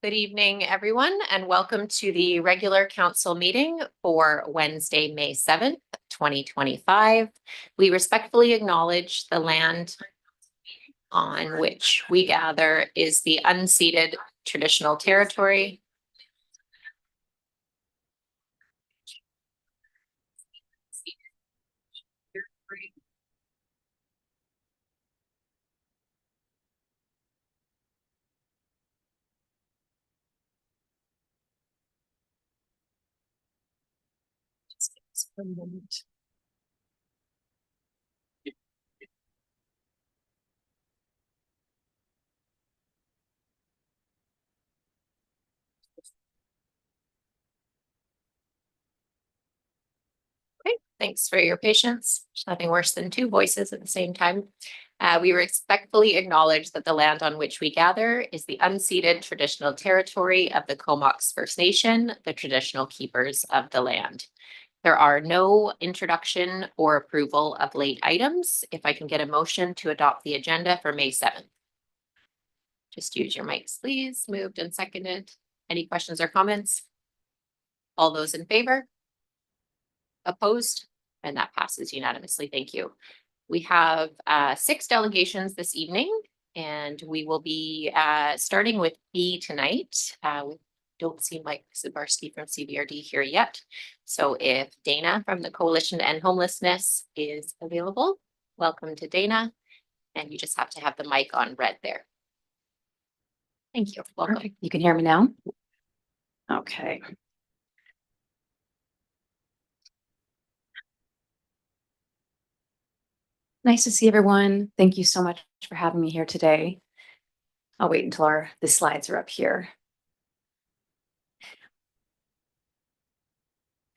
Good evening, everyone, and welcome to the regular council meeting for Wednesday, May 7th, 2025. We respectfully acknowledge the land on which we gather is the unceded traditional territory Okay, thanks for your patience. There's nothing worse than two voices at the same time. We respectfully acknowledge that the land on which we gather is the unceded traditional territory of the Comox First Nation, the traditional keepers of the land. There are no introduction or approval of late items. If I can get a motion to adopt the agenda for May 7th. Just use your mics, please. Moved and seconded. Any questions or comments? All those in favor? Opposed? And that passes unanimously. Thank you. We have 6 delegations this evening, and we will be starting with B tonight. We don't see Mike Zabarski from CBRD here yet. So if Dana from the Coalition to End Homelessness is available, welcome to Dana. And you just have to have the mic on red there. Thank you. Welcome. Perfect. You can hear me now? Okay. Nice to see everyone. Thank you so much for having me here today. I'll wait until the slides are up here.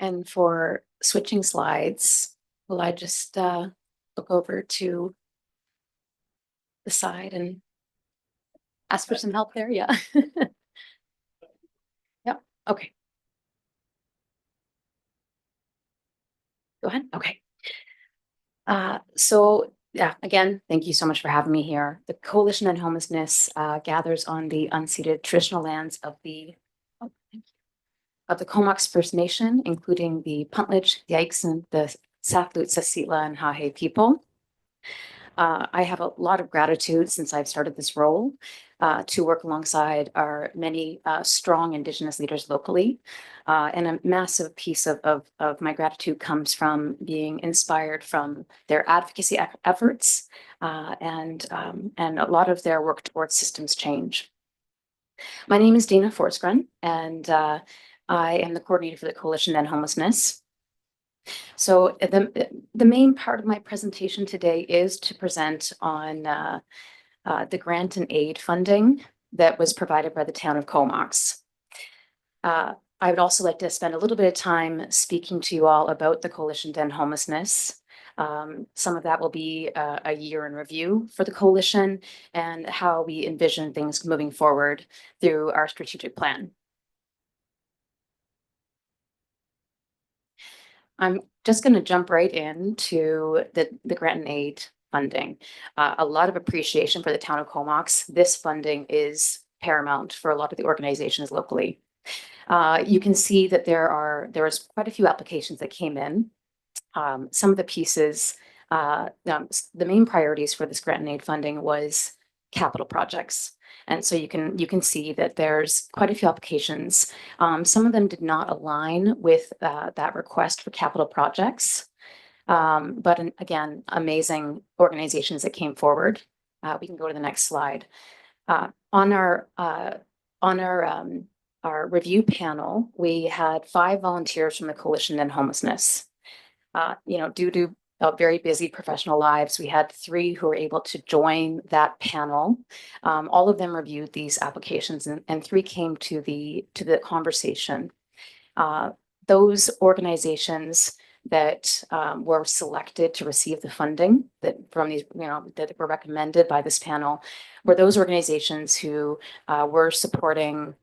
And for switching slides, will I just look over to the side and ask for some help there? Yeah. Yep. Okay. Go ahead. Okay. So yeah, again, thank you so much for having me here. The Coalition to End Homelessness gathers on the unceded traditional lands of the Comox First Nation, including the Puntledge, the Aixen, the Sathlut, Sasitla, and Hahe people. I have a lot of gratitude since I've started this role to work alongside our many strong Indigenous leaders locally. And a massive piece of my gratitude comes from being inspired from their advocacy efforts and a lot of their work towards systems change. My name is Dana Forsgren, and I am the coordinator for the Coalition to End Homelessness. So the main part of my presentation today is to present on the grant and aid funding that was provided by the town of Comox. I would also like to spend a little bit of time speaking to you all about the Coalition to End Homelessness. Some of that will be a year in review for the coalition and how we envision things moving forward through our strategic plan. I'm just going to jump right into the grant and aid funding. A lot of appreciation for the town of Comox. This funding is paramount for a lot of the organizations locally. You can see that there was quite a few applications that came in. Some of the pieces, the main priorities for this grant and aid funding was capital projects. And so you can see that there's quite a few applications. Some of them did not align with that request for capital projects. But again, amazing organizations that came forward. We can go to the next slide. On our review panel, we had 5 volunteers from the Coalition to End Homelessness. Due to very busy professional lives, we had 3 who were able to join that panel. All of them reviewed these applications, and 3 came to the conversation. Those organizations that were selected to receive the funding that were recommended by this panel were those organizations who were supporting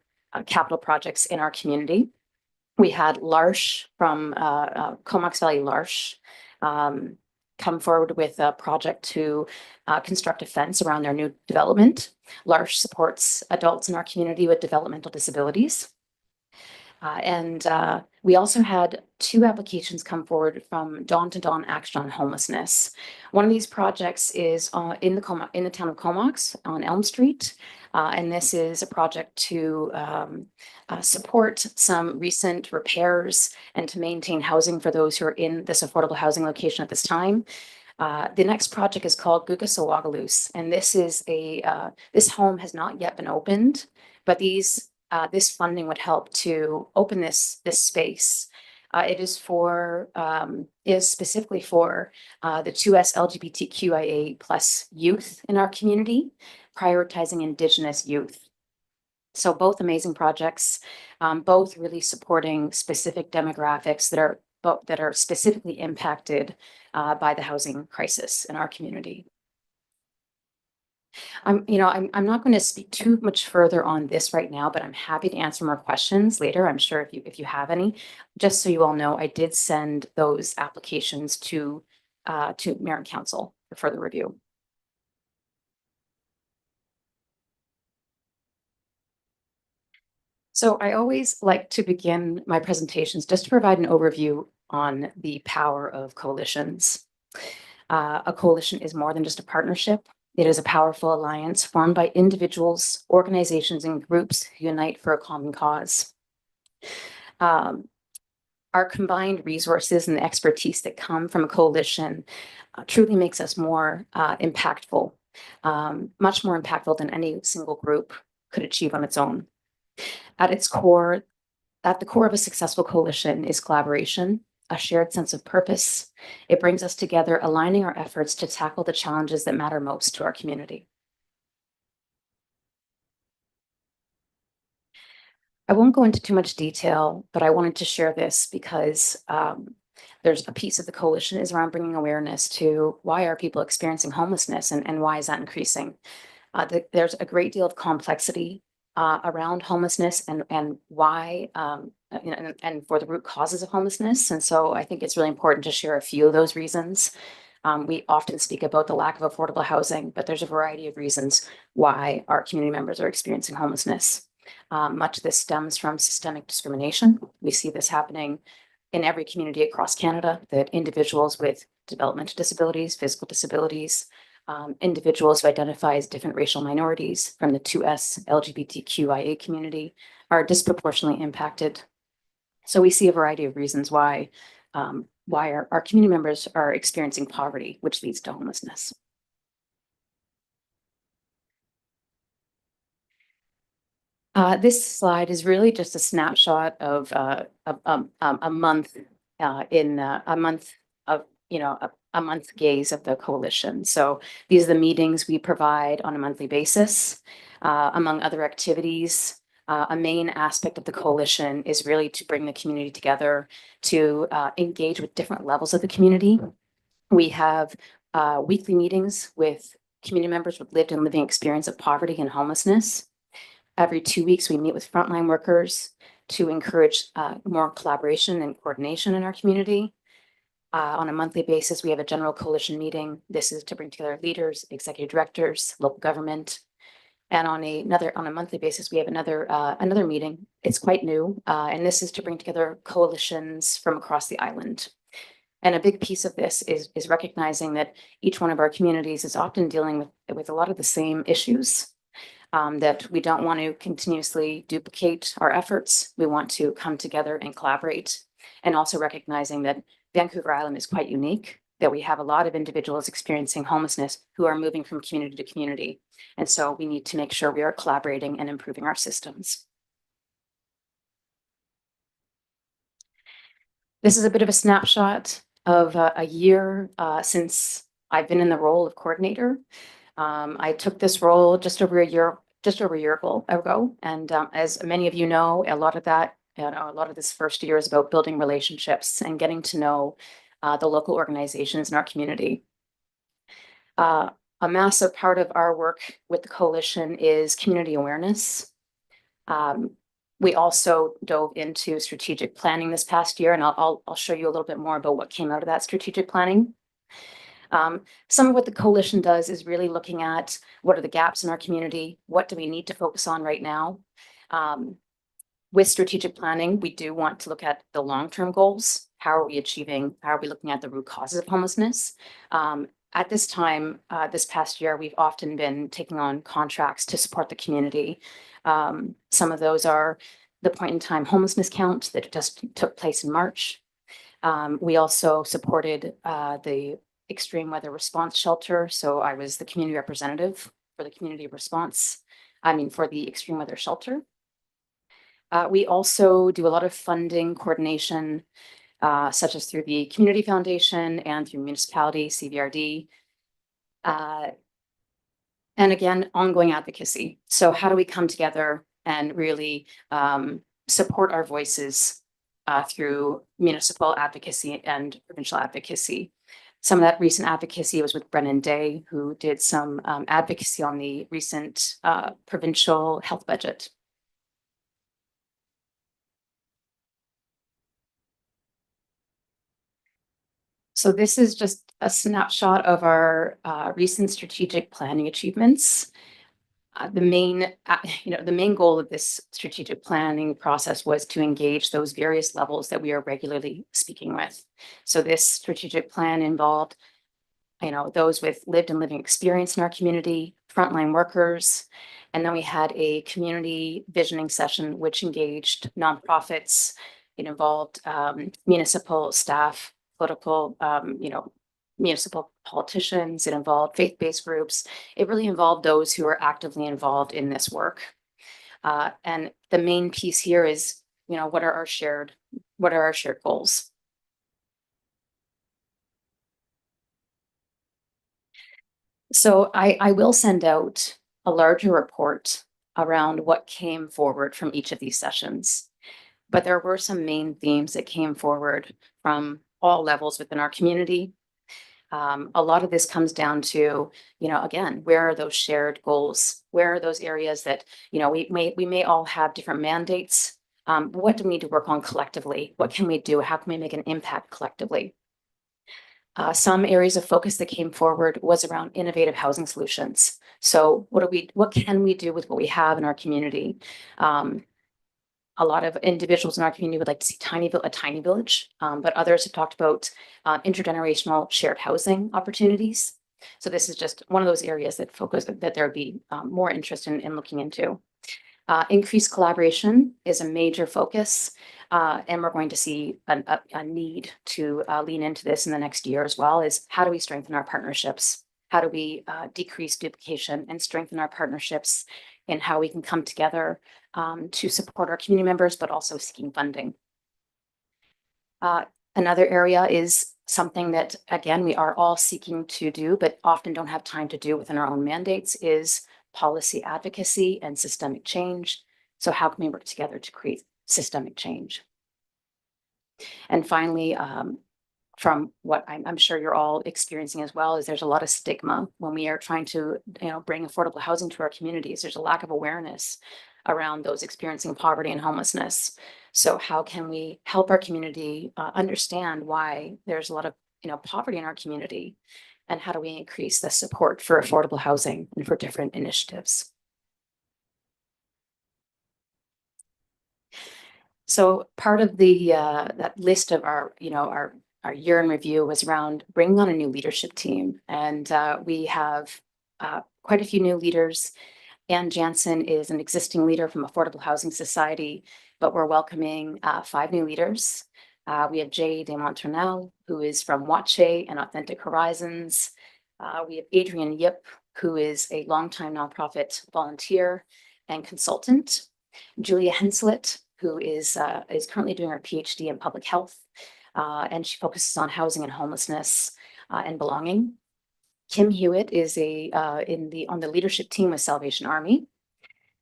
capital projects in our community. We had L'Arche from Comox Valley L'Arche, come forward with a project to construct a fence around their new development. L'Arche supports adults in our community with developmental disabilities. We also had 2 applications come forward from Dawn to Dawn Action on Homelessness. One of these projects is in the town of Comox on Elm Street. And this is a project to support some recent repairs and to maintain housing for those who are in this affordable housing location at this time. The next project is called Gugasawagaloos, and this home has not yet been opened, but this funding would help to open this space. It is specifically for the 2S LGBTQIA plus youth in our community, prioritizing Indigenous youth. So both amazing projects, both really supporting specific demographics that are specifically impacted by the housing crisis in our community. I'm not going to speak too much further on this right now, but I'm happy to answer more questions later. I'm sure if you have any. Just so you all know, I did send those applications to Mayor and Council for further review. So I always like to begin my presentations just to provide an overview on the power of coalitions. A coalition is more than just a partnership. It is a powerful alliance formed by individuals, organizations, and groups who unite for a common cause. Our combined resources and the expertise that come from a coalition truly makes us more impactful, much more impactful than any single group could achieve on its own. At the core of a successful coalition is collaboration, a shared sense of purpose. It brings us together, aligning our efforts to tackle the challenges that matter most to our community. I won't go into too much detail, but I wanted to share this because there's a piece of the coalition is around bringing awareness to why are people experiencing homelessness and why is that increasing. There's a great deal of complexity around homelessness and why and for the root causes of homelessness. And so I think it's really important to share a few of those reasons. We often speak about the lack of affordable housing, but there's a variety of reasons why our community members are experiencing homelessness. Much of this stems from systemic discrimination. We see this happening in every community across Canada, that individuals with developmental disabilities, physical disabilities, individuals who identify as different racial minorities from the 2S LGBTQIA community are disproportionately impacted. So we see a variety of reasons why our community members are experiencing poverty, which leads to homelessness. This slide is really just a snapshot of a month a month gaze of the coalition. So these are the meetings we provide on a monthly basis. Among other activities, a main aspect of the coalition is really to bring the community together to engage with different levels of the community. We have weekly meetings with community members with lived and living experience of poverty and homelessness. Every 2 weeks, we meet with frontline workers to encourage more collaboration and coordination in our community. On a monthly basis, we have a general coalition meeting. This is to bring together leaders, executive directors, local government. And on a monthly basis, we have another meeting. It's quite new, and this is to bring together coalitions from across the island. And a big piece of this is recognizing that each one of our communities is often dealing with a lot of the same issues. That we don't want to continuously duplicate our efforts. We want to come together and collaborate, and also recognizing that Vancouver Island is quite unique, that we have a lot of individuals experiencing homelessness who are moving from community to community. And so we need to make sure we are collaborating and improving our systems. This is a bit of a snapshot of a year since I've been in the role of coordinator. I took this role just over a year ago. And as many of you know, a lot of this first year is about building relationships and getting to know the local organizations in our community. A massive part of our work with the coalition is community awareness. We also dove into strategic planning this past year, and I'll show you a little bit more about what came out of that strategic planning. Some of what the coalition does is really looking at what are the gaps in our community? What do we need to focus on right now? With strategic planning, we do want to look at the long-term goals. How are we achieving? How are we looking at the root causes of homelessness? At this time, this past year, we've often been taking on contracts to support the community. Some of those are the point in time homelessness count that just took place in March. We also supported the extreme weather response shelter. So I was the community representative for the community response, for the extreme weather shelter. We also do a lot of funding coordination, such as through the Community Foundation and through municipality, CVRD. And again, ongoing advocacy. So how do we come together and really support our voices through municipal advocacy and provincial advocacy? Some of that recent advocacy was with Brennan Day, who did some advocacy on the recent provincial health budget. So this is just a snapshot of our recent strategic planning achievements. The main goal of this strategic planning process was to engage those various levels that we are regularly speaking with. So this strategic plan involved, those with lived and living experience in our community, frontline workers, and then we had a community visioning session which engaged nonprofits. It involved municipal staff, political, municipal politicians. It involved faith-based groups. It really involved those who are actively involved in this work. And the main piece here is, what are our shared goals? So I will send out a larger report around what came forward from each of these sessions. But there were some main themes that came forward from all levels within our community. A lot of this comes down to, again, where are those shared goals? Where are those areas that, we may all have different mandates. What do we need to work on collectively? What can we do? How can we make an impact collectively? Some areas of focus that came forward was around innovative housing solutions. So what can we do with what we have in our community? A lot of individuals in our community would like to see a tiny village, but others have talked about intergenerational shared housing opportunities. So this is just one of those areas that there would be more interest in looking into. Increased collaboration is a major focus, and we're going to see a need to lean into this in the next year as well, is how do we strengthen our partnerships? How do we decrease duplication and strengthen our partnerships, and how we can come together to support our community members, but also seeking funding. Another area is something that, again, we are all seeking to do, but often don't have time to do within our own mandates, is policy advocacy and systemic change. So how can we work together to create systemic change? And finally, from what I'm sure you're all experiencing as well, is there's a lot of stigma when we are trying to, bring affordable housing to our communities. There's a lack of awareness around those experiencing poverty and homelessness. So how can we help our community understand why there's a lot of, poverty in our community, and how do we increase the support for affordable housing and for different initiatives? So part of the that list of our year in review was around bringing on a new leadership team, and we have quite a few new leaders. Ann Jansen is an existing leader from Affordable Housing Society, but we're welcoming 5 new leaders. We have Jay Desmonturnel, who is from WACHE and Authentic Horizons. We have Adrian Yip, who is a longtime nonprofit volunteer and consultant. Julia Henslett, who is currently doing her PhD in public health, and she focuses on housing and homelessness and belonging. Kim Hewitt is on the leadership team with Salvation Army,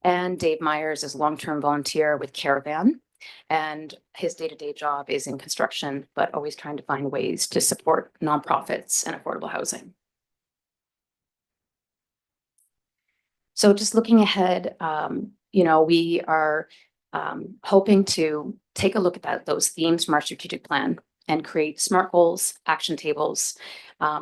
and Dave Myers is a long-term volunteer with Caravan, and his day-to-day job is in construction, but always trying to find ways to support nonprofits and affordable housing. So just looking ahead, we are hoping to take a look at those themes from our strategic plan. and create SMART goals, action tables.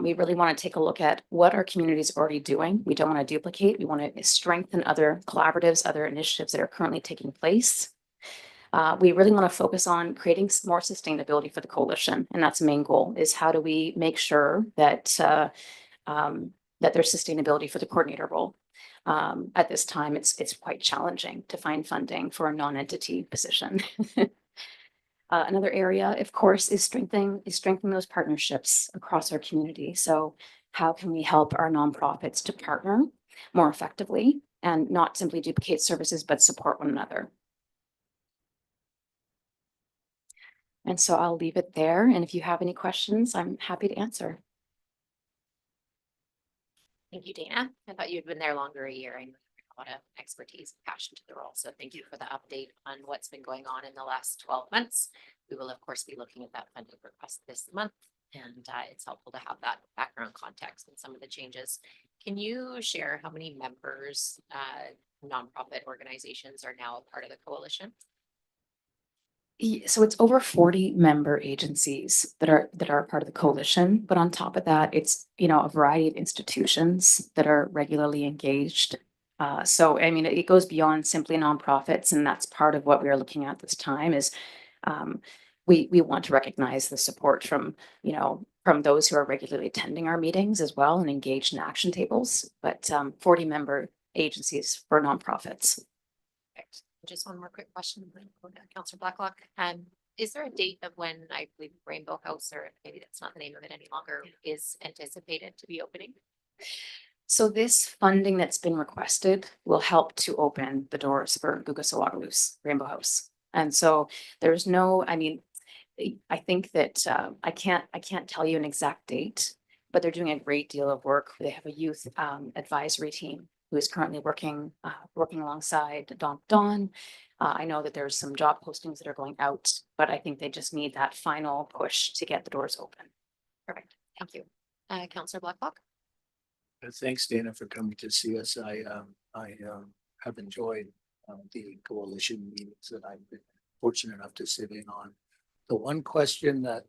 We really want to take a look at what our community is already doing. We don't want to duplicate. We want to strengthen other collaboratives, other initiatives that are currently taking place. We really want to focus on creating more sustainability for the coalition, and that's the main goal: is how do we make sure that that there's sustainability for the coordinator role. At this time, it's quite challenging to find funding for a non-entity position. Another area, of course, is strengthening those partnerships across our community. So how can we help our nonprofits to partner more effectively and not simply duplicate services, but support one another? And so I'll leave it there. And if you have any questions, I'm happy to answer. Thank you, Dana. I thought you'd been there longer a year. I know you bring a lot of expertise and passion to the role. So thank you for the update on what's been going on in the last 12 months. We will, of course, be looking at that funding request this month. And it's helpful to have that background context and some of the changes. Can you share how many members, nonprofit organizations are now a part of the coalition? So it's over 40 member agencies that are part of the coalition. But on top of that, it's, you know, a variety of institutions that are regularly engaged. So, I mean, it goes beyond simply nonprofits, and that's part of what we are looking at this time is we want to recognize the support from, you know, from those who are regularly attending our meetings as well and engaged in action tables, but 40 member agencies for nonprofits. Perfect. Just one more quick question, then go to Councillor Blacklock. Is there a date of when I believe Rainbow House, or maybe that's not the name of it any longer, is anticipated to be opening? So this funding that's been requested will help to open the doors for Gugasawagalu's Rainbow House. And so there's no, I mean, I think that I can't tell you an exact date, but they're doing a great deal of work. They have a youth advisory team who is currently working alongside Dawn. I know that there's some job postings that are going out, but I think they just need that final push to get the doors open. Perfect. Thank you. Councillor Blacklock. Thanks, Dana, for coming to see us. I have enjoyed the coalition meetings that I've been fortunate enough to sit in on. The one question that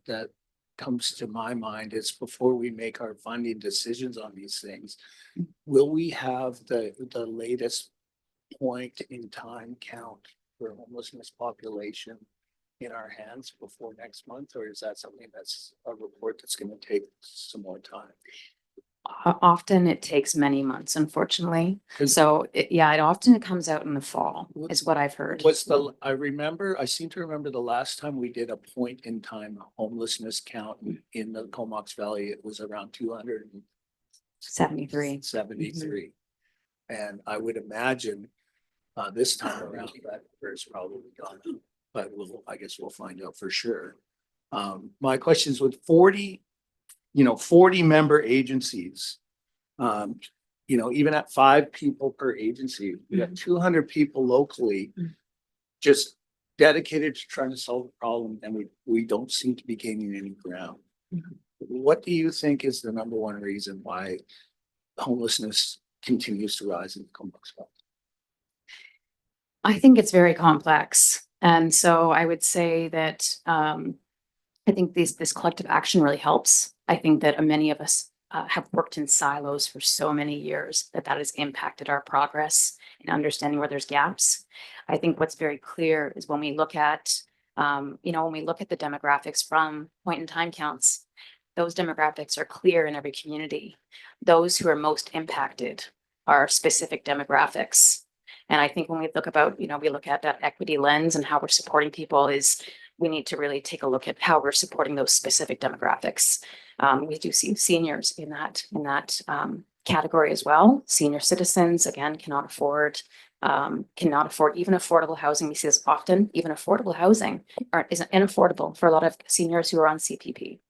comes to my mind is, before we make our funding decisions on these things, will we have the latest point in time count for homelessness population in our hands before next month, or is that something that's a report that's going to take some more time? Often it takes many months, unfortunately. 'Cause- So it often comes out in the fall, is what I've heard. I seem to remember the last time we did a point in time homelessness count in the Comox Valley, it was around 73. 273. And I would imagine this time around that number is probably gone up, but I guess we'll find out for sure. My question is, with 40 member agencies, even at 5 people per agency, we have 200 people locally just dedicated to trying to solve the problem, and we don't seem to be gaining any ground. What do you think is the number one reason why homelessness continues to rise in the Comox Valley? I think it's very complex. And so I would say that I think this collective action really helps. I think that many of us have worked in silos for so many years that has impacted our progress in understanding where there's gaps. I think what's very clear is when we look at, when we look at the demographics from point in time counts, those demographics are clear in every community. Those who are most impacted are specific demographics. And I think when we look at that equity lens and how we're supporting people, we need to really take a look at how we're supporting those specific demographics. We do see seniors in that category as well. Senior citizens, again, cannot afford even affordable housing. We see this often. Even affordable housing isn't unaffordable for a lot of seniors who are on CPP.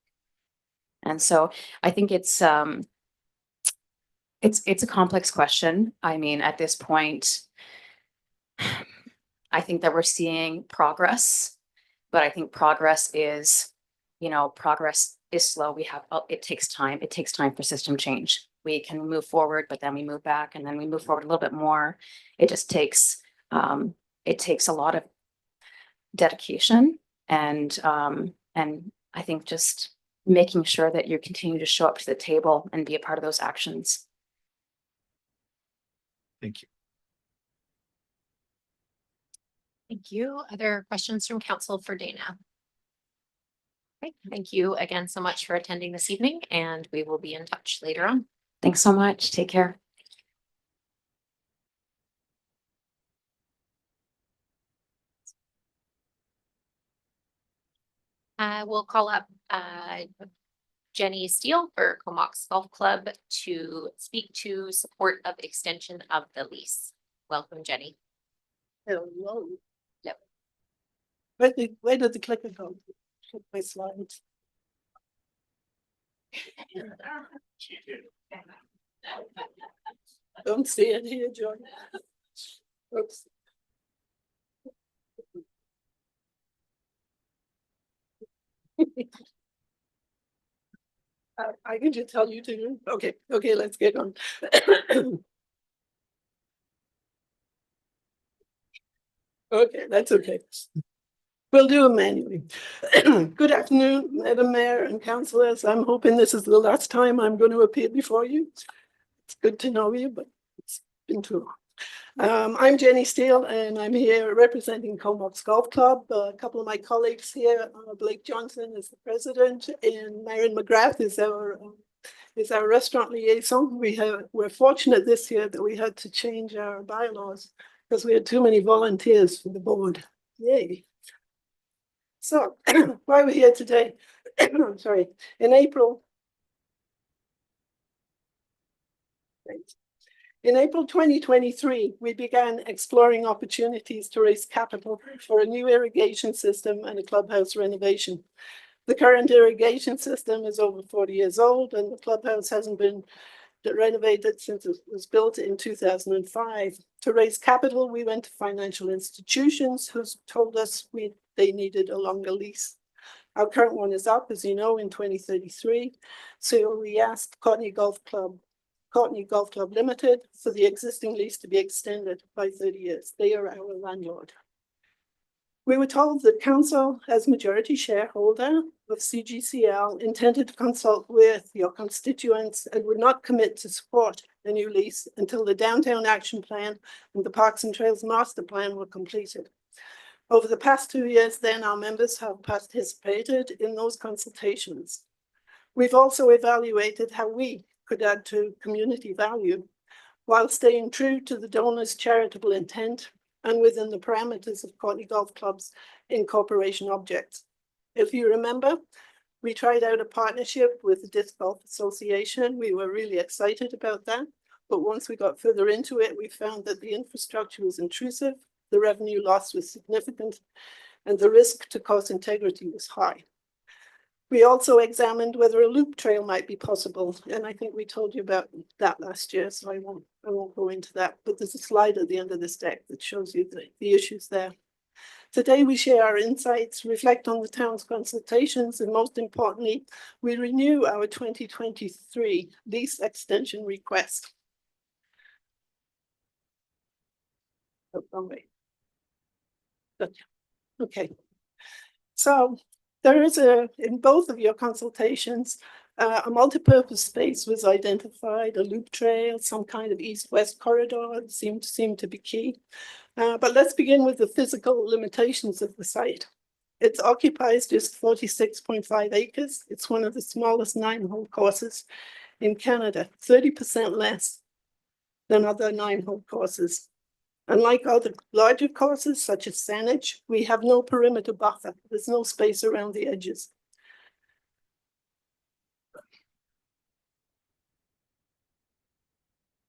And so I think it's a complex question. I mean, at this point, I think that we're seeing progress, but I think progress is slow. It takes time. It takes time for system change. We can move forward, but then we move back, and then we move forward a little bit more. It just takes a lot of dedication and I think just making sure that you continue to show up to the table and be a part of those actions. Thank you. Thank you. Other questions from council for Dana? Okay, thank you again so much for attending this evening, and we will be in touch later on. Thanks so much. Take care. We'll call up Jenny Steele for Comox Golf Club to speak to support of extension of the lease. Welcome, Jenny. Hello. Yep. Where did the clicker go? Click my slides. Don't see it here, John. Oops. I can just tell you to. Okay, let's get on. Okay, that's okay. We'll do it manually. Good afternoon, Madam Mayor and councillors. I'm hoping this is the last time I'm going to appear before you. It's good to know you, but it's been too long. I'm Jenny Steele, and I'm here representing Comox Golf Club. A couple of my colleagues here, Blake Johnson is the president, and Marion McGrath is our restaurant liaison. We're fortunate this year that we had to change our bylaws because we had too many volunteers for the board. Yay. So why we're here today, I'm sorry, in April 2023, we began exploring opportunities to raise capital for a new irrigation system and a clubhouse renovation. The current irrigation system is over 40 years old, and the clubhouse hasn't been renovated since it was built in 2005. To raise capital, we went to financial institutions who told us they needed a longer lease. Our current one is up, as you know, in 2033. So we asked Courtenay Golf Club Limited for the existing lease to be extended by 30 years. They are our landlord. We were told that council, as majority shareholder of CGCL, intended to consult with your constituents and would not commit to support the new lease until the Downtown Action Plan and the Parks and Trails Master Plan were completed. Over the past 2 years, then, our members have participated in those consultations. We've also evaluated how we could add to community value while staying true to the donor's charitable intent and within the parameters of Courtenay Golf Club's incorporation objects. If you remember, we tried out a partnership with the Disc Golf Association. We were really excited about that. But once we got further into it, we found that the infrastructure was intrusive, the revenue loss was significant, and the risk to course integrity was high. We also examined whether a loop trail might be possible, and I think we told you about that last year, so I won't go into that, but there's a slide at the end of this deck that shows you the issues there. Today we share our insights, reflect on the town's consultations, and most importantly, we renew our 2023 lease extension request. Oh, wrong way. Okay, so there is in both of your consultations, a multi-purpose space was identified, a loop trail, some kind of east-west corridor seemed to be key. But let's begin with the physical limitations of the site. It occupies just 46.5 acres. It's one of the smallest 9-hole courses in Canada, 30% less than other 9-hole courses. Unlike other larger courses, such as Saanich, we have no perimeter buffer. There's no space around the edges.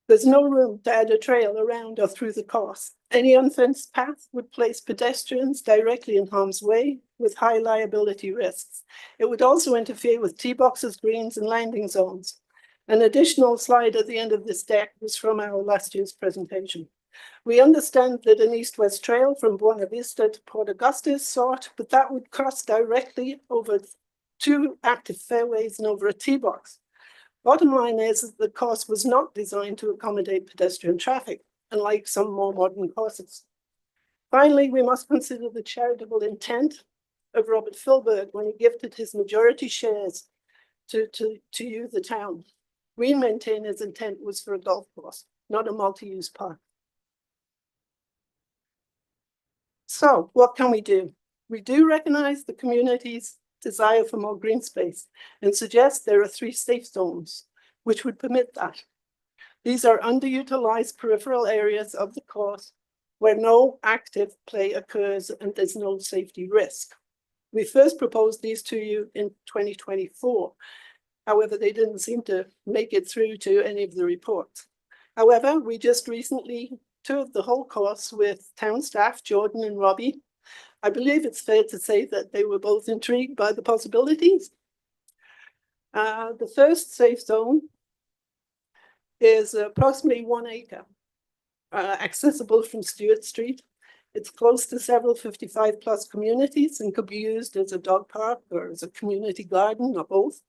There's no room to add a trail around or through the course. Any unfenced path would place pedestrians directly in harm's way with high liability risks. It would also interfere with tee boxes, greens, and landing zones. An additional slide at the end of this deck was from our last year's presentation. We understand that an east-west trail from Buena Vista to Port Augusta is sought, but that would cross directly over 2 active fairways and over a tee box. Bottom line is that the course was not designed to accommodate pedestrian traffic, unlike some more modern courses. Finally, we must consider the charitable intent of Robert Filberg when he gifted his majority shares to you, the town. We maintain his intent was for a golf course, not a multi-use park. So what can we do? We do recognize the community's desire for more green space and suggest there are 3 safe zones which would permit that. These are underutilized peripheral areas of the course where no active play occurs and there's no safety risk. We first proposed these to you in 2024. However, they didn't seem to make it through to any of the reports. However, we just recently toured the whole course with town staff, Jordan and Robbie. I believe it's fair to say that they were both intrigued by the possibilities. The first safe zone is approximately 1 acre, accessible from Stewart Street. It's close to several 55+ communities and could be used as a dog park or as a community garden or both.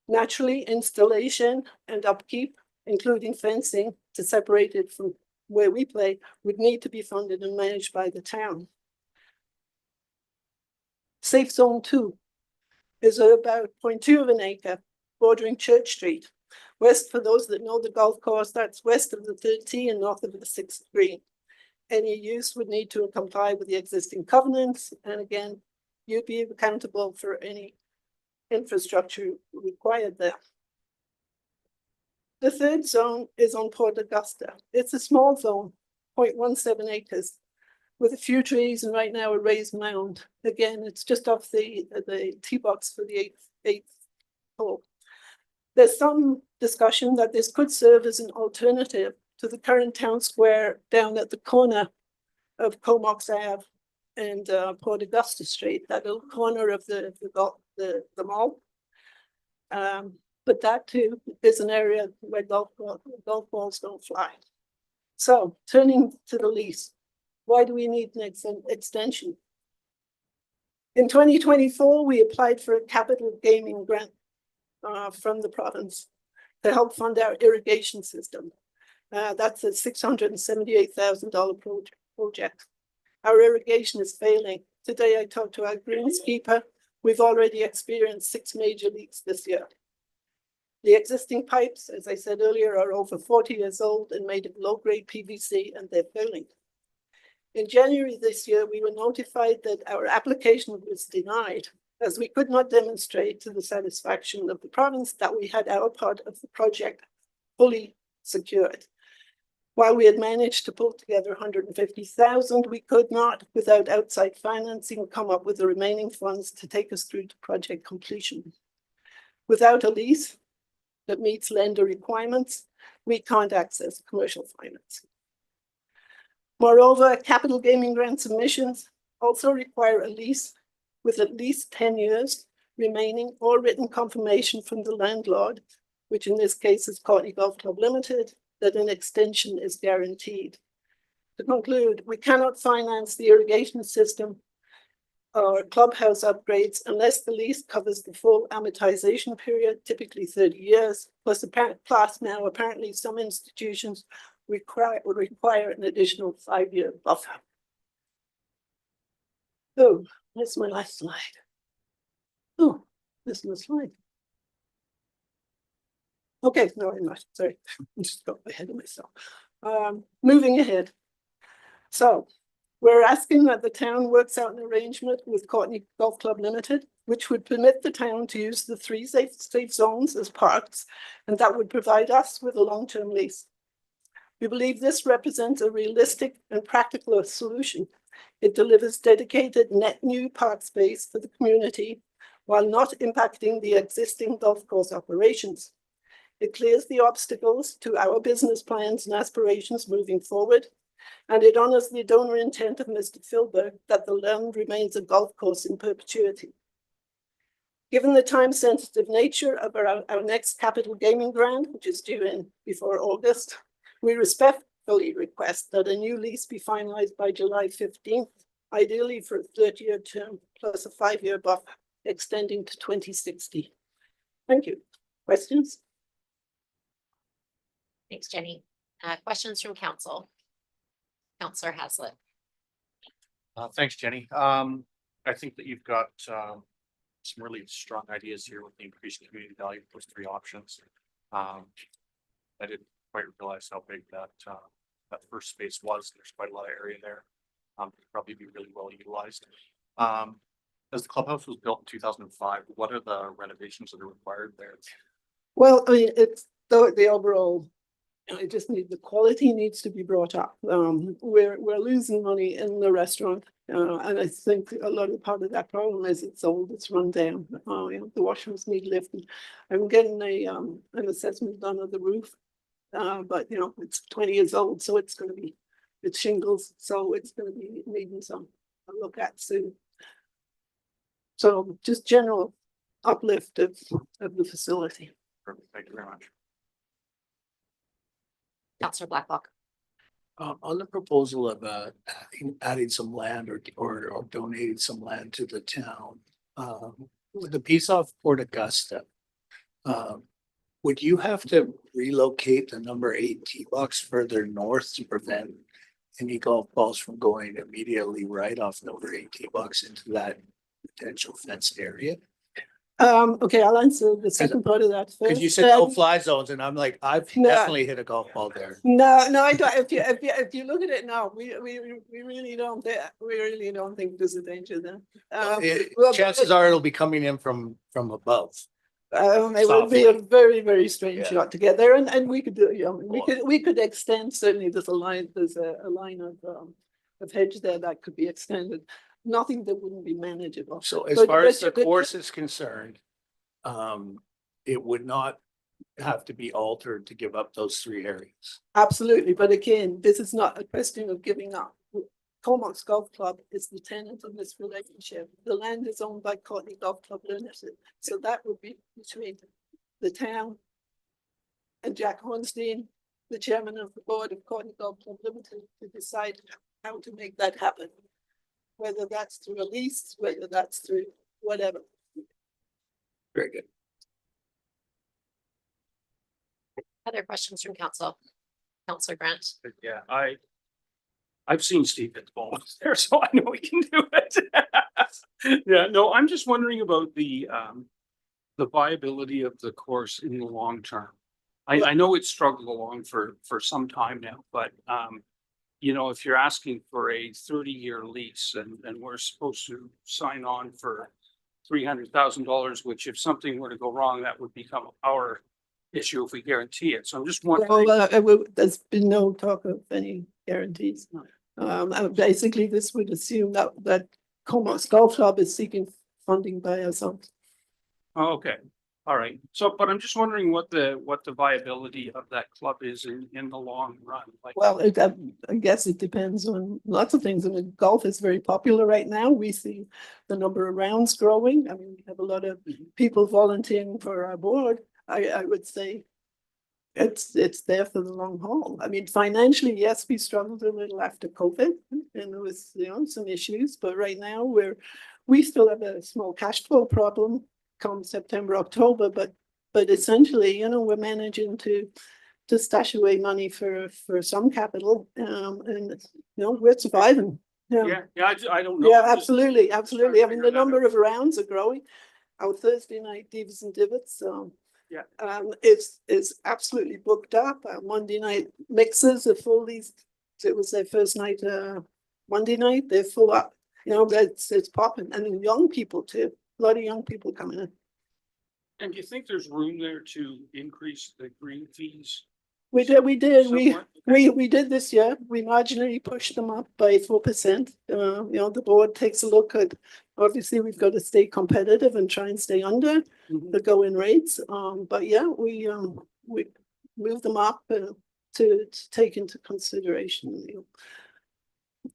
Naturally, installation and upkeep, including fencing to separate it from where we play, would need to be funded and managed by the town. Safe Zone 2 is about 0.2 of an acre, bordering Church Street. West, for those that know the golf course, that's west of the 3rd tee and north of the 6th green. Any use would need to comply with the existing covenants, and again, you'd be accountable for any infrastructure required there. The 3rd zone is on Port Augusta. It's a small zone, 0.17 acres, with a few trees and right now a raised mound. Again, it's just off the tee box for the eighth hole. There's some discussion that this could serve as an alternative to the current town square down at the corner of Comox Ave and Port Augusta Street, that little corner of the mall. But that too is an area where golf balls don't fly. So turning to the lease, why do we need an extension? In 2024, we applied for a capital gaming grant from the province to help fund our irrigation system. That's a $678,000 project. Our irrigation is failing. Today I talked to our greenskeeper. We've already experienced 6 major leaks this year. The existing pipes, as I said earlier, are over 40 years old and made of low-grade PVC, and they're failing. In January this year, we were notified that our application was denied, as we could not demonstrate to the satisfaction of the province that we had our part of the project fully secured. While we had managed to pull together 150,000, we could not, without outside financing, come up with the remaining funds to take us through to project completion. Without a lease that meets lender requirements, we can't access commercial financing. Moreover, capital gaming grant submissions also require a lease with at least 10 years remaining or written confirmation from the landlord, which in this case is Courtney Golf Club Limited, that an extension is guaranteed. To conclude, we cannot finance the irrigation system or clubhouse upgrades unless the lease covers the full amortization period, typically 30 years, plus now apparently some institutions require an additional 5-year buffer. Oh, that's my last slide. Oh, this is my slide. Okay, no, I'm not. Sorry, I just got ahead of myself. Moving ahead. So we're asking that the town works out an arrangement with Courtney Golf Club Limited, which would permit the town to use the 3 safe zones as parks, and that would provide us with a long-term lease. We believe this represents a realistic and practical solution. It delivers dedicated net new park space for the community while not impacting the existing golf course operations. It clears the obstacles to our business plans and aspirations moving forward, and it honors the donor intent of Mr. Filberg that the land remains a golf course in perpetuity. Given the time-sensitive nature of our next capital gaming grant, which is due in before August, we respectfully request that a new lease be finalized by July 15th, ideally for a 30-year term plus a 5-year buffer extending to 2060. Thank you. Questions? Thanks, Jenny. Questions from council? Councillor Haslett. Thanks, Jenny. I think that you've got some really strong ideas here with the increased community value of those three options. I didn't quite realize how big that that first space was. There's quite a lot of area there. Could probably be really well utilized. As the clubhouse was built in 2005, what are the renovations that are required there? Well, I mean, it's the overall, it just need, the quality needs to be brought up. We're losing money in the restaurant. And I think a lot of part of that problem is it's old, it's run down. You know, the washrooms need lifting. I'm getting an assessment done of the roof. But you know, it's 20 years old, so it's gonna be, it's shingles, so it's gonna be needing some a look at soon. So just general uplift of the facility. Perfect. Thank you very much. Councillor Blacklock. On the proposal of adding some land or donating some land to the town, with the piece off Port Augusta, would you have to relocate the number 8 tee box further north to prevent any golf balls from going immediately right off number 8 tee box into that potential fenced area? Okay, I'll answer the second part of that first. Cause you said no fly zones and I'm like, I've No. definitely hit a golf ball there. No, I don't. If you look at it now, we really don't think there's a danger there. Well, Chances are it'll be coming in from above. It would be a very, very strange Yeah. shot to get there, and we could do, you know, we could extend, certainly there's a line of hedge there that could be extended. Nothing that wouldn't be manageable. So as But- far as the but- course is concerned, it would not have to be altered to give up those 3 areas. Absolutely, but again, this is not a question of giving up. Comox Golf Club is the tenant of this relationship. The land is owned by Courtney Golf Club Limited, so that would be between the town and Jack Hornstein, the chairman of the board of Courtney Golf Club Limited, to decide how to make that happen. Whether that's through a lease, whether that's through whatever. Very good. Other questions from council? Councillor Grant. But yeah, I've seen Steve hit the ball there, so I know he can do it. Yeah, no, I'm just wondering about the viability of the course in the long term. I know it's struggled along for some time now, but you know, if you're asking for a 30-year lease and we're supposed to sign on for $300,000, which if something were to go wrong, that would become our issue if we guarantee it. So I'm just wondering. Well, there's been no talk of any guarantees. Basically, this would assume that Comox Golf Club is seeking funding by ourselves. Oh, okay, all right. So, but I'm just wondering what the viability of that club is in the long run. Like, Well, I guess it depends on lots of things. I mean, golf is very popular right now. We see the number of rounds growing. I mean, we have a lot of people volunteering for our board. I would say it's there for the long haul. I mean, financially, yes, we struggled a little after COVID and there was, you know, some issues, but right now we still have a small cash flow problem come September, October, but essentially, you know, we're managing to stash away money for some capital, and you know, we're surviving. yeah, I don't know. Yeah, Just- absolutely. I figure mean, the that number out. of rounds are growing. Our Thursday night Divas and Divots, Yeah. is absolutely booked up. Our Monday night mixers are full. It was their first night, Monday night, they're full up. You know, it's popping, and then young people too. A lot of young people coming in. And do you think there's room there to increase the green fees? We did. somewhat? We did this year. We marginally pushed them up by 4%. You know, the board takes a look at, obviously, we've got to stay competitive and try and stay under Mhm. the going rates. But yeah, we moved them up to take into consideration, you know,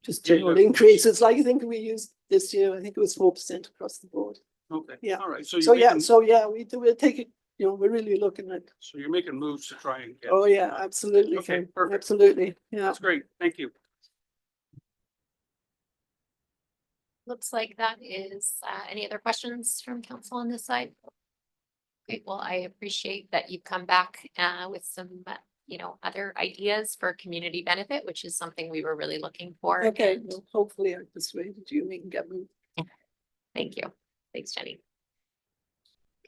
just Yeah, general yeah. increases. Like I think we used this year, I think it was 4% across the board. Okay, Yeah. all right. So So you're yeah, making, we'll take it, you know, we're really looking at, so you're making moves to try and get. oh yeah, absolutely. Okay, Ken, perfect. Absolutely, yeah. That's great. Thank you. Looks like that is, any other questions from council on this side? Great, well, I appreciate that you've come back, with some, you know, other ideas for community benefit, which is something we were really looking for. Okay, and well, hopefully I persuaded you, we can get moving. Thank you. Thanks, Jenny.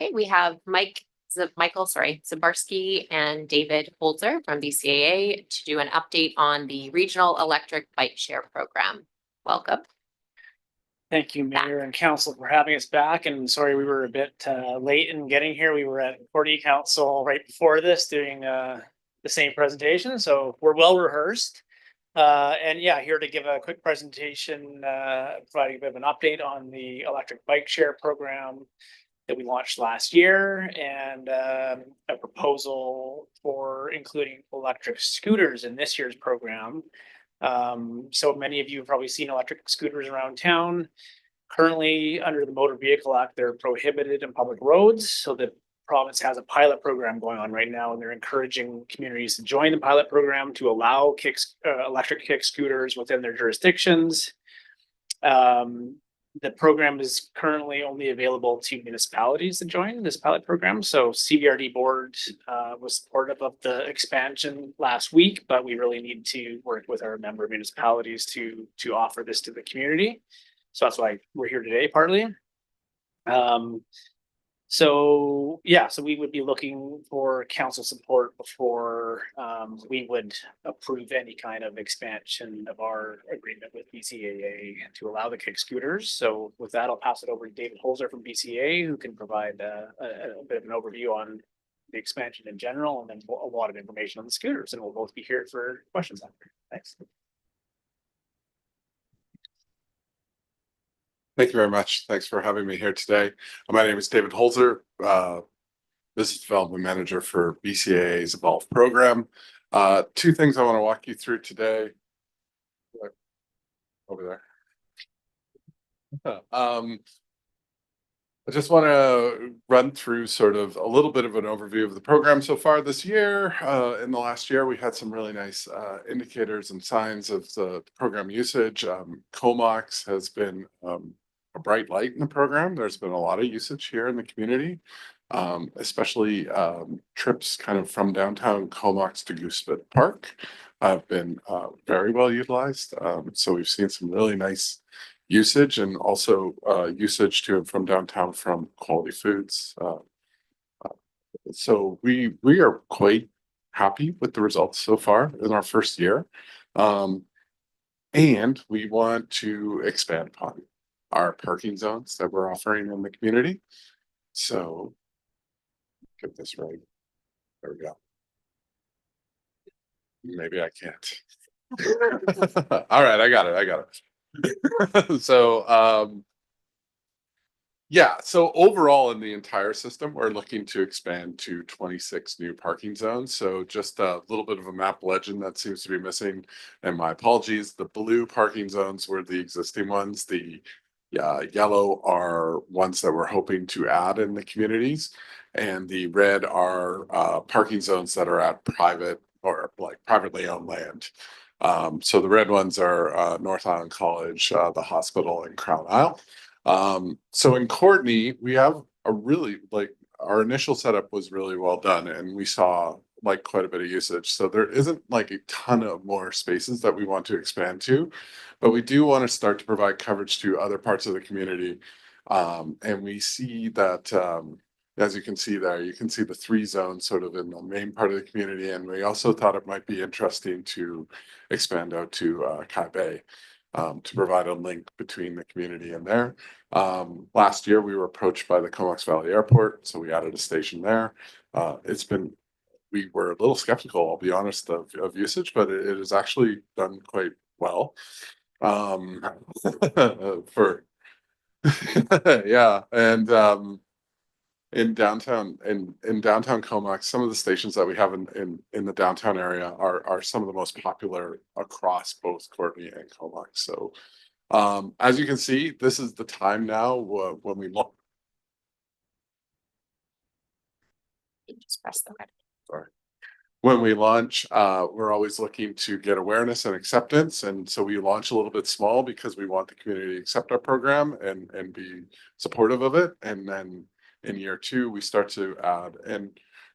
Okay, we have Michael Zabarski and David Holzer from BCAA to do an update on the Regional Electric Bike Share Program. Welcome. Thank you, Mayor and Council, for having us back. And sorry we were a bit late in getting here. We were at County Council right before this doing the same presentation, so we're well rehearsed. And yeah, here to give a quick presentation, providing a bit of an update on the electric bike share program that we launched last year, and a proposal for including electric scooters in this year's program. So many of you have probably seen electric scooters around town. Currently, under the Motor Vehicle Act, they're prohibited in public roads. So the province has a pilot program going on right now, and they're encouraging communities to join the pilot program to allow electric kick scooters within their jurisdictions. The program is currently only available to municipalities to join this pilot program. So CVRD board was supportive of the expansion last week, but we really need to work with our member municipalities to offer this to the community. So that's why we're here today, partly. So yeah, so we would be looking for council support before we would approve any kind of expansion of our agreement with BCAA to allow the kick scooters. So with that, I'll pass it over to David Holzer from BCAA, who can provide a bit of an overview on the expansion in general, and then a lot of information on the scooters, and we'll both be here for questions after. Thanks. Thank you very much. Thanks for having me here today. My name is David Holzer, Business Development Manager for BCAA's Evolve program. Two things I want to walk you through today. Over there. I just want to run through sort of a little bit of an overview of the program so far this year. In the last year, we had some really nice indicators and signs of the program usage. Comox has been a bright light in the program. There's been a lot of usage here in the community, especially trips kind of from downtown Comox to Goosefoot Park have been very well utilized. So we've seen some really nice usage, and also usage to and from downtown from Quality Foods. So we are quite happy with the results so far in our first year. And we want to expand upon our parking zones that we're offering in the community. So get this right. There we go. Maybe I can't. All right, I got it. So yeah, so overall in the entire system, we're looking to expand to 26 new parking zones. So just a little bit of a map legend that seems to be missing, and my apologies. The blue parking zones were the existing ones. The yellow are ones that we're hoping to add in the communities, and the red are parking zones that are at private or like privately owned land. So the red ones are North Island College, the hospital, and Crown Isle. So in Courtenay, we have a really, like, our initial setup was really well done, and we saw like quite a bit of usage. So there isn't like a ton of more spaces that we want to expand to, but we do want to start to provide coverage to other parts of the community. And we see that, as you can see there, you can see the 3 zones sort of in the main part of the community. And we also thought it might be interesting to expand out to Kai Bay, to provide a link between the community and there. Last year, we were approached by the Comox Valley Airport, so we added a station there. We were a little skeptical, I'll be honest, of usage, but it has actually done quite well. Yeah, and in downtown Comox, some of the stations that we have in the downtown area are some of the most popular across both Courtenay and Comox. So as you can see, this is the time now when we look. Just press the red. Sorry. When we launch, we're always looking to get awareness and acceptance. And so we launch a little bit small because we want the community to accept our program and be supportive of it. And then in year 2, we start to add. And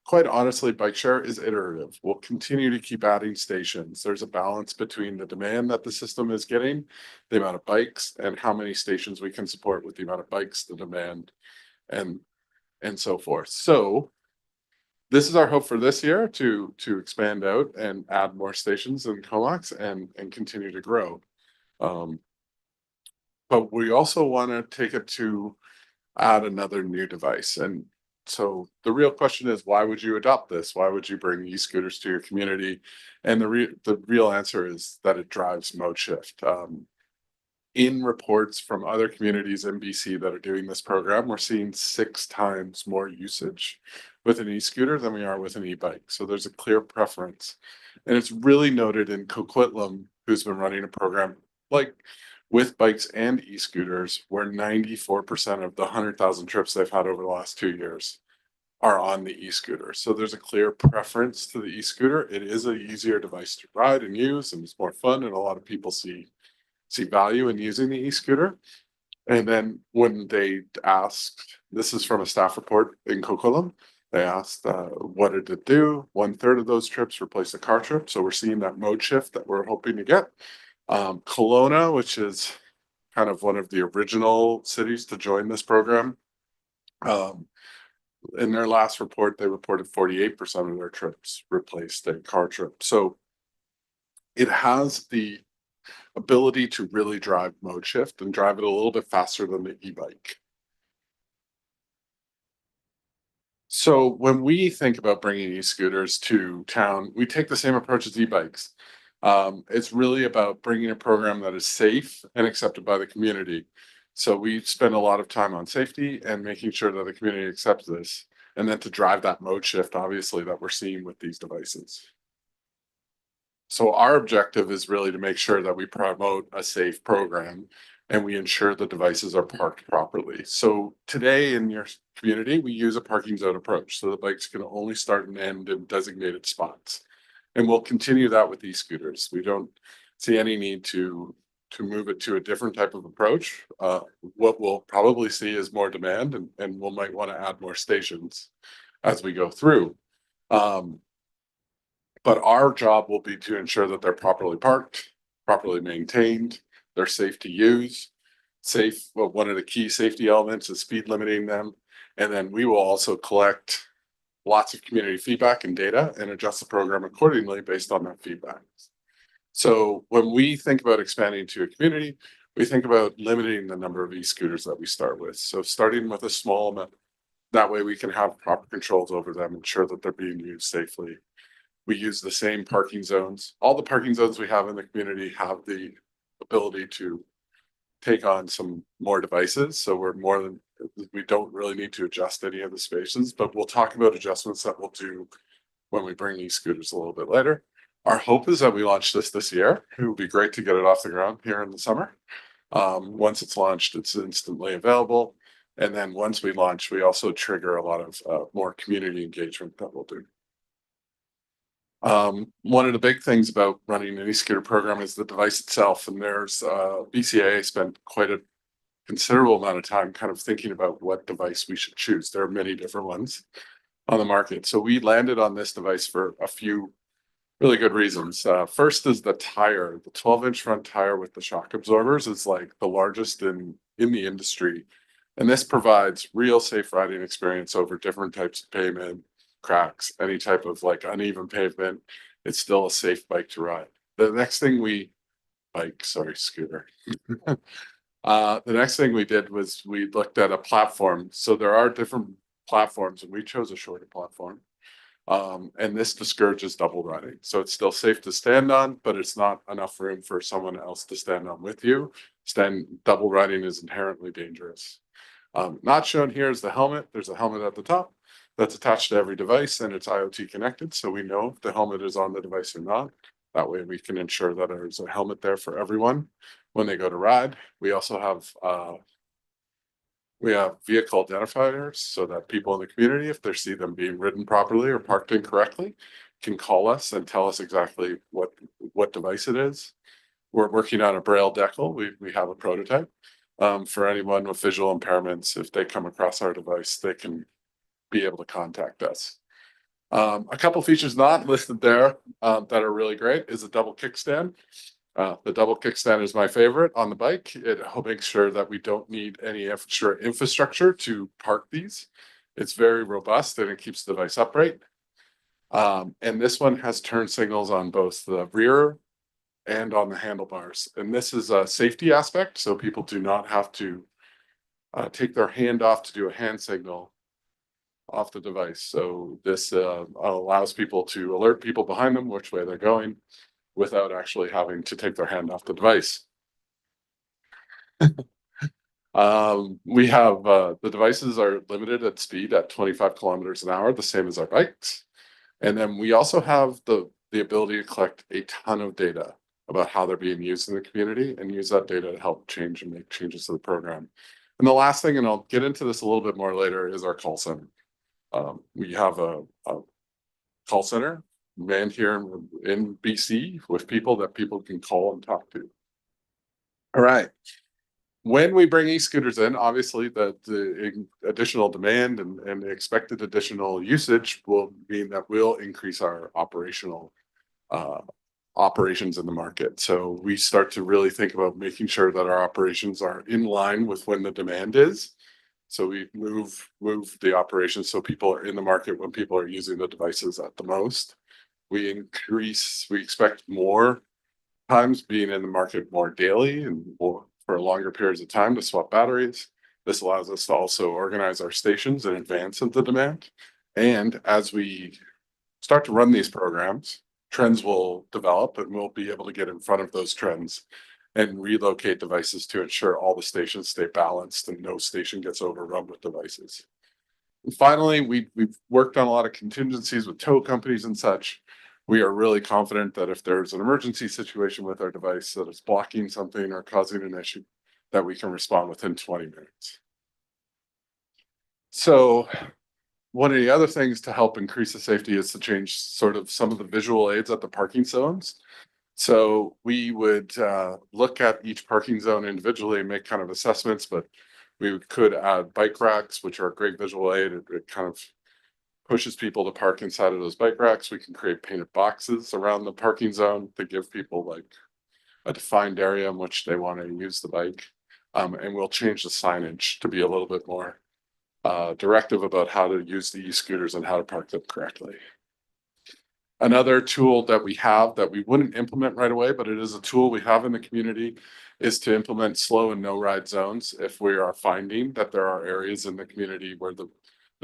quite honestly, bike share is iterative. We'll continue to keep adding stations. There's a balance between the demand that the system is getting, the amount of bikes, and how many stations we can support with the amount of bikes, the demand, and so forth. So this is our hope for this year to expand out and add more stations in Comox and continue to grow. But we also want to take it to add another new device. And so the real question is, why would you adopt this? Why would you bring e-scooters to your community? And the real answer is that it drives mode shift. In reports from other communities in BC that are doing this program, we're seeing 6 times more usage with an e-scooter than we are with an e-bike. So there's a clear preference. And it's really noted in Coquitlam, who's been running a program like with bikes and e-scooters, where 94% of the 100,000 trips they've had over the last 2 years are on the e-scooter. So there's a clear preference to the e-scooter. It is an easier device to ride and use, and it's more fun, and a lot of people see value in using the e-scooter. And then when they asked, this is from a staff report in Coquitlam, they asked what did it do? 1/3 of those trips replaced a car trip. So we're seeing that mode shift that we're hoping to get. Kelowna, which is kind of one of the original cities to join this program, in their last report, they reported 48% of their trips replaced a car trip. So it has the ability to really drive mode shift and drive it a little bit faster than the e-bike. So when we think about bringing e-scooters to town, we take the same approach as e-bikes. It's really about bringing a program that is safe and accepted by the community. So we spend a lot of time on safety and making sure that the community accepts this, and then to drive that mode shift, obviously, that we're seeing with these devices. So our objective is really to make sure that we promote a safe program and we ensure the devices are parked properly. So today in your community, we use a parking zone approach. So the bikes can only start and end in designated spots. And we'll continue that with e-scooters. We don't see any need to move it to a different type of approach. What we'll probably see is more demand, and we might want to add more stations as we go through. But our job will be to ensure that they're properly parked, properly maintained, they're safe to use. Well, one of the key safety elements is speed limiting them. And then we will also collect lots of community feedback and data and adjust the program accordingly based on that feedback. So when we think about expanding to a community, we think about limiting the number of e-scooters that we start with. So starting with a small amount, that way we can have proper controls over them, ensure that they're being used safely. We use the same parking zones. All the parking zones we have in the community have the ability to take on some more devices. So we don't really need to adjust any of the spaces, but we'll talk about adjustments that we'll do when we bring these scooters a little bit later. Our hope is that we launch this year. It would be great to get it off the ground here in the summer. Once it's launched, it's instantly available. And then once we launch, we also trigger a lot of more community engagement that we'll do. One of the big things about running an e-scooter program is the device itself. And there's BCA spent quite a considerable amount of time kind of thinking about what device we should choose. There are many different ones on the market. So we landed on this device for a few really good reasons. First is the tire. The 12-inch front tire with the shock absorbers is like the largest in the industry. And this provides real safe riding experience over different types of pavement, cracks, any type of like uneven pavement. It's still a safe bike to ride. The next thing scooter. The next thing we did was we looked at a platform. So there are different platforms and we chose a shorter platform. And this discourages double riding. So it's still safe to stand on, but it's not enough room for someone else to stand on with you. Double riding is inherently dangerous. Not shown here is the helmet. There's a helmet at the top that's attached to every device and it's IoT connected. So we know if the helmet is on the device or not. That way we can ensure that there's a helmet there for everyone when they go to ride. We also have vehicle identifiers so that people in the community, if they see them being ridden properly or parked incorrectly, can call us and tell us exactly what device it is. We're working on a Braille decal. We have a prototype for anyone with visual impairments. If they come across our device, they can be able to contact us. A couple features not listed there that are really great is a double kickstand. The double kickstand is my favorite on the bike. It makes sure that we don't need any extra infrastructure to park these. It's very robust and it keeps the device upright. And this one has turn signals on both the rear and on the handlebars. And this is a safety aspect, so people do not have to take their hand off to do a hand signal off the device. So this allows people to alert people behind them which way they're going without actually having to take their hand off the device. We have the devices are limited at speed at 25 kilometers an hour, the same as our bikes. And then we also have the ability to collect a ton of data about how they're being used in the community and use that data to help change and make changes to the program. And the last thing, and I'll get into this a little bit more later, is our call center. We have a call center manned here in BC with people that people can call and talk to. All right. When we bring e-scooters in, obviously the additional demand and the expected additional usage will mean that we'll increase our operations in the market. So we start to really think about making sure that our operations are in line with when the demand is. So we move the operations so people are in the market when people are using the devices at the most. We expect more times being in the market more daily and more for longer periods of time to swap batteries. This allows us to also organize our stations in advance of the demand. And as we start to run these programs, trends will develop and we'll be able to get in front of those trends and relocate devices to ensure all the stations stay balanced and no station gets overrun with devices. And finally, we've worked on a lot of contingencies with tow companies and such. We are really confident that if there's an emergency situation with our device that is blocking something or causing an issue, that we can respond within 20 minutes. So one of the other things to help increase the safety is to change sort of some of the visual aids at the parking zones. So we would look at each parking zone individually and make kind of assessments, but we could add bike racks, which are a great visual aid. It kind of pushes people to park inside of those bike racks. We can create painted boxes around the parking zone to give people like a defined area in which they want to use the bike. And we'll change the signage to be a little bit more directive about how to use the e-scooters and how to park them correctly. Another tool that we have that we wouldn't implement right away, but it is a tool we have in the community, is to implement slow and no ride zones. If we are finding that there are areas in the community where the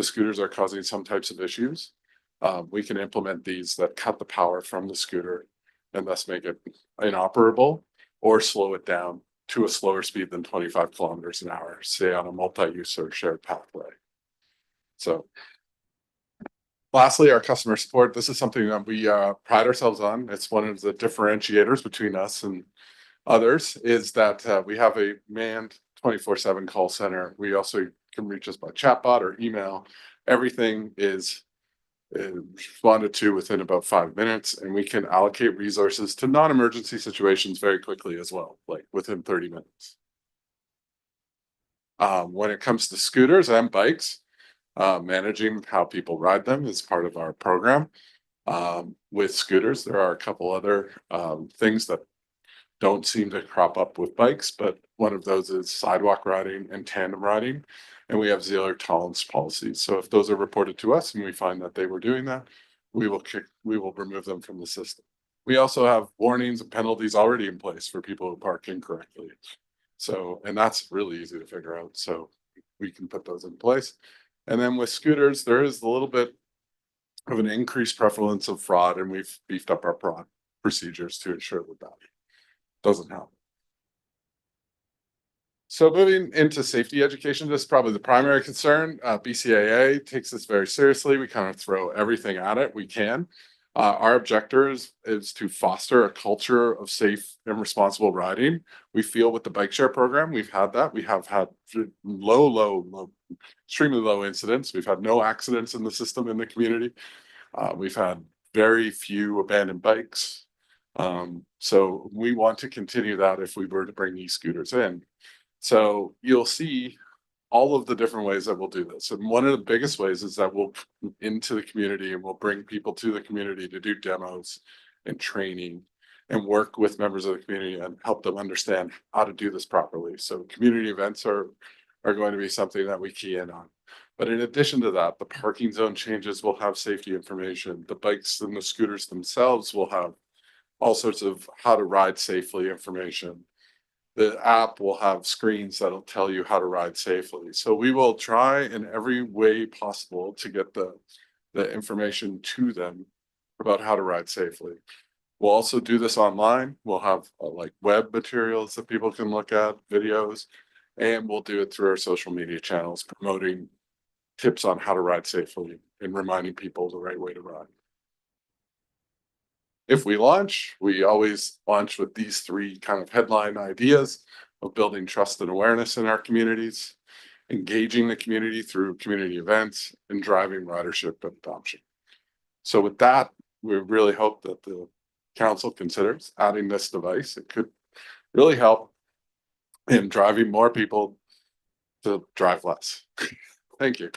scooters are causing some types of issues, we can implement these that cut the power from the scooter and thus make it inoperable or slow it down to a slower speed than 25 kilometers an hour, say on a multi-use or shared pathway. So lastly, our customer support. This is something that we pride ourselves on. It's one of the differentiators between us and others, is that we have a manned 24/7 call center. We also can reach us by chatbot or email. Everything is responded to within about 5 minutes, and we can allocate resources to non-emergency situations very quickly as well, like within 30 minutes. When it comes to scooters and bikes, managing how people ride them is part of our program. With scooters, there are a couple other things that don't seem to crop up with bikes, but one of those is sidewalk riding and tandem riding. And we have zero tolerance policies. So if those are reported to us and we find that they were doing that, we will remove them from the system. We also have warnings and penalties already in place for people who park incorrectly. So, and that's really easy to figure out. So we can put those in place. And then with scooters, there is a little bit of an increased prevalence of fraud, and we've beefed up our fraud procedures to ensure that that doesn't happen. So moving into safety education, this is probably the primary concern. BCAA takes this very seriously. We kind of throw everything at it we can. Our objective is to foster a culture of safe and responsible riding. We feel with the bike share program, we've had that. We have had low, extremely low incidents. We've had no accidents in the system in the community. We've had very few abandoned bikes. So we want to continue that if we were to bring e-scooters in. So you'll see all of the different ways that we'll do this. And one of the biggest ways is that we'll come into the community and we'll bring people to the community to do demos and training and work with members of the community and help them understand how to do this properly. So community events are going to be something that we key in on. But in addition to that, the parking zone changes will have safety information. The bikes and the scooters themselves will have all sorts of how to ride safely information. The app will have screens that'll tell you how to ride safely. So we will try in every way possible to get the information to them about how to ride safely. We'll also do this online. We'll have like web materials that people can look at, videos, and we'll do it through our social media channels, promoting tips on how to ride safely and reminding people the right way to ride. If we launch, we always launch with these three kind of headline ideas of building trust and awareness in our communities, engaging the community through community events, and driving ridership and adoption. So with that, we really hope that the council considers adding this device. It could really help in driving more people to drive less. Thank you.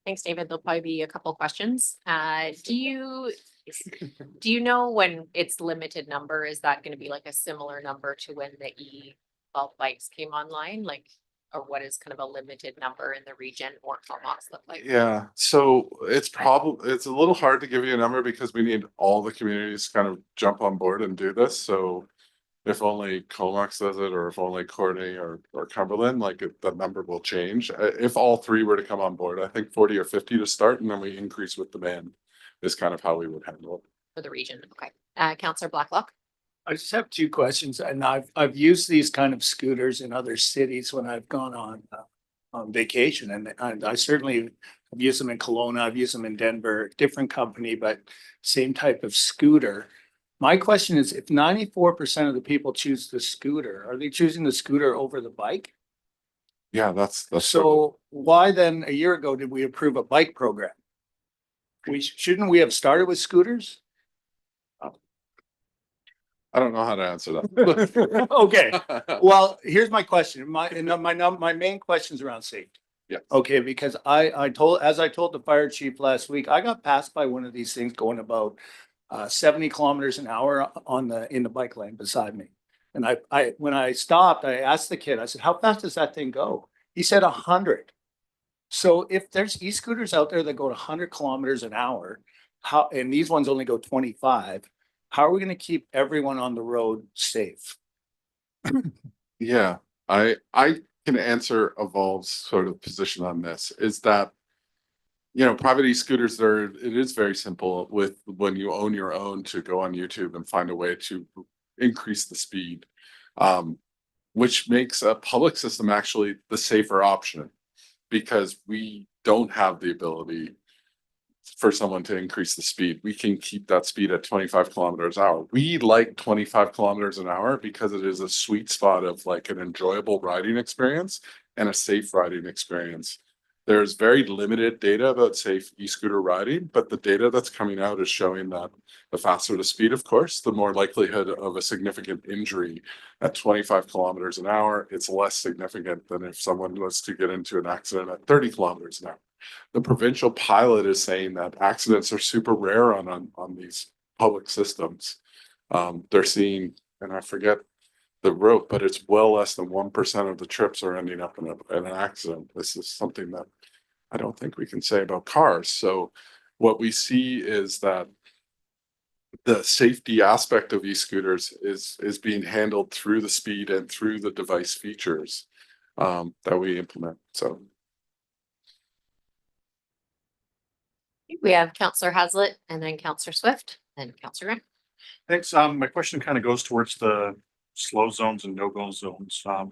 Thanks, David. There'll probably be a couple questions. Do you know when it's limited number, is that going to be like a similar number to when the e-bulk bikes came online? Like, or what is kind of a limited number in the region or Comox look like? Yeah, so it's a little hard to give you a number because we need all the communities to kind of jump on board and do this. So if only Comox does it, or if only Courtenay or Cumberland, like the number will change. If all three were to come on board, I think 40 or 50 to start, and then we increase with demand is kind of how we would handle it. For the region, okay. Councillor Blacklock? I just have two questions, and I've used these kind of scooters in other cities when I've gone on vacation, and I certainly have used them in Kelowna, I've used them in Denver, different company, but same type of scooter. My question is, if 94% of the people choose the scooter, are they choosing the scooter over the bike? Yeah, that's So why then a year ago did we approve a bike program? Shouldn't we have started with scooters? I don't know how to answer that. Okay, well, here's my question. My main question is around safety. Yeah. Okay, because I told the fire chief last week, I got passed by one of these things going about 70 kilometers an hour in the bike lane beside me. And when I stopped, I asked the kid, I said, how fast does that thing go? He said 100. So if there's e-scooters out there that go to 100 kilometers an hour, and these ones only go 25, how are we going to keep everyone on the road safe? Yeah, I can answer Evolve's sort of position on this, is that, you know, private e-scooters, it is very simple with when you own your own to go on YouTube and find a way to increase the speed, which makes a public system actually the safer option, because we don't have the ability for someone to increase the speed. We can keep that speed at 25 kilometers an hour. We like 25 kilometers an hour because it is a sweet spot of like an enjoyable riding experience and a safe riding experience. There's very limited data about safe e-scooter riding, but the data that's coming out is showing that the faster the speed, of course, the more likelihood of a significant injury at 25 kilometers an hour. It's less significant than if someone was to get into an accident at 30 kilometers an hour. The provincial pilot is saying that accidents are super rare on these public systems. They're seeing, and I forget the route, but it's well less than 1% of the trips are ending up in an accident. This is something that I don't think we can say about cars. So what we see is that the safety aspect of e-scooters is being handled through the speed and through the device features that we implement. So We have Councillor Hazlitt and then Councillor Swift and Councillor Grant. Thanks. My question kind of goes towards the slow zones and no-go zones. I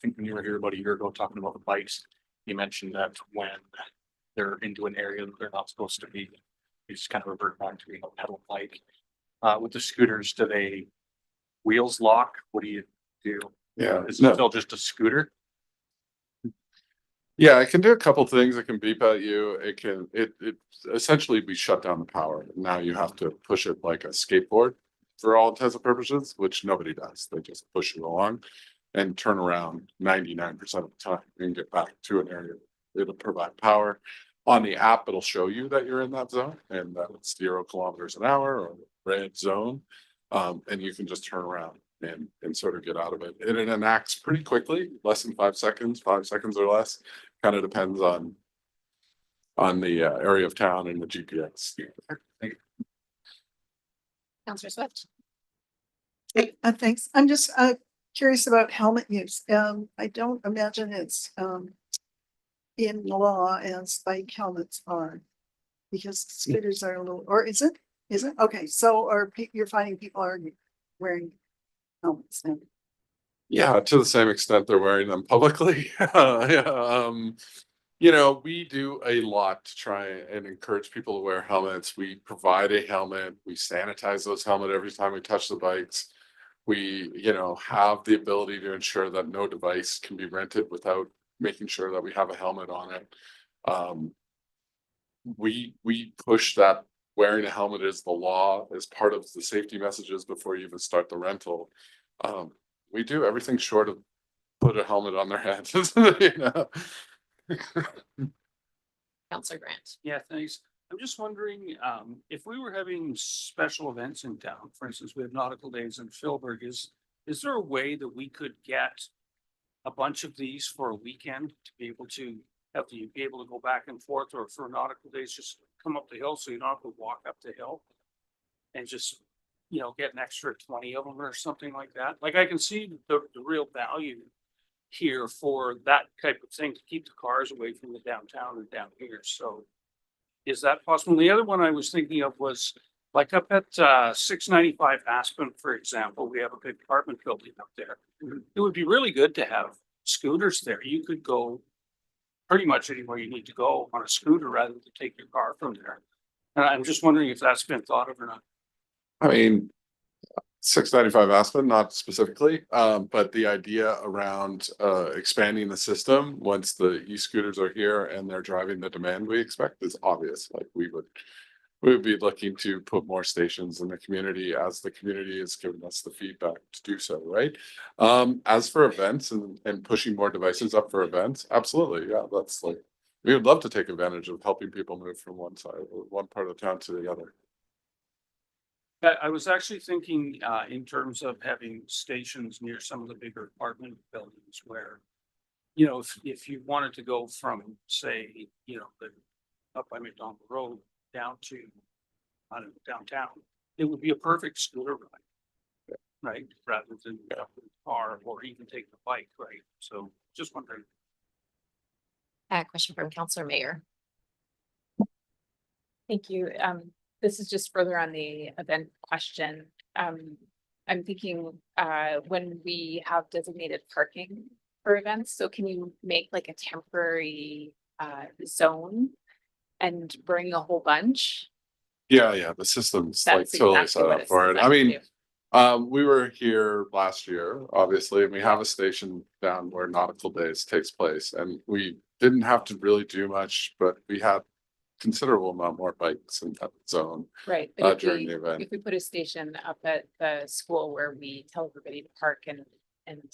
think when you were here about a year ago talking about the bikes, you mentioned that when they're into an area that they're not supposed to be, you just kind of revert back to being a pedal bike. With the scooters, do they wheels lock? What do you do? yeah, Is it still just a scooter? yeah, it can do a couple things. It can beep at you. It essentially be shut down the power. Now you have to push it like a skateboard for all intents and purposes, which nobody does. They just push it along. and turn around 99% of the time and get back to an area. It'll provide power. On the app, it'll show you that you're in that zone and that it's 0 kilometers an hour or red zone. And you can just turn around and sort of get out of it. And it enacts pretty quickly, less than 5 seconds, 5 seconds or less. Kind of depends on the area of town and the GPS. Counselor Swift. Thanks. I'm just curious about helmet use. I don't imagine it's in law as bike helmets are. Because scooters are a little, or is it? Is it? Okay, so you're finding people are wearing helmets now. Yeah, to the same extent they're wearing them publicly. Yeah, you know, we do a lot to try and encourage people to wear helmets. We provide a helmet. We sanitize those helmets every time we touch the bikes. We, you know, have the ability to ensure that no device can be rented without making sure that we have a helmet on it. We push that wearing a helmet is the law as part of the safety messages before you even start the rental. We do everything short of put a helmet on their head. You know? Counselor Grant. Yeah, thanks. I'm just wondering, if we were having special events in town, for instance, we have nautical days in Philburg, is there a way that we could get a bunch of these for a weekend to be able to be able to go back and forth, or for nautical days, just come up the hill so you don't have to walk up the hill and just, you know, get an extra 20 of them or something like that? Like, I can see the real value here for that type of thing to keep the cars away from the downtown and down here. So is that possible? The other one I was thinking of was like up at 695 Aspen, for example, we have a big apartment building up there. It would be really good to have scooters there. You could go pretty much anywhere you need to go on a scooter rather than take your car from there. And I'm just wondering if that's been thought of or not. I mean, 695 Aspen, not specifically, but the idea around expanding the system once the e-scooters are here and they're driving the demand we expect is obvious. Like we would be looking to put more stations in the community as the community is giving us the feedback to do so, right? As for events and pushing more devices up for events, absolutely, yeah, that's like we would love to take advantage of helping people move from one side or one part of town to the other. I was actually thinking in terms of having stations near some of the bigger apartment buildings where, you know, if you wanted to go from, say, you know, up by McDonald Road down to downtown, it would be a perfect scooter ride, right? Rather than up in the car or even take the bike, right? So just wondering. Question from Counselor Mayer. Thank you. This is just further on the event question. I'm thinking when we have designated parking for events, so can you make like a temporary zone and bring a whole bunch? Yeah, the system's like That's totally exactly set what up it's for it. I designed to mean, do. we were here last year, obviously, and we have a station down where Nautical Days takes place, and we didn't have to really do much, but we had considerable amount more bikes in that zone Right. But during the event. if we put a station up at the school where we tell everybody to park and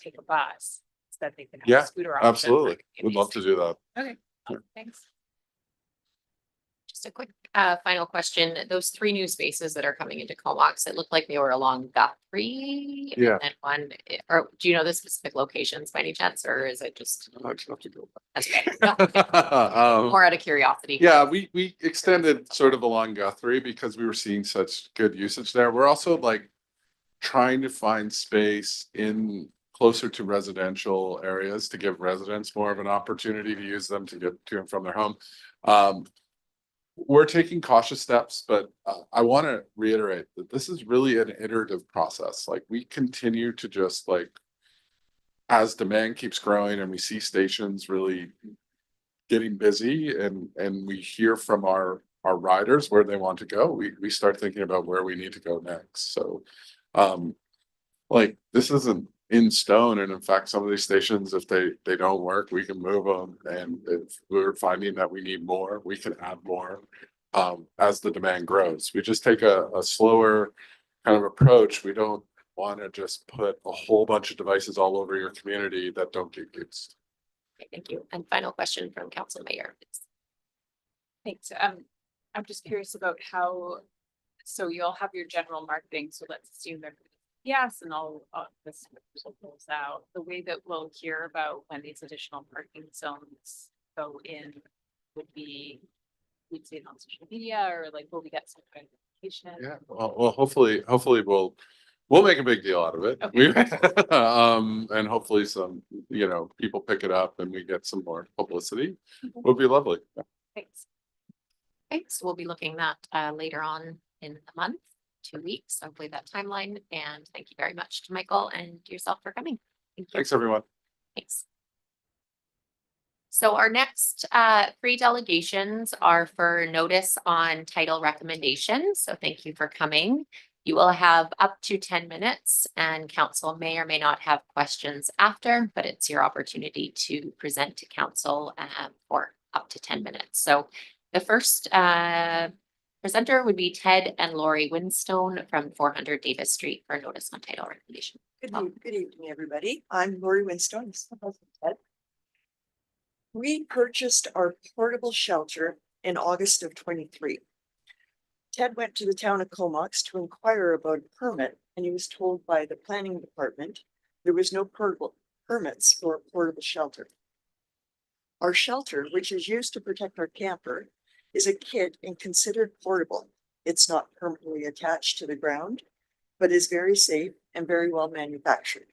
take a bus, so that they can have Yeah, a scooter option. Absolutely, would love to do that. Okay, Yeah. thanks. Just a quick final question. Those 3 new spaces that are coming into Comox, it looked like they were along Guthrie. Yeah. And then one, or do you know the specific locations by any chance, or is it just? I'd have to go That's okay. back. More out of curiosity. Yeah, we extended sort of along Guthrie because we were seeing such good usage there. We're also like trying to find space in closer to residential areas to give residents more of an opportunity to use them to get to and from their home. We're taking cautious steps, but I want to reiterate that this is really an iterative process. Like we continue to just like, as demand keeps growing and we see stations really getting busy and we hear from our riders where they want to go, we start thinking about where we need to go next. So like this isn't in stone, and in fact some of these stations, if they don't work, we can move them, and if we're finding that we need more, we can add more as the demand grows. We just take a slower kind of approach. We don't want to just put a whole bunch of devices all over your community that don't get used. Okay, thank you. And final question from Council Mayor. Thanks. I'm just curious about how, so you'll have your general marketing, so let's assume that yes, and all of this goes out. The way that we'll hear about when these additional parking zones go in would be, we'd see it on social media, or like, will we get some kind of notification? Yeah, well, hopefully we'll make a big deal out of it. Okay. And hopefully some, people pick it up and we get some more publicity. Would be lovely. Thanks. Thanks. We'll be looking at later on in the month, 2 weeks, hopefully that timeline. And thank you very much to Michael and yourself for coming. Thank you. Thanks, everyone. Thanks. So our next 3 delegations are for notice on title recommendations. So thank you for coming. You will have up to 10 minutes and council may or may not have questions after, but it's your opportunity to present to council for up to 10 minutes. So the first presenter would be Ted and Lori Winstone from 400 Davis Street for notice on title recommendation. Good evening, everybody. I'm Lori Winstone. This is my husband, Ted. We purchased our portable shelter in August of 23. Ted went to the town of Comox to inquire about a permit, and he was told by the planning department there was no permits for a portable shelter. Our shelter, which is used to protect our camper, is a kit and considered portable. It's not permanently attached to the ground, but is very safe and very well manufactured.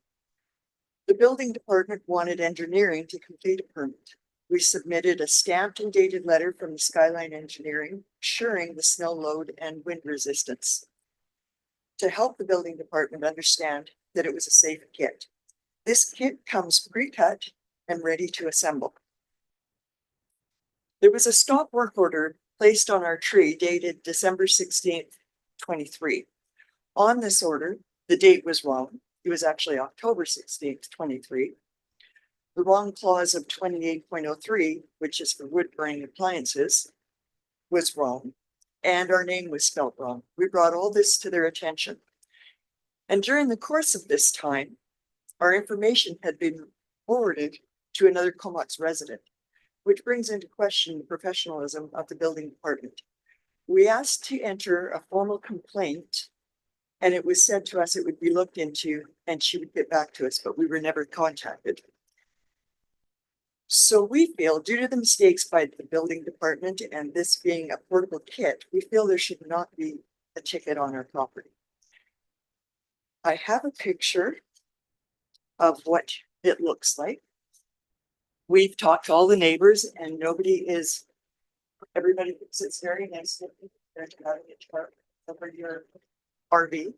The building department wanted engineering to complete a permit. We submitted a stamped and dated letter from the Skyline Engineering, assuring the snow load and wind resistance to help the building department understand that it was a safe kit. This kit comes pre-cut and ready to assemble. There was a stop work order placed on our tree dated December 16th, 23. On this order, the date was wrong. It was actually October 16th, 23. The wrong clause of 28.03, which is for wood burning appliances, was wrong. And our name was spelled wrong. We brought all this to their attention. And during the course of this time, our information had been forwarded to another Comox resident, which brings into question the professionalism of the building department. We asked to enter a formal complaint, and it was said to us it would be looked into and she would get back to us, but we were never contacted. So we feel, due to the mistakes by the building department and this being a portable kit, we feel there should not be a ticket on our property. I have a picture of what it looks like. We've talked to all the neighbors and everybody thinks it's very nice to having a chart over your RV.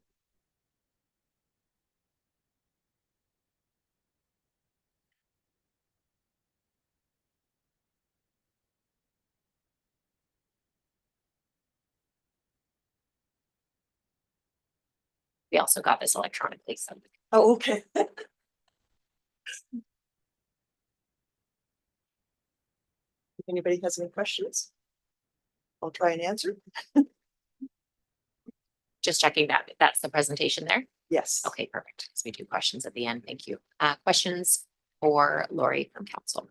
We also got this electronically. So Oh, okay. If anybody has any questions, I'll try and answer. just checking that that's the presentation there. Yes. Okay, perfect. So we do questions at the end. Thank you. Questions for Lori from council.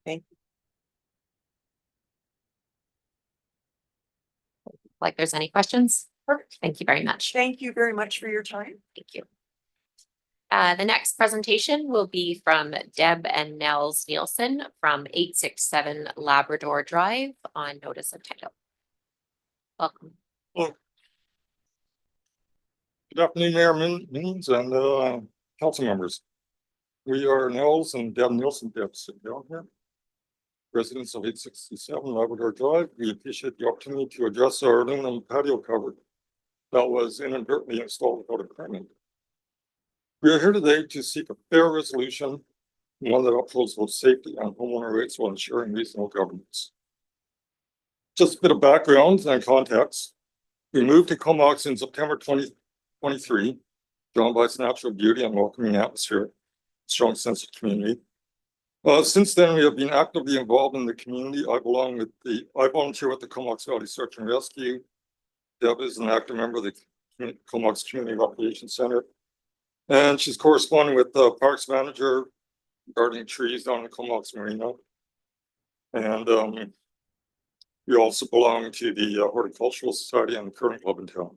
Thank you. Like there's any questions? Perfect. Thank you very much. Thank you very much for your time. Thank you. The next presentation will be from Deb and Nels Nielsen from 867 Labrador Drive on notice of title. Welcome. Good afternoon, Mayor Means and council members. We are Nels and Deb Nielsen, Deb, sit down here. Residents of 867 Labrador Drive. We appreciate the opportunity to address our aluminum patio cover that was inadvertently installed without a permit. We are here today to seek a fair resolution, one that upholds both safety and homeowner rights while ensuring reasonable governance. Just a bit of background and context. We moved to Comox in September 2023, drawn by its natural beauty and welcoming atmosphere, strong sense of community. Since then, we have been actively involved in the community. I volunteer with the Comox Valley Search and Rescue. Deb is an active member of the Comox Community Recreation Center. And she's corresponding with the Parks Manager regarding trees down in Comox Marina. And we also belong to the Horticultural Society and the Curling Club in town.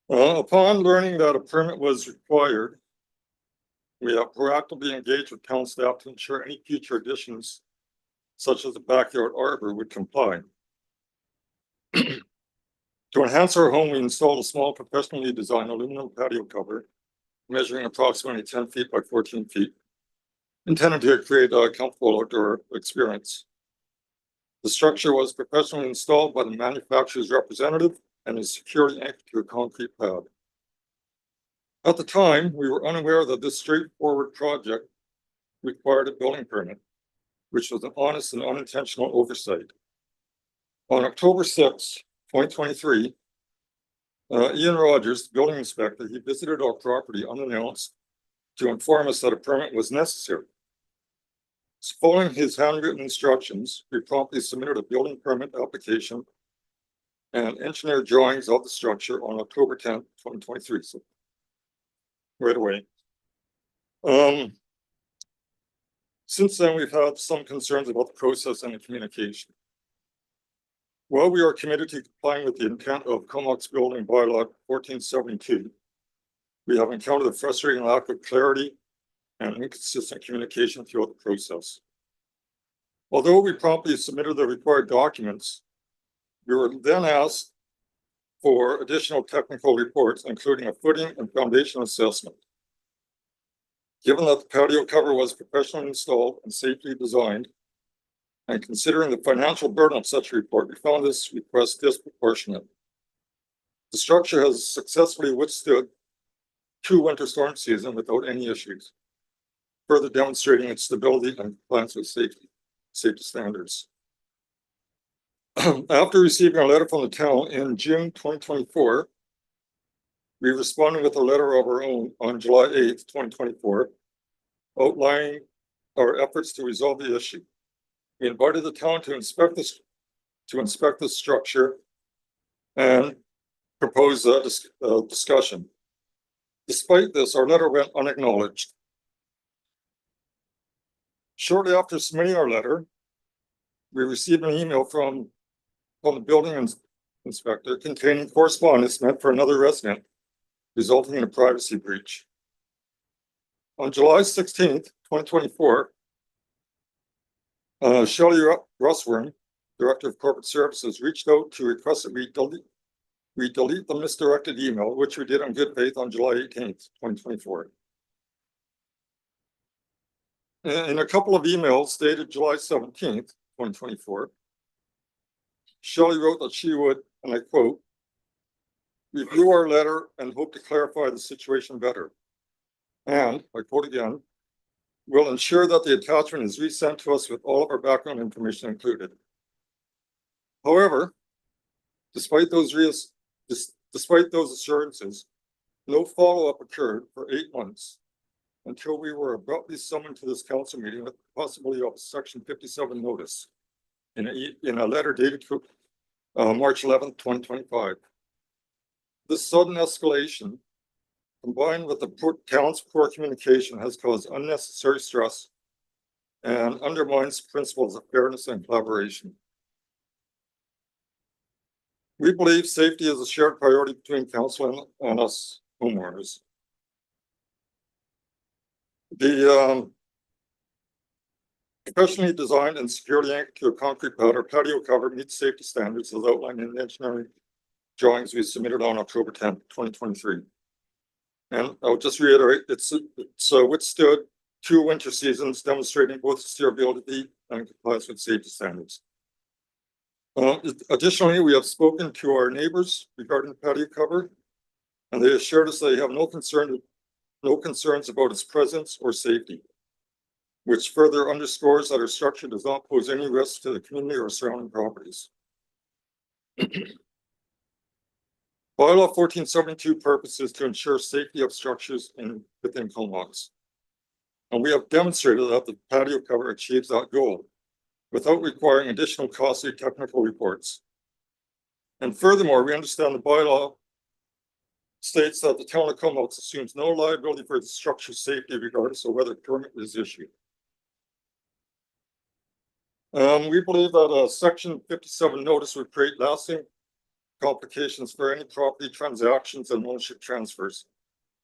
Upon learning that a permit was required, we have proactively engaged with town staff to ensure any future additions, such as the backyard arbor, would comply. To enhance our home, we installed a small professionally designed aluminum patio cover measuring approximately 10 feet by 14 feet, intended to create a comfortable outdoor experience. The structure was professionally installed by the manufacturer's representative and is securely anchored to a concrete pad. At the time, we were unaware that this straightforward project required a building permit, which was an honest and unintentional oversight. On October 6, 2023, Ian Rogers, the building inspector, he visited our property unannounced to inform us that a permit was necessary. Following his handwritten instructions, we promptly submitted a building permit application and engineered drawings of the structure on October 10, 2023. So right away. Since then, we've had some concerns about the process and the communication. While we are committed to complying with the intent of Comox Building Bylaw 1472, we have encountered a frustrating lack of clarity and inconsistent communication throughout the process. Although we promptly submitted the required documents, we were then asked for additional technical reports, including a footing and foundation assessment. Given that the patio cover was professionally installed and safely designed, and considering the financial burden of such a report, we found this request disproportionate. The structure has successfully withstood 2 winter storm seasons without any issues, further demonstrating its stability and compliance with safety standards. After receiving a letter from the town in June 2024, we responded with a letter of our own on July 8th, 2024, outlining our efforts to resolve the issue. We invited the town to inspect this structure and propose a discussion. Despite this, our letter went unacknowledged. Shortly after submitting our letter, we received an email from the building inspector containing correspondence meant for another resident, resulting in a privacy breach. On July 16th, 2024, Shelley Russworm, Director of Corporate Services, reached out to request that we delete the misdirected email, which we did in good faith on July 18th, 2024. In a couple of emails dated July 17th, 2024, Shelley wrote that she would, and I quote, review our letter and hope to clarify the situation better. And, I quote again, we'll ensure that the attachment is resent to us with all of our background information included. However, despite those assurances, no follow-up occurred for 8 months until we were abruptly summoned to this council meeting with the possibility of a Section 57 notice in a letter dated March 11th, 2025. This sudden escalation, combined with the town's poor communication, has caused unnecessary stress and undermines principles of fairness and collaboration. We believe safety is a shared priority between council and us homeowners. The professionally designed and securely anchored to a concrete pad or patio cover meets safety standards as outlined in the engineering drawings we submitted on October 10th, 2023. And I'll just reiterate, it's withstood 2 winter seasons, demonstrating both steerability and compliance with safety standards. Additionally, we have spoken to our neighbors regarding the patio cover, and they assured us they have no concerns about its presence or safety, which further underscores that our structure does not pose any risk to the community or surrounding properties. Bylaw 1472 purpose is to ensure safety of structures within Comox. And we have demonstrated that the patio cover achieves that goal without requiring additional costly technical reports. And furthermore, we understand the bylaw states that the town of Comox assumes no liability for the structure safety regardless of whether permit is issued. We believe that a section 57 notice would create lasting complications for any property transactions and ownership transfers,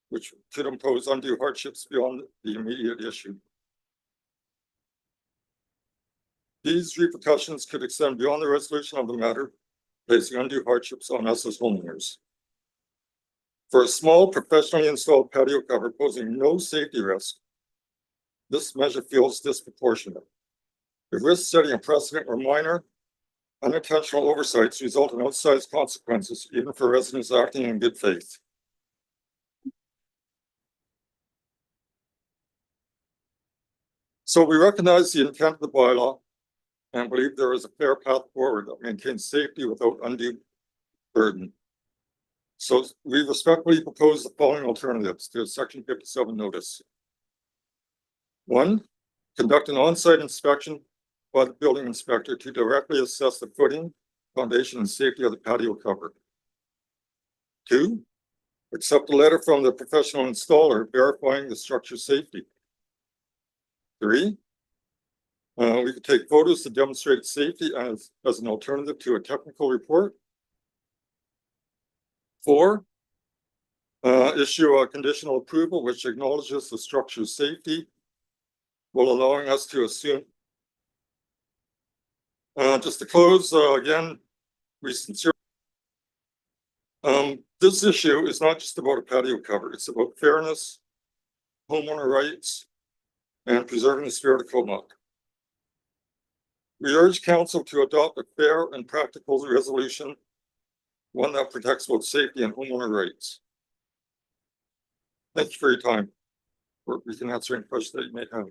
which could impose undue hardships beyond the immediate issue. These repercussions could extend beyond the resolution of the matter, placing undue hardships on us as homeowners. For a small professionally installed patio cover posing no safety risk, this measure feels disproportionate. The risks setting a precedent or minor unintentional oversights result in outsized consequences, even for residents acting in good faith. So we recognize the intent of the bylaw and believe there is a fair path forward that maintains safety without undue burden. So we respectfully propose the following alternatives to section 57 notice. 1, conduct an on-site inspection by the building inspector to directly assess the footing, foundation, and safety of the patio cover. 2, accept a letter from the professional installer verifying the structure's safety. 3, we could take photos to demonstrate its safety as an alternative to a technical report. 4, issue a conditional approval which acknowledges the structure's safety, while allowing us to assume. Just to close, again, we sincerely. This issue is not just about a patio cover, it's about fairness, homeowner rights, and preserving the spirit of Comox. We urge council to adopt a fair and practical resolution, one that protects both safety and homeowner rights. Thank you for your time. We can answer any questions that you may have.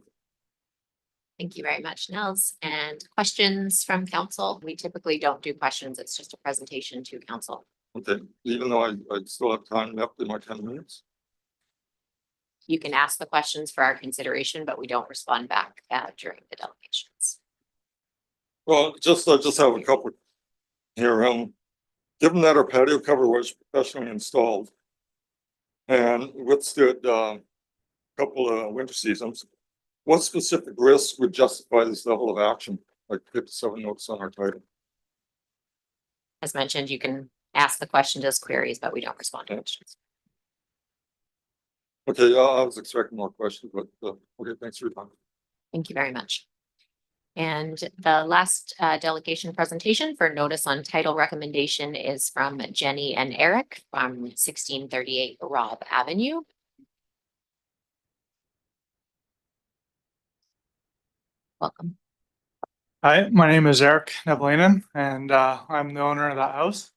Thank you very much, Nels. And questions from council? We typically don't do questions. It's just a presentation to council. Okay, even though I still have time left in my 10 minutes. You can ask the questions for our consideration, but we don't respond back during the delegations. Well, I just have a couple here. Given that our patio cover was professionally installed and withstood a couple of winter seasons, what specific risks would justify this level of action, like 57 notes on our title? As mentioned, you can ask the question as queries, but we don't respond to questions. Okay, I was expecting more questions, but okay, thanks for your time. Thank you very much. And the last delegation presentation for notice on title recommendation is from Jenny and Eric from 1638 Robb Avenue. Welcome. Hi, my name is Eric Nevelainen, and I'm the owner of that house.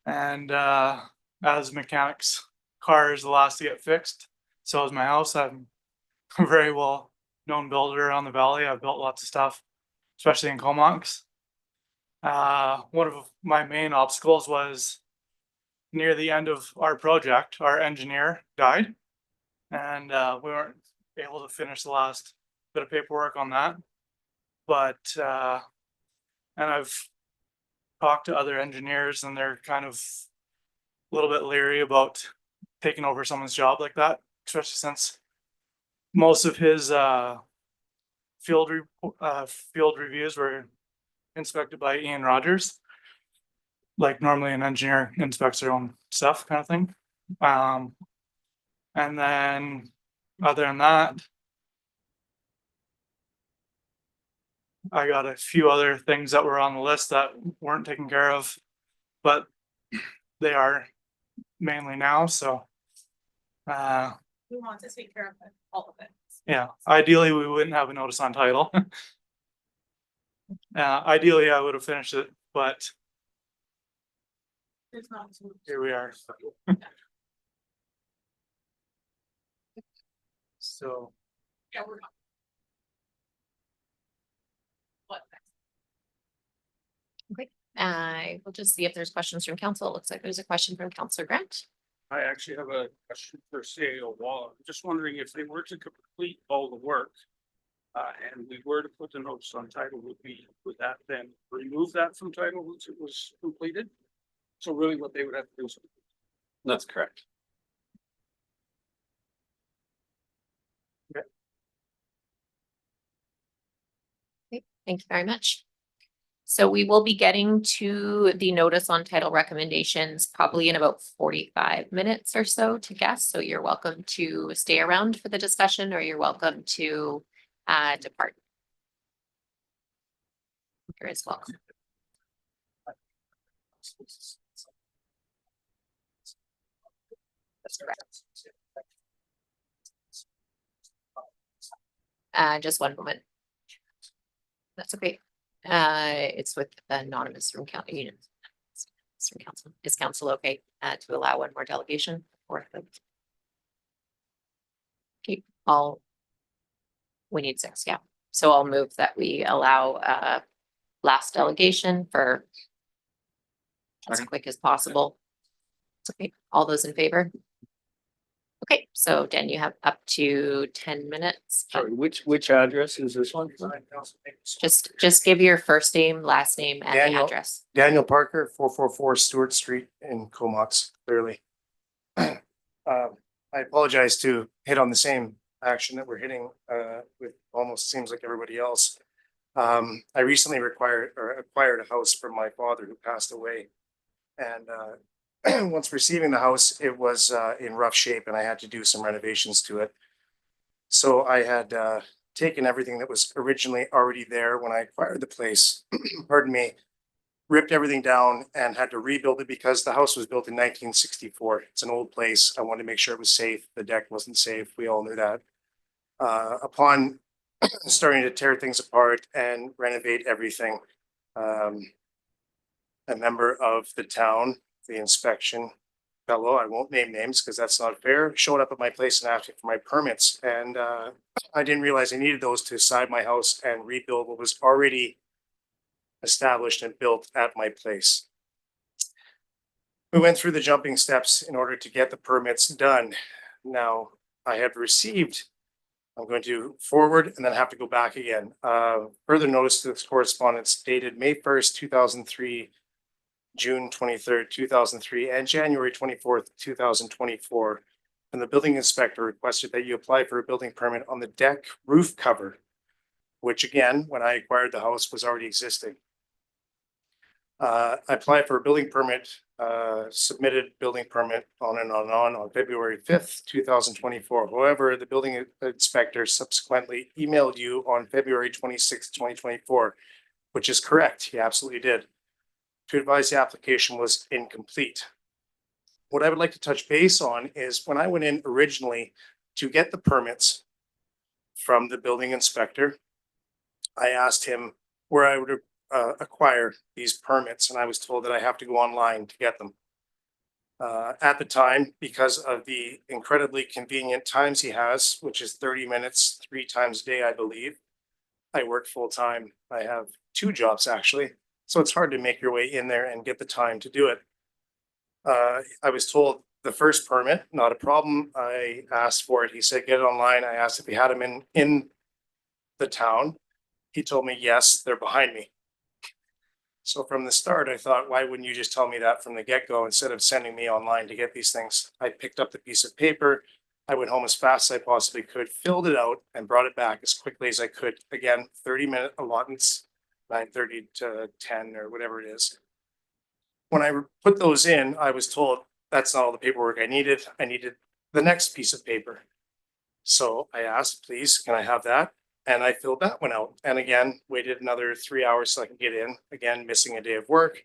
And as a mechanic's car is the last to get fixed, so is my house. I'm a very well known builder around the valley. I've built lots of stuff, especially in Comox. One of my main obstacles was near the end of our project, our engineer died, and we weren't able to finish the last bit of paperwork on that. But and I've talked to other engineers, and they're kind of a little bit leery about taking over someone's job like that, especially since most of his field reviews were inspected by Ian Rogers. Like normally an engineer inspects their own stuff, kind of thing. And then other than that, I got a few other things that were on the list that weren't taken care of, but they are mainly now. So We want to take care of all of it. yeah, ideally we wouldn't have a notice on title. Ideally I would have finished it, but here we are. So Yeah, we're not. What? I will just see if there's questions from council. It looks like there's a question from Councillor Grant. I actually have a question for CAO Wall. I'm just wondering if they were to complete all the work. And we were to put the notice on title, would that then remove that from title once it was completed? So really what they would have to do is That's correct. Thank you very much. So we will be getting to the notice on title recommendations probably in about 45 minutes or so to guess. So you're welcome to stay around for the discussion or you're welcome to depart. You're as well. That's correct. Just one moment. That's okay. It's with anonymous from county unit. From council. Is council okay to allow one more delegation or? Okay, we need 6, yeah. So I'll move that we allow last delegation for as quick as possible. Okay, all those in favor? Okay, so Dan, you have up to 10 minutes. Sorry, which address is this one? Just give your first name, last name and the Daniel. address. Daniel Parker, 444 Stewart Street in Comox, clearly. I apologize to hit on the same action that we're hitting with almost seems like everybody else. I recently acquired a house from my father who passed away. And once receiving the house, it was in rough shape and I had to do some renovations to it. So I had taken everything that was originally already there when I acquired the place, pardon me, ripped everything down and had to rebuild it because the house was built in 1964. It's an old place. I wanted to make sure it was safe. The deck wasn't safe. We all knew that. Upon starting to tear things apart and renovate everything, a member of the town, the inspection fellow, I won't name names because that's not fair, showed up at my place and asked me for my permits. And I didn't realize I needed those to side my house and rebuild what was already established and built at my place. We went through the jumping steps in order to get the permits done. Now I have received, I'm going to forward and then have to go back again. Further notice to this correspondence dated May 1st, 2003, June 23rd, 2003, and January 24th, 2024. And the building inspector requested that you apply for a building permit on the deck roof cover, which again, when I acquired the house, was already existing. I applied for a building permit, submitted building permit on February 5th, 2024. However, the building inspector subsequently emailed you on February 26th, 2024, which is correct. He absolutely did, to advise the application was incomplete. What I would like to touch base on is when I went in originally to get the permits from the building inspector, I asked him where I would acquire these permits, and I was told that I have to go online to get them. At the time, because of the incredibly convenient times he has, which is 30 minutes, 3 times a day, I believe. I work full time. I have 2 jobs actually. So it's hard to make your way in there and get the time to do it. I was told the first permit, not a problem. I asked for it. He said, get it online. I asked if he had them in the town. He told me, yes, they're behind me. So from the start, I thought, why wouldn't you just tell me that from the get-go instead of sending me online to get these things? I picked up the piece of paper. I went home as fast as I possibly could, filled it out and brought it back as quickly as I could. Again, 30-minute allotments, 9:30 to 10 or whatever it is. When I put those in, I was told that's not all the paperwork I needed. I needed the next piece of paper. So I asked, please, can I have that? And I filled that one out. And again, waited another 3 hours so I could get in. Again, missing a day of work.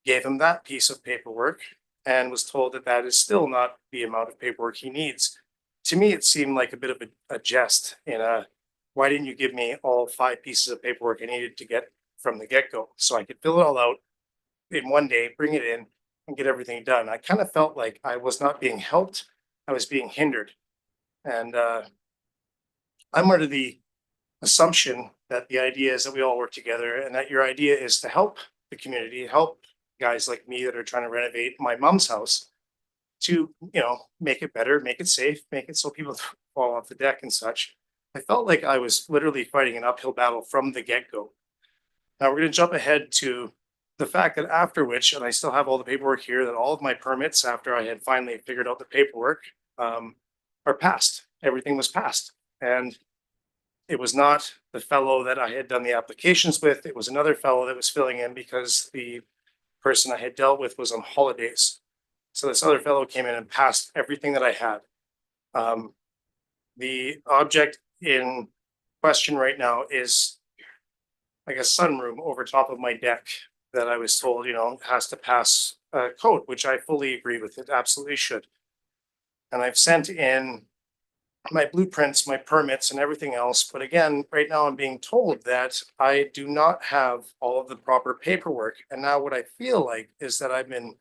Gave him that piece of paperwork and was told that that is still not the amount of paperwork he needs. To me, it seemed like a bit of a jest in a, why didn't you give me all 5 pieces of paperwork I needed to get from the get-go so I could fill it all out in one day, bring it in and get everything done. I kind of felt like I was not being helped. I was being hindered. And I'm under the assumption that the idea is that we all work together and that your idea is to help the community, help guys like me that are trying to renovate my mom's house to, make it better, make it safe, make it so people don't fall off the deck and such. I felt like I was literally fighting an uphill battle from the get-go. Now we're going to jump ahead to the fact that after which, and I still have all the paperwork here, that all of my permits, after I had finally figured out the paperwork, are passed. Everything was passed. And it was not the fellow that I had done the applications with. It was another fellow that was filling in because the person I had dealt with was on holidays. So this other fellow came in and passed everything that I had. The object in question right now is like a sunroom over top of my deck that I was told, you know, has to pass code, which I fully agree with. It absolutely should. And I've sent in my blueprints, my permits and everything else. But again, right now I'm being told that I do not have all of the proper paperwork. And now what I feel like is that I've been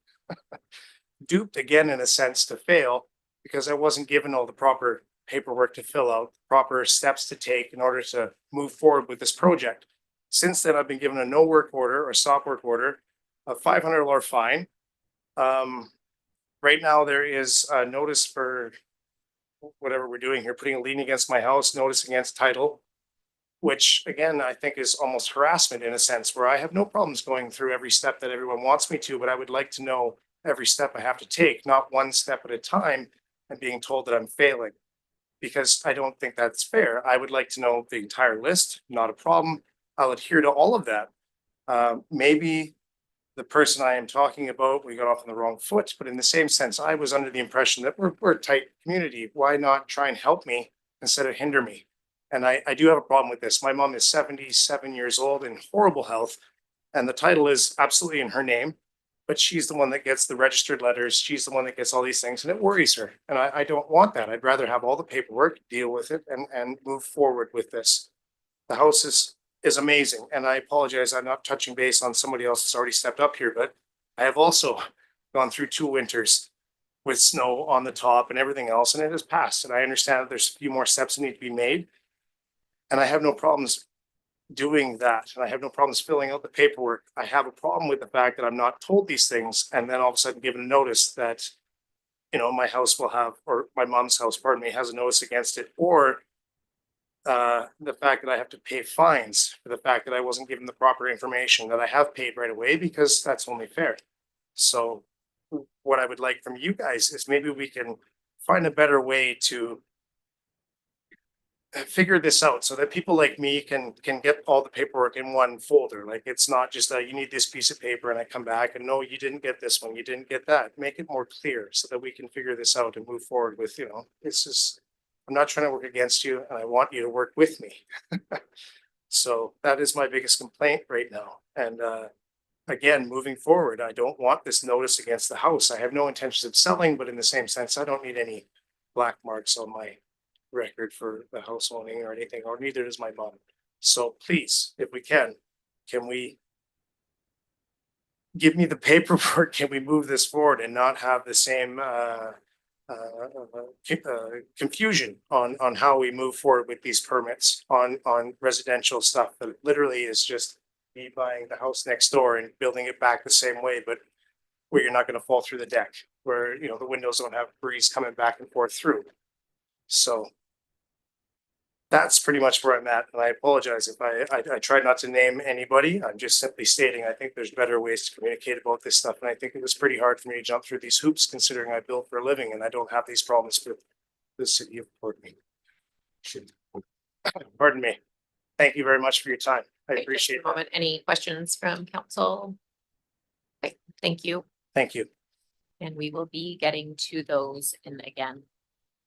duped again, in a sense, to fail because I wasn't given all the proper paperwork to fill out, proper steps to take in order to move forward with this project. Since then, I've been given a no work order or stop work order, a $500 fine. Right now, there is a notice for whatever we're doing here, putting a lien against my house, notice against title, which again, I think is almost harassment in a sense, where I have no problems going through every step that everyone wants me to, but I would like to know every step I have to take, not one step at a time and being told that I'm failing, because I don't think that's fair. I would like to know the entire list, not a problem. I'll adhere to all of that. Maybe the person I am talking about, we got off on the wrong foot, but in the same sense, I was under the impression that we're a tight community. Why not try and help me instead of hinder me? And I do have a problem with this. My mom is 77 years old in horrible health, and the title is absolutely in her name, but she's the one that gets the registered letters. She's the one that gets all these things, and it worries her. And I don't want that. I'd rather have all the paperwork, deal with it, and move forward with this. The house is amazing. And I apologize, I'm not touching base on somebody else that's already stepped up here, but I have also gone through 2 winters with snow on the top and everything else, and it has passed. And I understand that there's a few more steps that need to be made. And I have no problems doing that. And I have no problems filling out the paperwork. I have a problem with the fact that I'm not told these things and then all of a sudden given a notice that, you know, my house will have, or my mom's house, pardon me, has a notice against it, or the fact that I have to pay fines for the fact that I wasn't given the proper information that I have paid right away, because that's only fair. So what I would like from you guys is maybe we can find a better way to figure this out so that people like me can get all the paperwork in one folder. Like, it's not just that you need this piece of paper and I come back and no, you didn't get this one, you didn't get that. Make it more clear so that we can figure this out and move forward with, you know, it's just, I'm not trying to work against you and I want you to work with me. So that is my biggest complaint right now. And again, moving forward, I don't want this notice against the house. I have no intentions of selling, but in the same sense, I don't need any black marks on my record for the house owning or anything, or neither does my mom. So please, if we can we give me the paperwork? Can we move this forward and not have the same confusion on how we move forward with these permits on residential stuff that literally is just me buying the house next door and building it back the same way, but where you're not going to fall through the deck, where, you know, the windows don't have breeze coming back and forth through. So that's pretty much where I'm at. And I apologize if I tried not to name anybody. I'm just simply stating, I think there's better ways to communicate about this stuff. And I think it was pretty hard for me to jump through these hoops, considering I built for a living and I don't have these problems with the city of Port Meade. Pardon me. Thank you very much for your time. I Great, just appreciate a it. moment. Any questions from council? Okay, thank you. Thank you. And we will be getting to those in, again,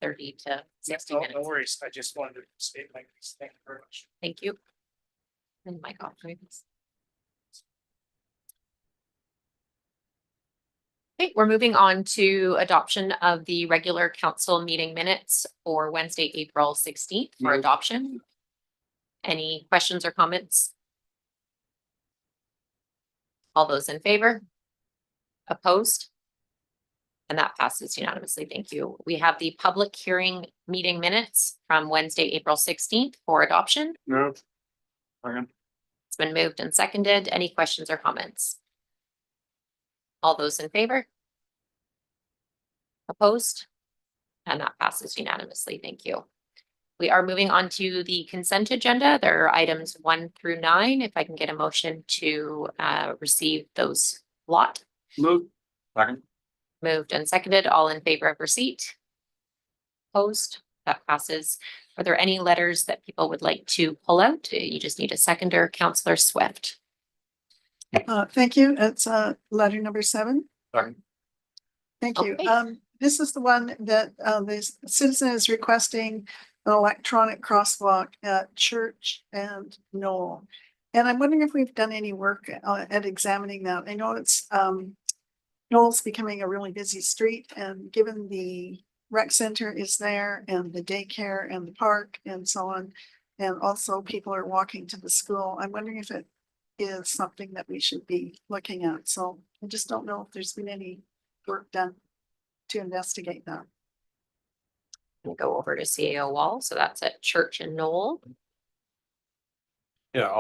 30 to 60 No minutes. worries. I just wanted to state my piece. Thank you very much. Thank you. And Mike off, please. Okay, we're moving on to adoption of the regular council meeting minutes for Wednesday, April 16th for adoption. Any questions or comments? All those in favor? Opposed? And that passes unanimously. Thank you. We have the public hearing meeting minutes from Wednesday, April 16th for adoption. No. Second. It's been moved and seconded. Any questions or comments? All those in favor? Opposed? And that passes unanimously. Thank you. We are moving on to the consent agenda. There are items 1 through 9. If I can get a motion to receive those lot. Move. Second. Moved and seconded, all in favor of receipt? Opposed? That passes. Are there any letters that people would like to pull out? You just need a seconder, Councillor Swift. Thank you. It's letter number 7. Second. Thank you. Okay. This is the one that the citizen is requesting an electronic crosswalk at Church and Knoll. And I'm wondering if we've done any work at examining that. I know it's Knoll's becoming a really busy street, and given the rec center is there and the daycare and the park and so on, and also people are walking to the school, I'm wondering if it is something that we should be looking at. So I just don't know if there's been any work done to investigate that. We'll go over to CAO Wall. So that's at Church and Knoll. Yeah,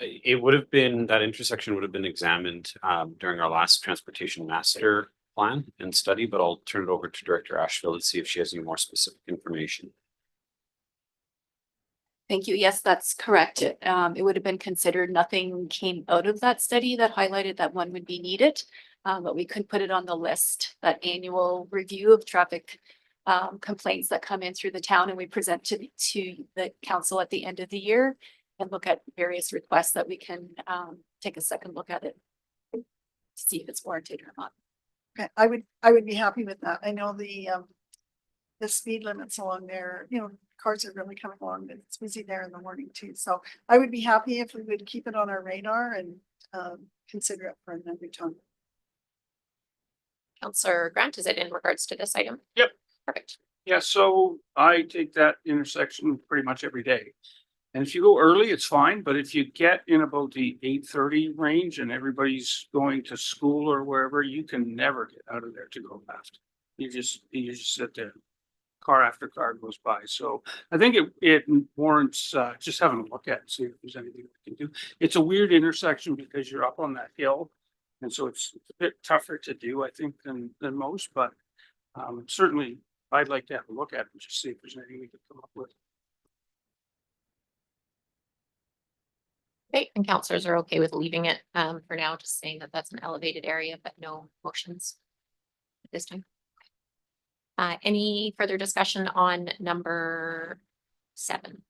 it would have been, that intersection would have been examined during our last transportation master plan and study, but I'll turn it over to Director Ashfield to see if she has any more specific information. Thank you. Yes, that's correct. It would have been considered. Nothing came out of that study that highlighted that one would be needed. But we could put it on the list, that annual review of traffic complaints that come in through the town, and we present to the council at the end of the year and look at various requests that we can take a second look at it to see if it's warranted or not. Okay, I would be happy with that. I know the speed limits along there, you know, cars are really coming along, but it's busy there in the morning too. So I would be happy if we would keep it on our radar and consider it for another time. Councillor Grant, is it in regards to this item? Yep. Perfect. Yeah, so I take that intersection pretty much every day. And if you go early, it's fine, but if you get in about the 8:30 range and everybody's going to school or wherever, you can never get out of there to go past. You just sit there. Car after car goes by. So I think it warrants just having a look at and see if there's anything we can do. It's a weird intersection because you're up on that hill. And so it's a bit tougher to do, I think, than most, but certainly I'd like to have a look at it and just see if there's anything we could come up with. Okay, and councillors are okay with leaving it for now, just saying that that's an elevated area, but no motions at this time. Any further discussion on number 7?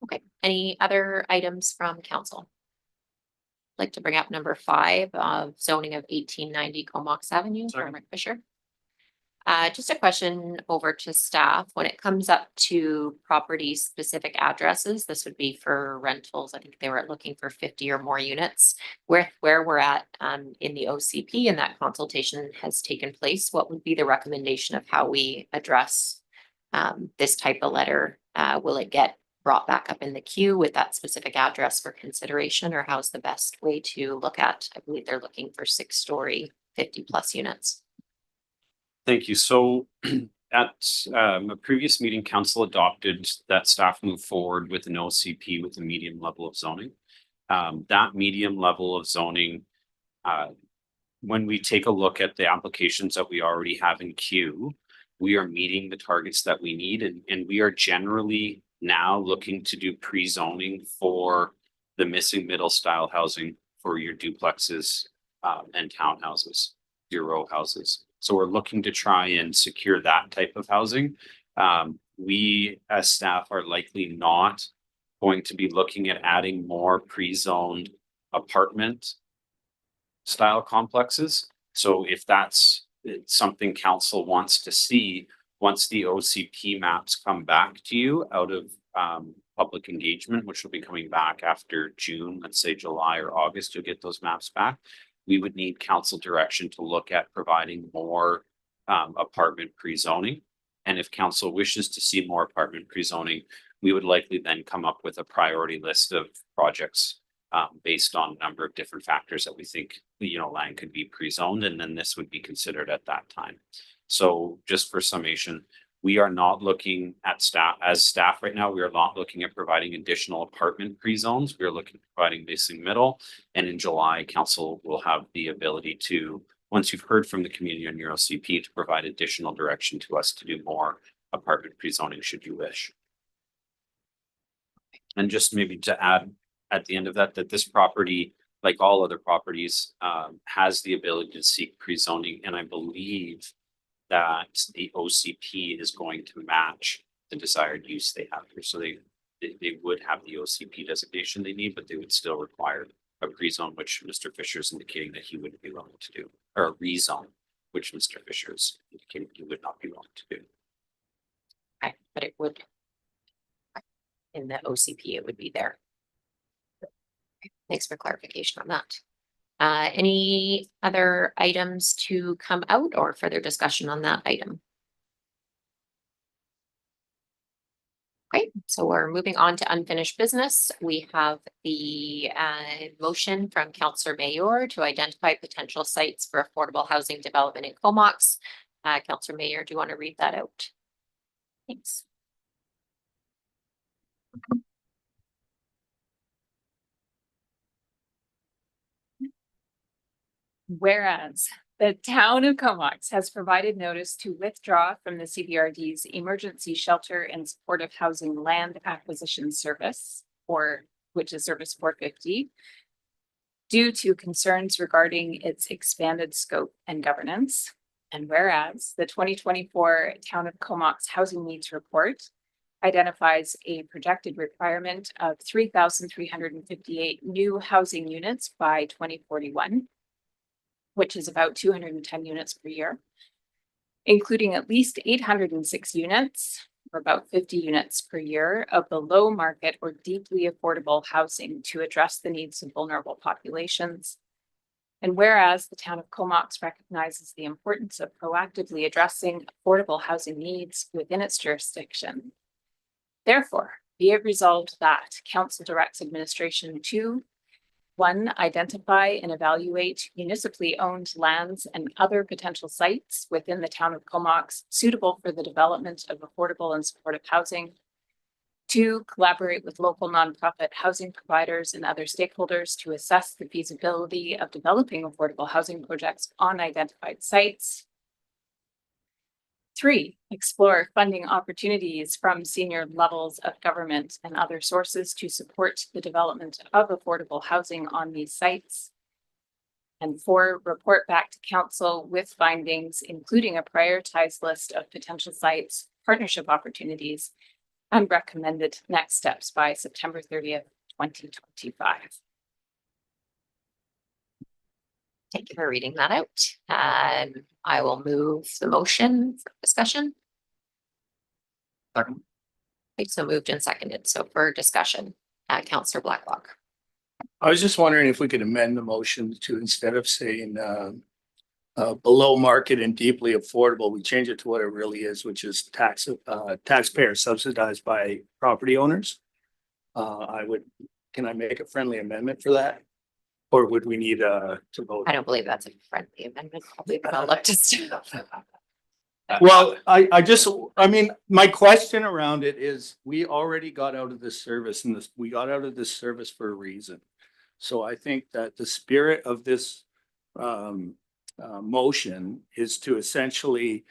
Okay, any other items from council? I'd like to bring up number 5 of zoning of 1890 Comox Avenue, Rick Fisher. Just a question over to staff. When it comes up to property specific addresses, this would be for rentals. I think they were looking for 50 or more units. Where we're at in the OCP and that consultation has taken place, what would be the recommendation of how we address this type of letter? Will it get brought back up in the queue with that specific address for consideration, or how's the best way to look at? I believe they're looking for 6-story, 50+ units. Thank you. So at a previous meeting, council adopted that staff move forward with an OCP with a medium level of zoning. That medium level of zoning, when we take a look at the applications that we already have in queue, we are meeting the targets that we need, and we are generally now looking to do pre-zoning for the missing middle style housing for your duplexes and townhouses, your row houses. So we're looking to try and secure that type of housing. We as staff are likely not going to be looking at adding more pre-zoned apartment style complexes. So if that's something council wants to see, once the OCP maps come back to you out of public engagement, which will be coming back after June, let's say July or August, you'll get those maps back. We would need council direction to look at providing more apartment pre-zoning. And if council wishes to see more apartment pre-zoning, we would likely then come up with a priority list of projects based on a number of different factors that we think, land could be pre-zoned, and then this would be considered at that time. So just for summation, we are not looking at staff right now. We are not looking at providing additional apartment pre-zones. We are looking at providing missing middle. And in July, council will have the ability to, once you've heard from the community on your OCP, to provide additional direction to us to do more apartment pre-zoning should you wish. And just maybe to add at the end of that, that this property, like all other properties, has the ability to seek pre-zoning, and I believe that the OCP is going to match the desired use they have here. So they would have the OCP designation they need, but they would still require a pre-zone, which Mr. Fisher is indicating that he wouldn't be willing to do, or a rezone, which Mr. Fisher is indicating he would not be willing to do. Okay, but it would. In the OCP, it would be there. Thanks for clarification on that. Any other items to come out or further discussion on that item? Okay, so we're moving on to unfinished business. We have the motion from Councillor Mayor to identify potential sites for affordable housing development in Comox. Councillor Mayor, do you want to read that out? Thanks. Whereas the town of Comox has provided notice to withdraw from the CBRD's Emergency Shelter and Supportive Housing Land Acquisition Service, or which is Service 450, due to concerns regarding its expanded scope and governance. And whereas the 2024 Town of Comox Housing Needs Report identifies a projected requirement of 3,358 new housing units by 2041, which is about 210 units per year, including at least 806 units, or about 50 units per year, of below market or deeply affordable housing to address the needs of vulnerable populations. And whereas the town of Comox recognizes the importance of proactively addressing affordable housing needs within its jurisdiction, therefore, be it resolved that council directs administration to 1, identify and evaluate municipally owned lands and other potential sites within the town of Comox suitable for the development of affordable and supportive housing. 2, collaborate with local nonprofit housing providers and other stakeholders to assess the feasibility of developing affordable housing projects on identified sites. 3, explore funding opportunities from senior levels of government and other sources to support the development of affordable housing on these sites. And 4, report back to council with findings, including a prioritized list of potential sites, partnership opportunities, and recommended next steps by September 30th, 2025. Thank you for reading that out. I will move the motion for discussion. Second. Okay, so moved and seconded. So for discussion, Councillor Blacklock. I was just wondering if we could amend the motion to, instead of saying below market and deeply affordable, we change it to what it really is, which is taxpayer subsidized by property owners. Can I make a friendly amendment for that? Or would we need to vote? I don't believe that's a friendly amendment. I'll look to staff. Well, I mean, my question around it is, we already got out of this service and we got out of this service for a reason. So I think that the spirit of this motion is to essentially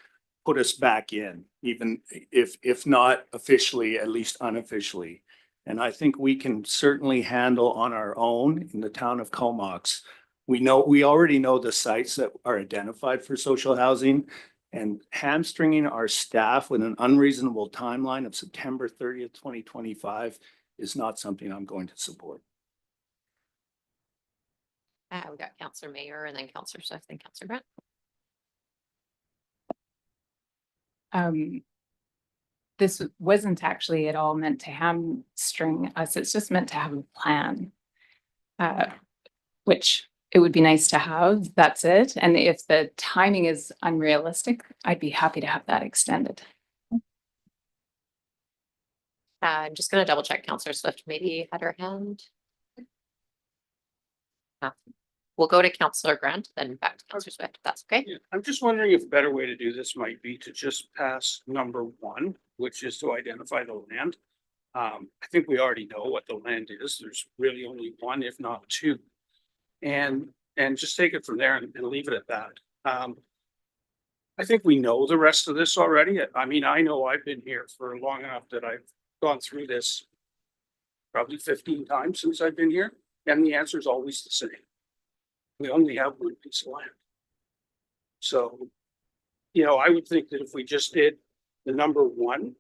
put us back in, even if not officially, at least unofficially. And I think we can certainly handle on our own in the town of Comox. We already know the sites that are identified for social housing, and hamstringing our staff with an unreasonable timeline of September 30th, 2025 is not something I'm going to support. We got Councillor Mayor and then Councillor Swift and Councillor Grant. This wasn't actually at all meant to hamstring us. It's just meant to have a plan, which it would be nice to have. That's it. And if the timing is unrealistic, I'd be happy to have that extended. I'm just going to double check. Councillor Swift maybe had her hand. We'll go to Councillor Grant, then back to Councillor Swift, if that's okay. Yeah, I'm just wondering if a better way to do this might be to just pass number 1, which is to identify the land. I think we already know what the land is. There's really only 1, if not 2. And just take it from there and leave it at that. I think we know the rest of this already. I mean, I know I've been here for long enough that I've gone through this probably 15 times since I've been here, and the answer is always the same. We only have one piece of land. So, you know, I would think that if we just did the number one,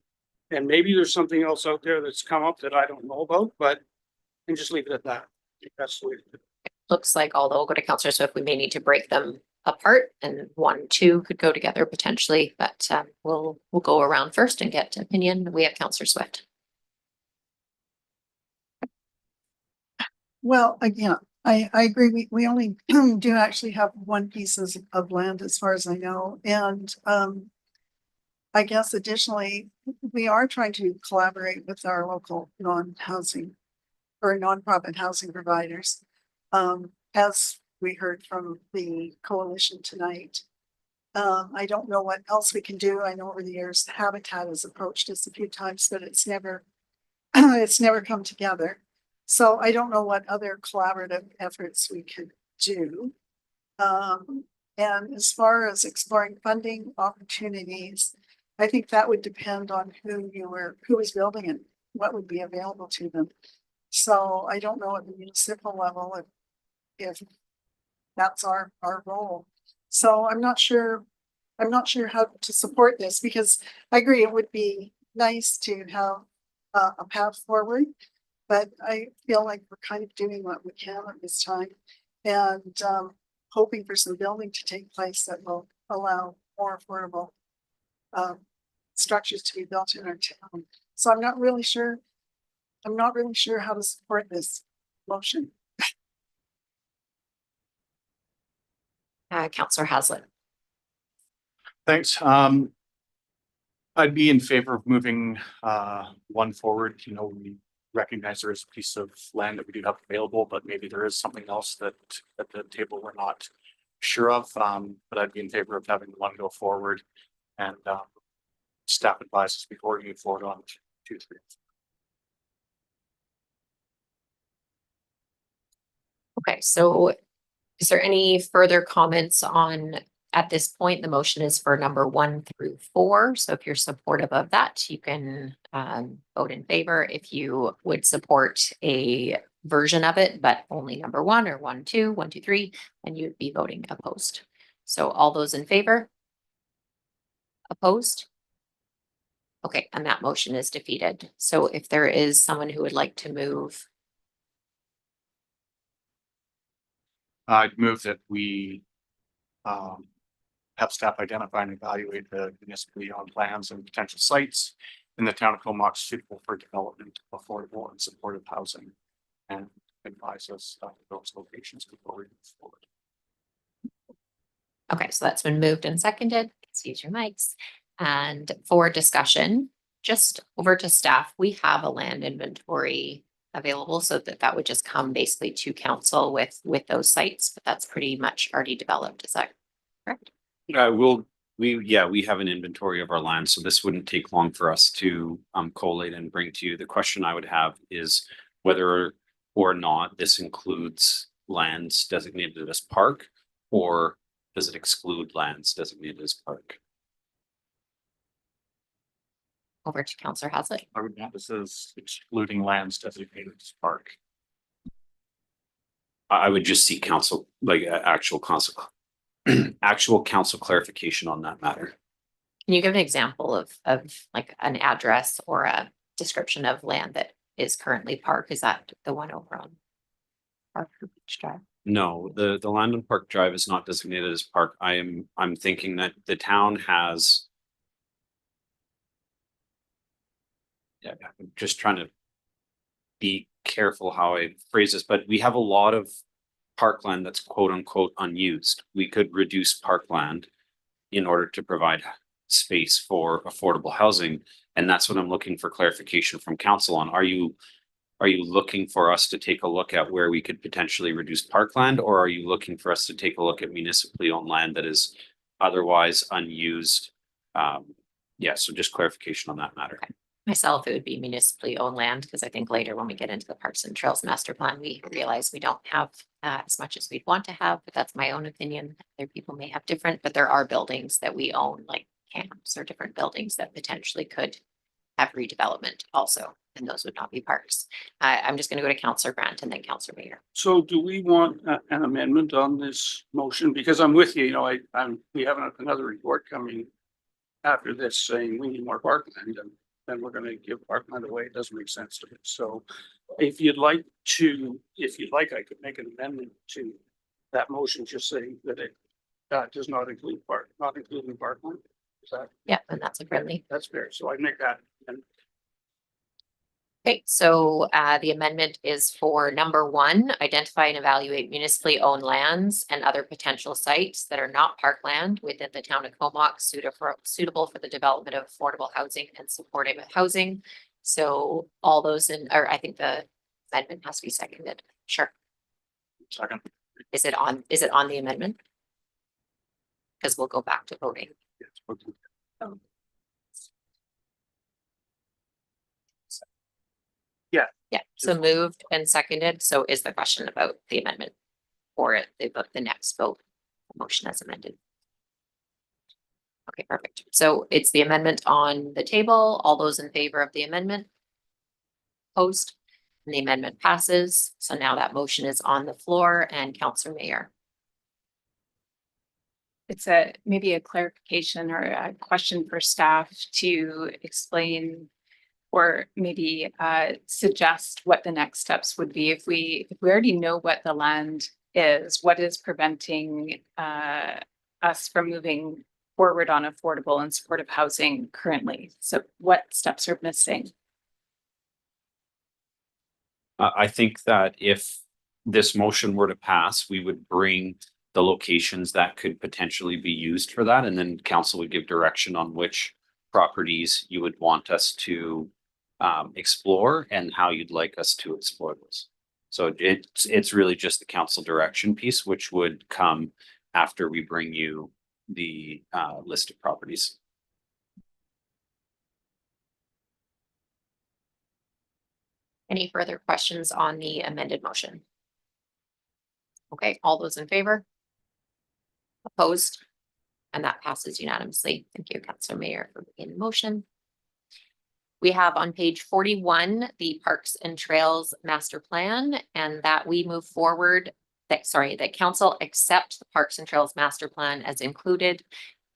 and maybe there's something else out there that's come up that I don't know about, but, and just leave it at that. I think that's the way to do it. Looks like, although we'll go to Counselor Swift, we may need to break them apart, and 1, 2 could go together potentially, but we'll go around first and get opinion. We have Counselor Swift. Well, again, I agree. We only do actually have one piece of land as far as I know. And I guess additionally, we are trying to collaborate with our local non-housing or nonprofit housing providers. As we heard from the coalition tonight. I don't know what else we can do. I know over the years Habitat has approached us a few times, but it's never it's never come together. So I don't know what other collaborative efforts we could do. And as far as exploring funding opportunities, I think that would depend on who was building it, what would be available to them. So I don't know at the municipal level if that's our role. So I'm not sure how to support this, because I agree it would be nice to have a path forward, but I feel like we're kind of doing what we can at this time and hoping for some building to take place that will allow more affordable structures to be built in our town. So I'm not really sure how to support this motion. Counselor Haslett. Thanks. I'd be in favor of moving one forward. You know, we recognize there is a piece of land that we do have available, but maybe there is something else that at the table we're not sure of. But I'd be in favor of having one go forward, and staff advises before we move forward on 2, 3. Okay, so is there any further comments on, at this point, the motion is for number 1 through 4. So if you're supportive of that, you can vote in favor. If you would support a version of it, but only number 1 or 1, 2, 1, 2, 3, then you'd be voting opposed. So all those in favor? Opposed? Okay, and that motion is defeated. So if there is someone who would like to move. I'd move that we have staff identify and evaluate the municipally owned plans and potential sites in the town of Comox suitable for development of affordable and supportive housing, and advise us of those locations before we move forward. Okay, so that's been moved and seconded. Let's use your mics. And for discussion, just over to staff, we have a land inventory available, so that would just come basically to council with those sites, but that's pretty much already developed. Is that correct? We have an inventory of our land, so this wouldn't take long for us to collate and bring to you. The question I would have is whether or not this includes lands designated as park, or does it exclude lands designated as park? Over to Councillor Haslett. I would note this is excluding lands designated as park. I would just see council, like actual council clarification on that matter. Can you give an example of like an address or a description of land that is currently park? Is that the one over on Park Beach Drive? No, the land on Park Drive is not designated as park. I'm thinking that the town has. Yeah, I'm just trying to be careful how I phrase this, but we have a lot of parkland that's quote unquote unused. We could reduce parkland in order to provide space for affordable housing. And that's what I'm looking for clarification from council on. Are you looking for us to take a look at where we could potentially reduce parkland, or are you looking for us to take a look at municipally owned land that is otherwise unused? Yeah, so just clarification on that matter. Okay. Myself, it would be municipally owned land, because I think later when we get into the Parks and Trails Master Plan, we realize we don't have as much as we'd want to have, but that's my own opinion. Other people may have different, but there are buildings that we own, like camps or different buildings that potentially could have redevelopment also, and those would not be parks. I'm just gonna go to Councillor Grant and then Councillor Mayor. So do we want an amendment on this motion? Because I'm with you, you know, we have another report coming after this saying we need more parkland, and then we're gonna give parkland away. It doesn't make sense to me. So if you'd like, I could make an amendment to that motion, just saying that it does not include not including parkland. Is that? Yeah, and that's a friendly. That's fair. So I make that. And Okay, so the amendment is for number 1, identify and evaluate municipally owned lands and other potential sites that are not parkland within the town of Comox suitable for the development of affordable housing and supportive housing. So all those or I think the amendment has to be seconded. Sure. Second. Is it on the amendment? Because we'll go back to voting. Yeah, so moved and seconded. So is the question about the amendment or the next vote, motion as amended? Okay, perfect. So it's the amendment on the table. All those in favor of the amendment? Opposed? And the amendment passes. So now that motion is on the floor and Councillor Mayor. It's maybe a clarification or a question for staff to explain or maybe suggest what the next steps would be if we already know what the land is, what is preventing us from moving forward on affordable and supportive housing currently? So what steps are missing? I think that if this motion were to pass, we would bring the locations that could potentially be used for that, and then council would give direction on which properties you would want us to explore and how you'd like us to explore those. So it's really just the council direction piece, which would come after we bring you the list of properties. Any further questions on the amended motion? Okay, all those in favor? Opposed? And that passes unanimously. Thank you, Councillor Mayor, for being in motion. We have on page 41, the Parks and Trails Master Plan, and that we move forward, that council accept the Parks and Trails Master Plan as included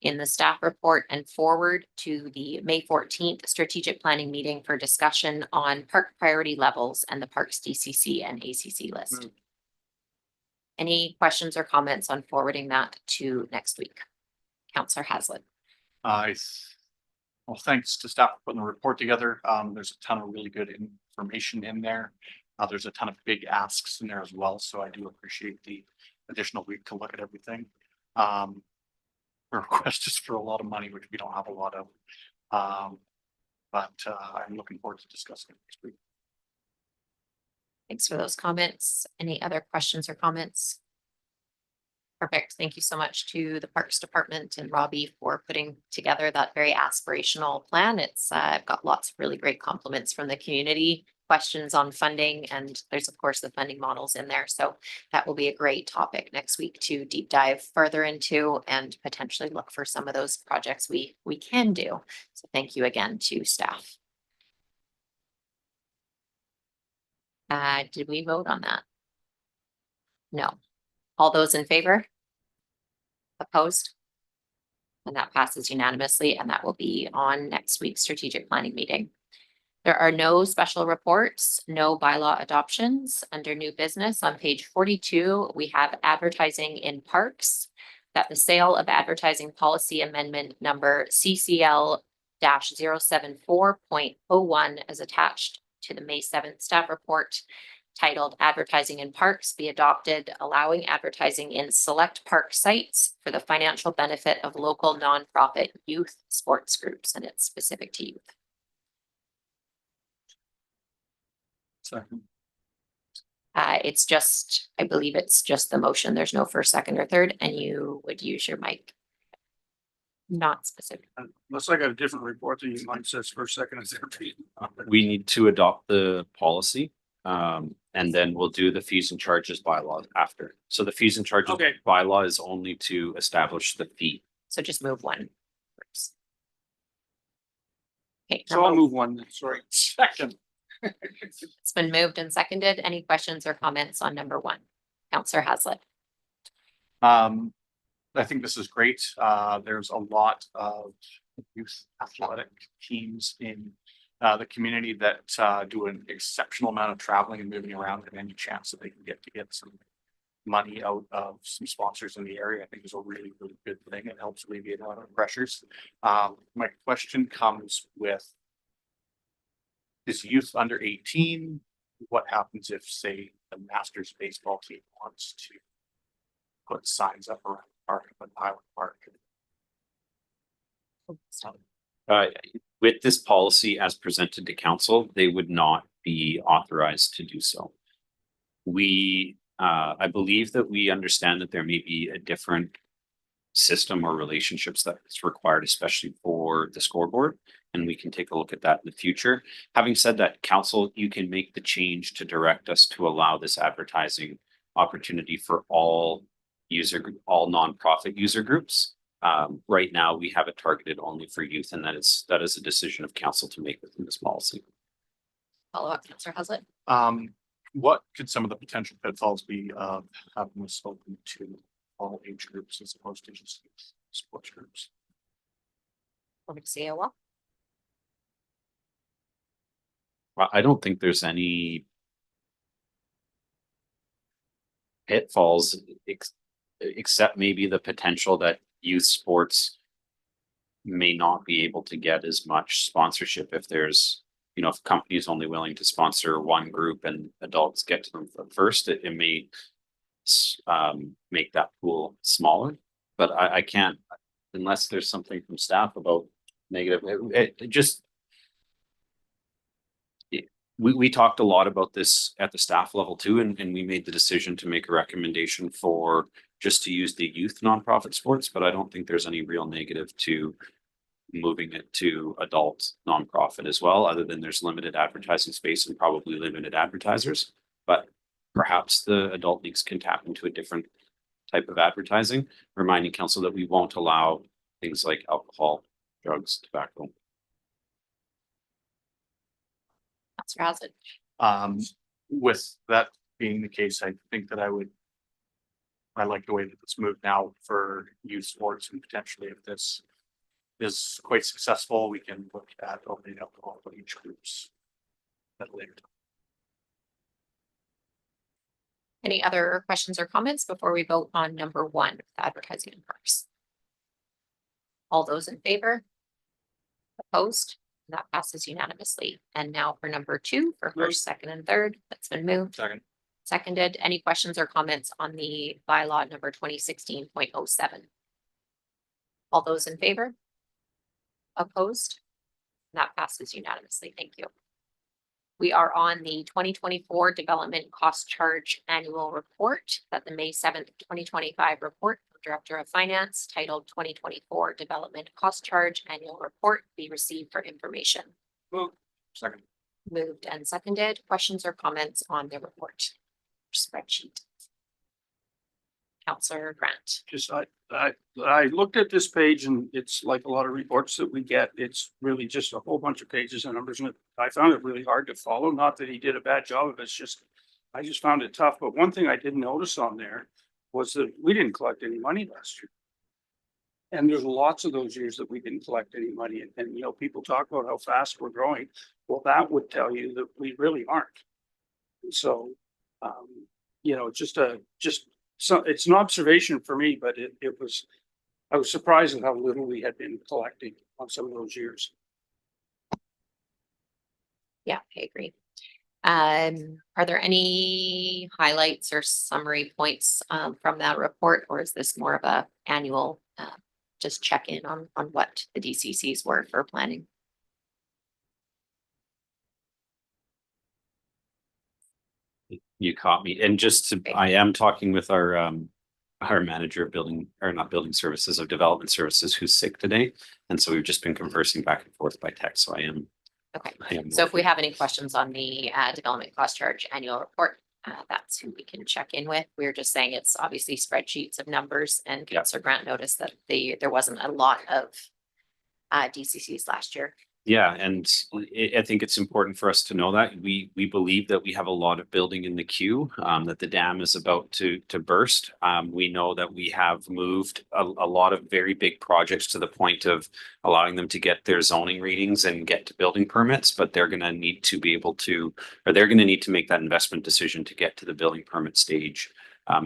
in the staff report and forward to the May 14th strategic planning meeting for discussion on park priority levels and the Parks DCC and ACC list. Any questions or comments on forwarding that to next week? Councillor Haslett. Well, thanks to staff for putting the report together. There's a ton of really good information in there. There's a ton of big asks in there as well, so I do appreciate the additional week to look at everything. The request is for a lot of money, which we don't have a lot of. But I'm looking forward to discussing it next week. Thanks for those comments. Any other questions or comments? Perfect. Thank you so much to the Parks Department and Robbie for putting together that very aspirational plan. It's I've got lots of really great compliments from the community, questions on funding, and there's of course the funding models in there. So that will be a great topic next week to deep dive further into and potentially look for some of those projects we can do. So thank you again to staff. Did we vote on that? No. All those in favor? Opposed? And that passes unanimously, and that will be on next week's strategic planning meeting. There are no special reports, no bylaw adoptions. Under new business on page 42, we have advertising in parks, that the sale of advertising policy amendment number CCL-074.01 is attached to the May 7th staff report titled Advertising in Parks be adopted, allowing advertising in select park sites for the financial benefit of local nonprofit youth sports groups, and it's specific to youth. Second. It's just, I believe it's just the motion. There's no first, second, or third, and you would use your mic. Not specific. Unless I got a different report than you, mine says first, second, and third. We need to adopt the policy. And then we'll do the fees and charges bylaw after. So the fees and charges bylaw is only to establish the fee. So just move one first. Okay, So I'll number- move one, then, sorry, second. it's been moved and seconded. Any questions or comments on number one? Counselor Haslett. I think this is great. There's a lot of youth athletic teams in the community that do an exceptional amount of traveling and moving around, and any chance that they can get some money out of some sponsors in the area, I think is a really, really good thing. It helps alleviate a lot of pressures. My question comes with is youth under 18, what happens if, say, the Masters baseball team wants to put signs up around the park of Highland Park? With this policy as presented to council, they would not be authorized to do so. We, I believe that we understand that there may be a different system or relationships that is required, especially for the scoreboard, and we can take a look at that in the future. Having said that, council, you can make the change to direct us to allow this advertising opportunity for all all nonprofit user groups. Right now, we have it targeted only for youth, and that is a decision of council to make within this policy. Follow up, Counselor Haslett. What could some of the potential pitfalls be of having this open to all age groups as opposed to just sports groups? Over to CAO. Well, I don't think there's any pitfalls except maybe the potential that youth sports may not be able to get as much sponsorship if there's, you know, if companies only willing to sponsor one group and adults get to them first, it may make that pool smaller. But I can't, unless there's something from staff about negative, we talked a lot about this at the staff level too, and we made the decision to make a recommendation for just to use the youth nonprofit sports, but I don't think there's any real negative to moving it to adult nonprofit as well, other than there's limited advertising space and probably limited advertisers. But perhaps the adult leagues can tap into a different type of advertising, reminding council that we won't allow things like alcohol, drugs, tobacco. Counselor Haslett. With that being the case, I think that I like the way that it's moved now for youth sports, and potentially if this is quite successful, we can look at opening up all of each groups at a later time. Any other questions or comments before we vote on number one, advertising in parks? All those in favor? Opposed? That passes unanimously. And now for number two, for first, second, and third, that's been moved. Second. Seconded. Any questions or comments on the bylaw number 2016.07? All those in favor? Opposed? That passes unanimously. Thank you. We are on the 2024 Development Cost Charge Annual Report, that the May 7th, 2025 report from Director of Finance titled 2024 Development Cost Charge Annual Report be received for information. Move. Second. Moved and seconded. Questions or comments on the report? Spreadsheet. Counselor Grant. Just I looked at this page, and it's like a lot of reports that we get. It's really just a whole bunch of pages and numbers, and I found it really hard to follow. Not that he did a bad job of it, it's just I just found it tough. But one thing I didn't notice on there was that we didn't collect any money last year. And there's lots of those years that we didn't collect any money. And you know, people talk about how fast we're growing. Well, that would tell you that we really aren't. So, you know, so it's an observation for me, but I was surprised at how little we had been collecting on some of those years. Yeah, I agree. Are there any highlights or summary points from that report, or is this more of a annual just check in on what the DCCs were for planning? You caught me. And just to, I am talking with our manager of building, or not building services, of development services, who's sick today. And so we've just been conversing back and forth by text. So I am. Okay. So if we have any questions on the development cost charge annual report, that's who we can check in with. We're just saying it's obviously spreadsheets of numbers, and Councillor Grant noticed that there wasn't a lot of DCCs last year. Yeah, and I think it's important for us to know that we believe that we have a lot of building in the queue, that the dam is about to burst. We know that we have moved a lot of very big projects to the point of allowing them to get their zoning readings and get to building permits, but they're going to need to be able to, or they're going to need to make that investment decision to get to the building permit stage.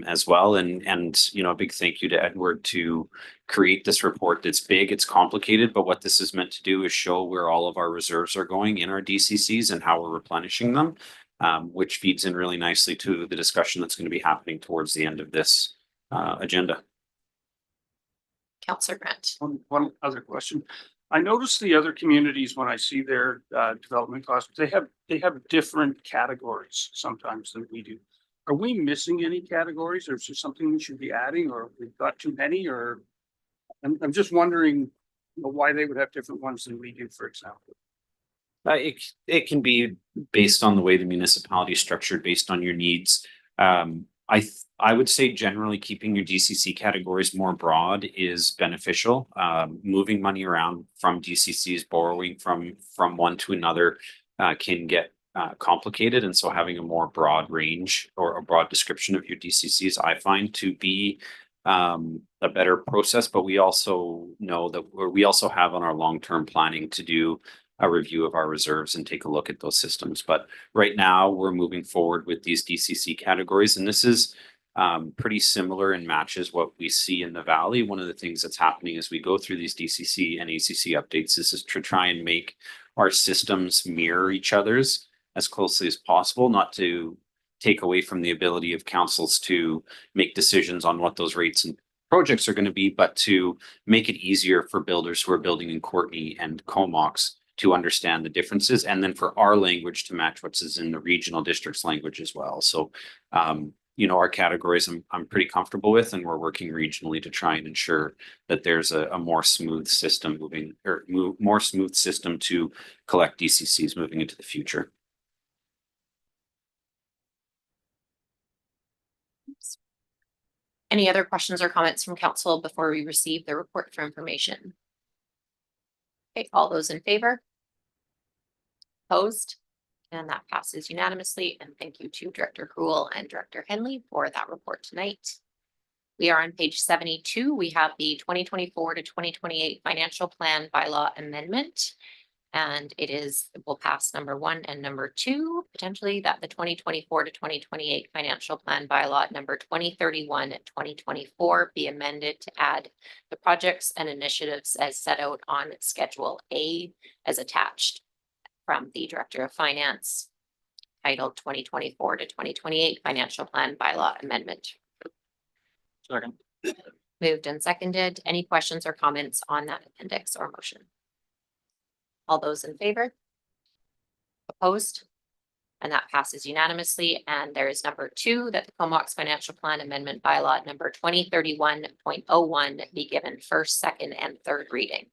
As well. And, you know, a big thank you to Edward to create this report that's big, it's complicated, but what this is meant to do is show where all of our reserves are going in our DCCs and how we're replenishing them, which feeds in really nicely to the discussion that's going to be happening towards the end of this agenda. Councillor Grant. One other question. I noticed the other communities, when I see their development costs, they have different categories sometimes than we do. Are we missing any categories, or is there something we should be adding, or we've got too many, or I'm just wondering why they would have different ones than we do, for example. It can be based on the way the municipality is structured, based on your needs. I would say generally keeping your DCC categories more broad is beneficial. Moving money around from DCCs, borrowing from one to another can get complicated, and so having a more broad range or a broad description of your DCCs, I find to be a better process. But we also know that we also have on our long-term planning to do a review of our reserves and take a look at those systems. But right now we're moving forward with these DCC categories, and this is pretty similar and matches what we see in the Valley. One of the things that's happening as we go through these DCC and ACC updates is to try and make our systems mirror each other's as closely as possible, not to take away from the ability of councils to make decisions on what those rates and projects are going to be, but to make it easier for builders who are building in Courtenay and Comox to understand the differences, and then for our language to match what's in the regional district's language as well. So, you know, our categories I'm pretty comfortable with, and we're working regionally to try and ensure that there's a more smooth system moving, or more smooth system to collect DCCs moving into the future. Any other questions or comments from council before we receive the report for information? Okay, all those in favor? Opposed? And that passes unanimously. And thank you to Director Cruel and Director Henley for that report tonight. We are on page 72. We have the 2024 to 2028 financial plan bylaw amendment. And it will pass number 1 and number 2, potentially, that the 2024 to 2028 financial plan bylaw number 2031 and 2024 be amended to add the projects and initiatives as set out on Schedule A as attached from the Director of Finance, titled 2024 to 2028 financial plan bylaw amendment. Second. Moved and seconded. Any questions or comments on that appendix or motion? All those in favor? Opposed? And that passes unanimously. And there is number 2, that the Comox Financial Plan Amendment Bylaw number 2031.01 be given first, second, and third reading.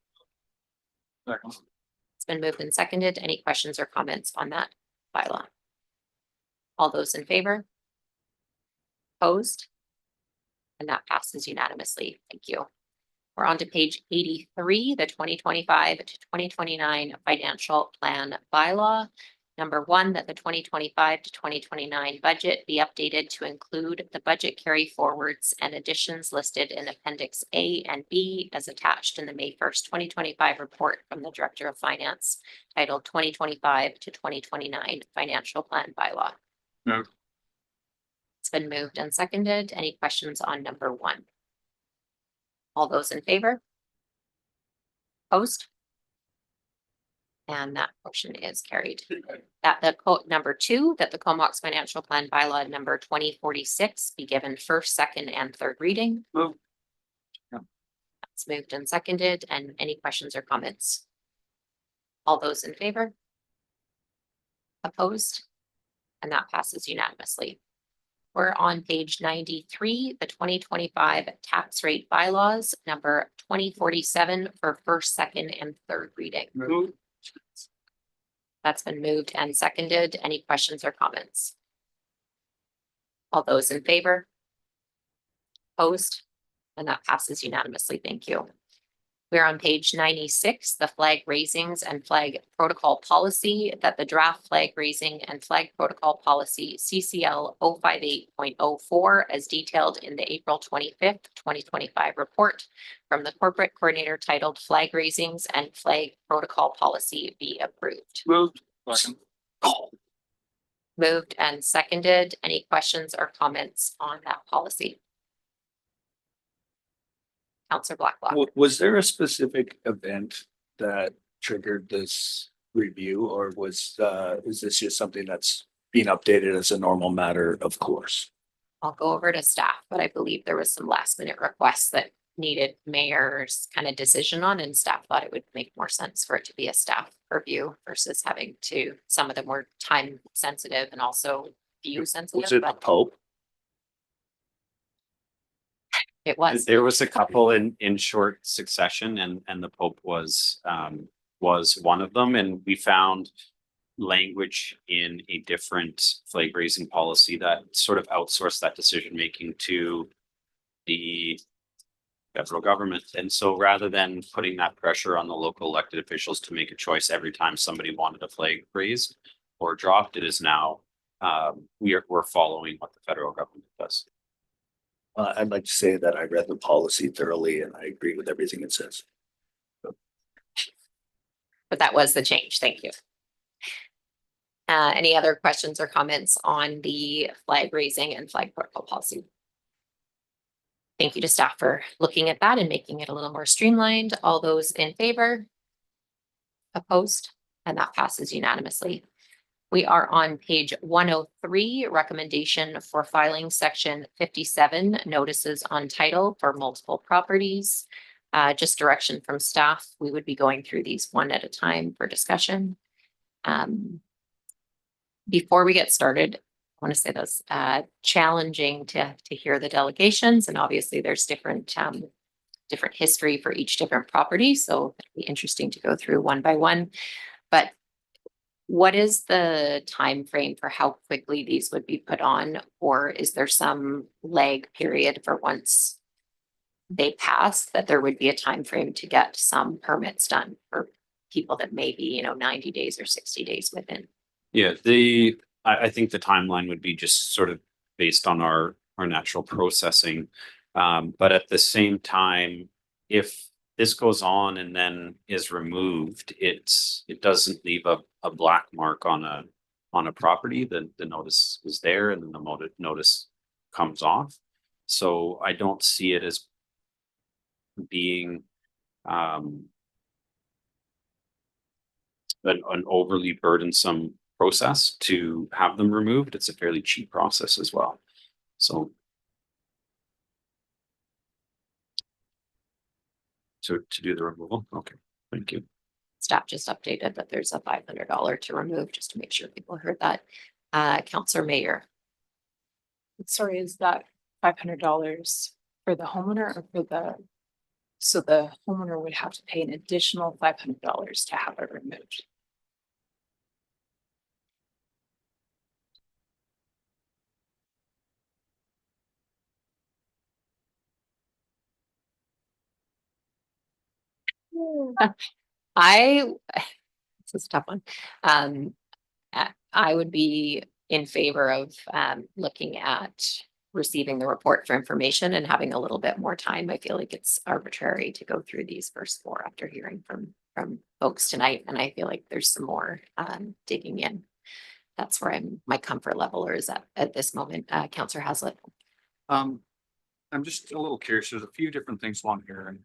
Second. It's been moved and seconded. Any questions or comments on that bylaw? All those in favor? Opposed? And that passes unanimously. Thank you. We're on to page 83, the 2025 to 2029 financial plan bylaw. Number 1, that the 2025 to 2029 budget be updated to include the budget carry forwards and additions listed in Appendix A and B as attached in the May 1st, 2025 report from the Director of Finance, titled 2025 to 2029 financial plan bylaw. No. It's been moved and seconded. Any questions on number 1? All those in favor? Opposed? And that motion is carried. That the quote number 2, that the Comox Financial Plan Bylaw number 2046 be given first, second, and third reading. Move. That's moved and seconded. And any questions or comments? All those in favor? Opposed? And that passes unanimously. We're on page 93, the 2025 tax rate bylaws, number 2047 for first, second, and third reading. Move. That's been moved and seconded. Any questions or comments? All those in favor? Opposed? And that passes unanimously. Thank you. We're on page 96, the flag raisings and flag protocol policy, that the draft flag raising and flag protocol policy CCL 058.04 as detailed in the April 25th, 2025 report from the corporate coordinator titled Flag Raisings and Flag Protocol Policy be approved. Moved. Moved and seconded. Any questions or comments on that policy? Counselor Blacklock. Was there a specific event that triggered this review, or is this just something that's being updated as a normal matter of course? I'll go over to staff, but I believe there was some last minute requests that needed mayor's kind of decision on, and staff thought it would make more sense for it to be a staff review versus having to, some of them were time sensitive and also view Was sensitive, it the but Pope? it was. There was a couple in short succession and the Pope was one of them. And we found language in a different flag raising policy that sort of outsourced that decision making to the federal government. And so rather than putting that pressure on the local elected officials to make a choice every time somebody wanted a flag raised or dropped, it is now we're following what the federal government does. I'd like to say that I read the policy thoroughly and I agree with everything it says. But that was the change. Thank you. Any other questions or comments on the flag raising and flag protocol policy? Thank you to staff for looking at that and making it a little more streamlined. All those in favor? Opposed? And that passes unanimously. We are on page 103, recommendation for filing section 57, notices on title for multiple properties. Just direction from staff. We would be going through these one at a time for discussion. Before we get started, I want to say this, challenging to hear the delegations, and obviously there's different history for each different property, so it'll be interesting to go through one by one. But what is the time frame for how quickly these would be put on, or is there some lag period for once they pass that there would be a time frame to get some permits done for people that may be 90 days or 60 days within? Yeah, I think the timeline would be just sort of based on our natural processing. But at the same time, if this goes on and then is removed, it doesn't leave a black mark on a property. The notice is there and then the notice comes off. So I don't see it as being an overly burdensome process to have them removed. It's a fairly cheap process as well. So to do the removal. Okay, thank you. Staff just updated that there's a $500 to remove, just to make sure people heard that. Councillor Mayor. Sorry, is that $500 for the homeowner or for so the homeowner would have to pay an additional $500 to have it removed? This is a tough one. I would be in favor of looking at receiving the report for information and having a little bit more time. I feel like it's arbitrary to go through these first four after hearing from folks tonight, and I feel like there's some more digging in. That's where my comfort level is at this moment. Councillor Haslett. I'm just a little curious. There's a few different things along here, and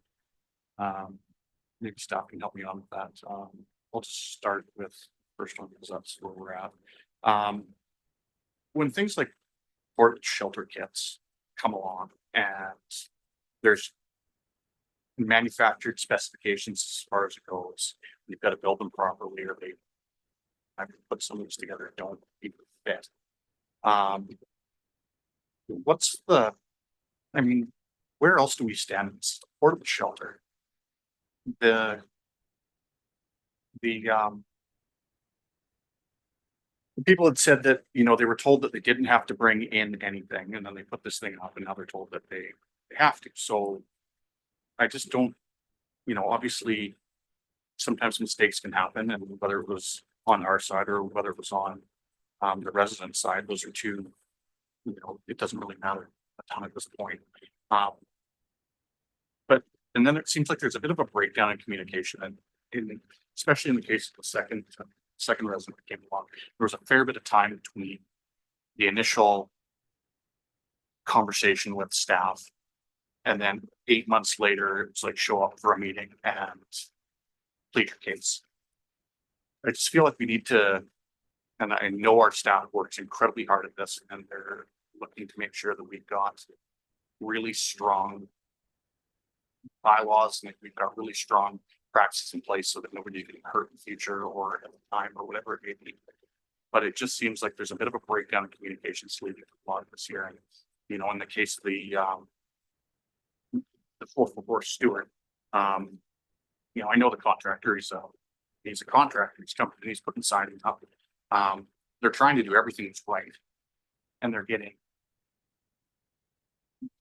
maybe staff can help me on with that. I'll just start with the first one because that's where we're at. When things like portable shelter kits come along and there's manufactured specifications as far as it goes, you've got to build them properly, or they have to put some of these together that don't even fit. Where else do we stand in this portable shelter? The people had said that, they were told that they didn't have to bring in anything, and then they put this thing up and now they're told that they have to. So I just don't you know, obviously sometimes mistakes can happen, and whether it was on our side or whether it was on the resident side, those are two, you know, it doesn't really matter a ton at this point. But, and then it seems like there's a bit of a breakdown in communication, and especially in the case of the second resident that came along, there was a fair bit of time between the initial conversation with staff, and then 8 months later, it's like show up for a meeting and plead your case. I just feel like we need to, and I know our staff works incredibly hard at this, and they're looking to make sure that we've got really strong bylaws and we've got really strong practices in place so that nobody can hurt in the future or at the time or whatever it may be. But it just seems like there's a bit of a breakdown in communications leading to a lot of this year. And, you know, in the case of the 444 Stewart, you know, I know the contractor, he's a contractor, he's coming, he's putting siding up. They're trying to do everything that's right. And they're getting,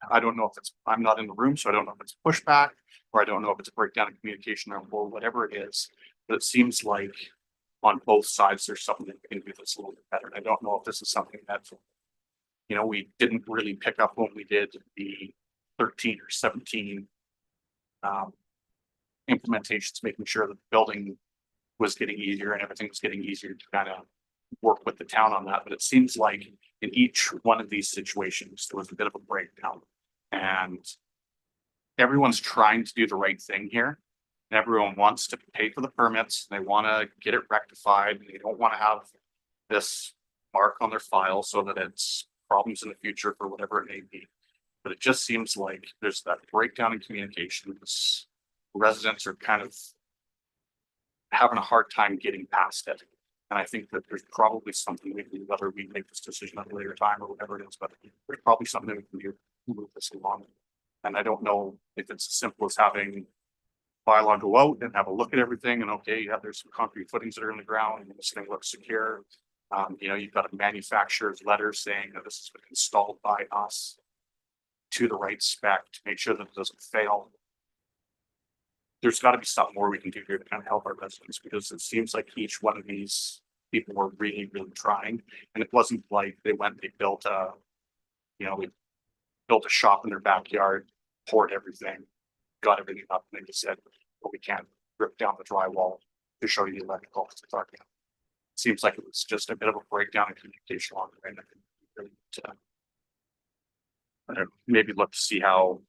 I don't know if it's, I'm not in the room, so I don't know if it's pushback, or I don't know if it's a breakdown in communication or whatever it is, but it seems like on both sides, there's something that can do this a little bit better. And I don't know if this is something that, you know, we didn't really pick up when we did the 13 or 17 implementations, making sure that the building was getting easier and everything was getting easier to kind of work with the town on that. But it seems like in each one of these situations, there was a bit of a breakdown, and everyone's trying to do the right thing here. And everyone wants to pay for the permits. They want to get it rectified. And they don't want to have this mark on their file so that it's problems in the future for whatever it may be. But it just seems like there's that breakdown in communication. Residents are kind of having a hard time getting past it. And I think that there's probably something we can do, whether we make this decision at a later time or whatever it is, but there's probably something we can do to move this along. And I don't know if it's as simple as having bylaw go out and have a look at everything and okay, yeah, there's some concrete footings that are in the ground and this thing looks secure. You know, you've got a manufacturer's letter saying that this has been installed by us to the right spec to make sure that it doesn't fail. There's got to be something more we can do here to kind of help our residents, because it seems like each one of these people were really, really trying. And it wasn't like they went, they built a, you know, they built a shop in their backyard, poured everything, got everything up, and they just said, well, we can't rip down the drywall to show you the electrical. It seems like it was just a bit of a breakdown in communication along the way. And I think really I don't know, maybe look to see how